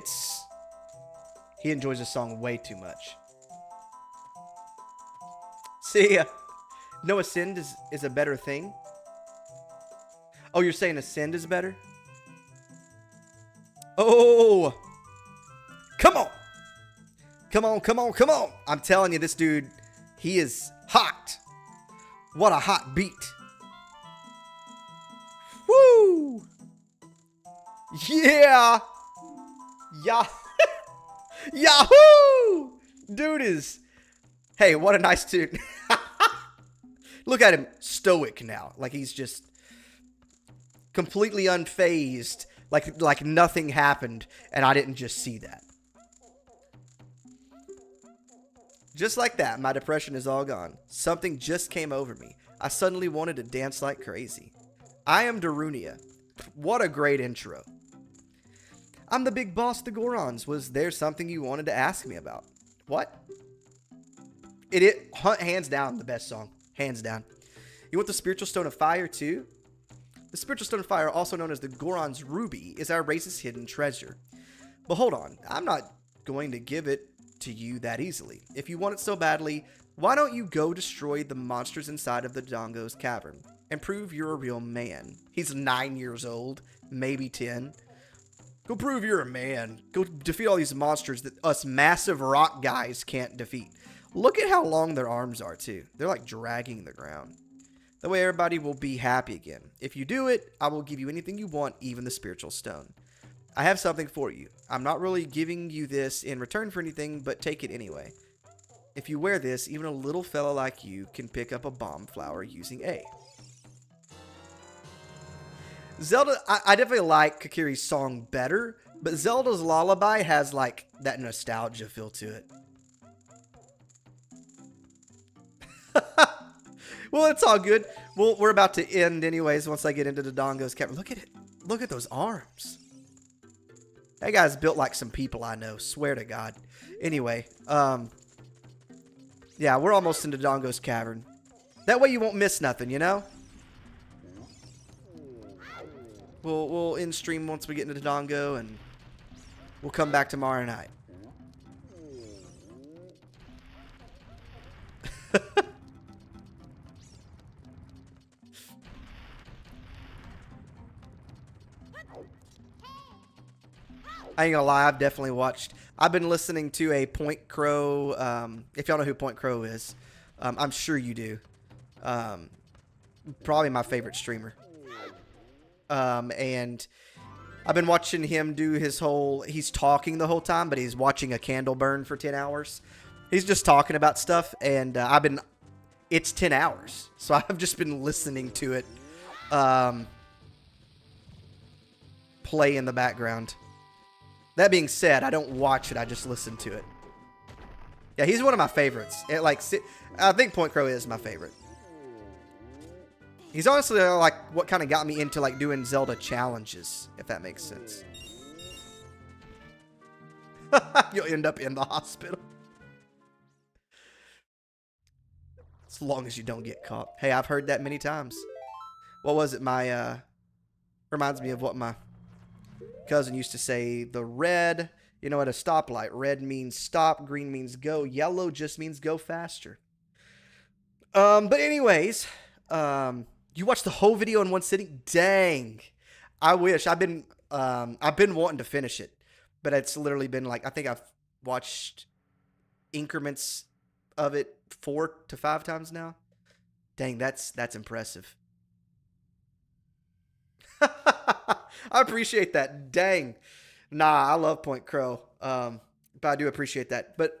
enjoys this song way too much. See ya. No, Ascend is a better thing? Oh, you're saying Ascend is better? Oh! Come on! Come on, come on, come on! I'm telling you, this dude, he is hot. What a hot beat. Woo! Yeah! Yeah! Yahoo! Dude is... Hey, what a nice dude. Look at him, stoic now. Like he's just completely unfazed. Like nothing happened and I didn't just see that. Just like that, my depression is all gone. Something just came over me. I suddenly wanted to dance like crazy. I am Darunia. What a great intro. I'm the big boss of the Gorons. Was there something you wanted to ask me about? What? Hands down, the best song. Hands down. You want the Spiritual Stone of Fire, too? The Spiritual Stone of Fire, also known as the Goron's Ruby, is our race's hidden treasure. But hold on, I'm not going to give it to you that easily. If you want it so badly, why don't you go destroy the monsters inside of the Dongo's cavern and prove you're a real man? He's 9 years old, maybe 10. Go prove you're a man. Go defeat all these monsters that us massive rock guys can't defeat. Look at how long their arms are, too. They're like dragging the ground. That way everybody will be happy again. If you do it, I will give you anything you want, even the Spiritual Stone. I have something for you. I'm not really giving you this in return for anything, but take it anyway. If you wear this, even a little fella like you can pick up a bomb flower using A. Zelda, I definitely like Kokiri's song better, but Zelda's Lullaby has like that nostalgia feel to it. Well, it's all good. Well, we're about to end anyways once I get into the Dongo's cavern. Look at it. Look at those arms. That guy's built like some people I know. Swear to God. Anyway, yeah, we're almost into Dongo's cavern. That way you won't miss nothing, you know? We'll end stream once we get into the Dongo, and we'll come back tomorrow night. I ain't gonna lie, I've definitely watched. I've been listening to a Point Crow. If y'all know who Point Crow is, I'm sure you do. Probably my favorite streamer. And I've been watching him do his whole. He's talking the whole time, but he's watching a candle burn for 10 hours. He's just talking about stuff, and It's 10 hours, so I've just been listening to it. Play in the background. That being said, I don't watch it. I just listen to it. Yeah, he's one of my favorites. I think Point Crow is my favorite. He's honestly like what kind of got me into like doing Zelda challenges, if that makes sense. You'll end up in the hospital. As long as you don't get caught. Hey, I've heard that many times. What was it? Reminds me of what my cousin used to say. The red, at a stoplight, red means stop, green means go, yellow just means go faster. But anyways, you watched the whole video in one sitting? Dang. I wish. I've been wanting to finish it, but it's literally been like, I think I've watched increments of it 4 to 5 times now. Dang, that's impressive. I appreciate that. Dang. Nah, I love Point Crow. But I do appreciate that. But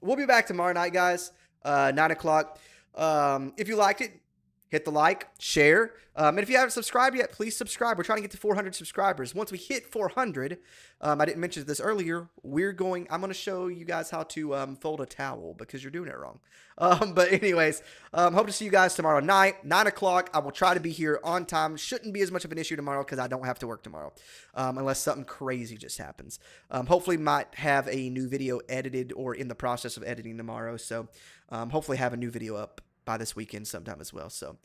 we'll be back tomorrow night, guys. 9 o'clock. If you liked it, hit the like, share. And if you haven't subscribed yet, please subscribe. We're trying to get to 400 subscribers. Once we hit 400, I didn't mention this earlier, I'm going to show you guys how to fold a towel because you're doing it wrong. But anyways, hope to see you guys tomorrow night, 9 o'clock. I will try to be here on time. Shouldn't be as much of an issue tomorrow because I don't have to work tomorrow, unless something crazy just happens. Hopefully might have a new video edited or in the process of editing tomorrow. So hopefully have a new video up by this weekend sometime as well. So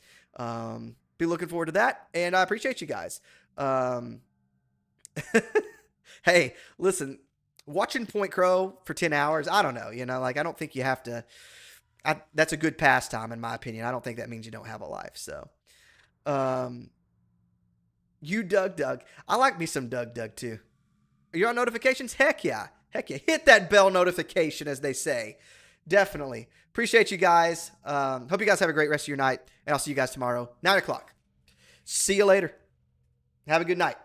be looking forward to that, and I appreciate you guys. Hey, listen, watching Point Crow for 10 hours, I don't know, I don't think you have to. That's a good pastime in my opinion. I don't think that means you don't have a life. So you Doug, I like me some Doug too. Are you on notifications? Heck yeah. Hit that bell notification, as they say. Definitely. Appreciate you guys. Hope you guys have a great rest of your night. And I'll see you guys tomorrow, 9 o'clock. See you later. Have a good night.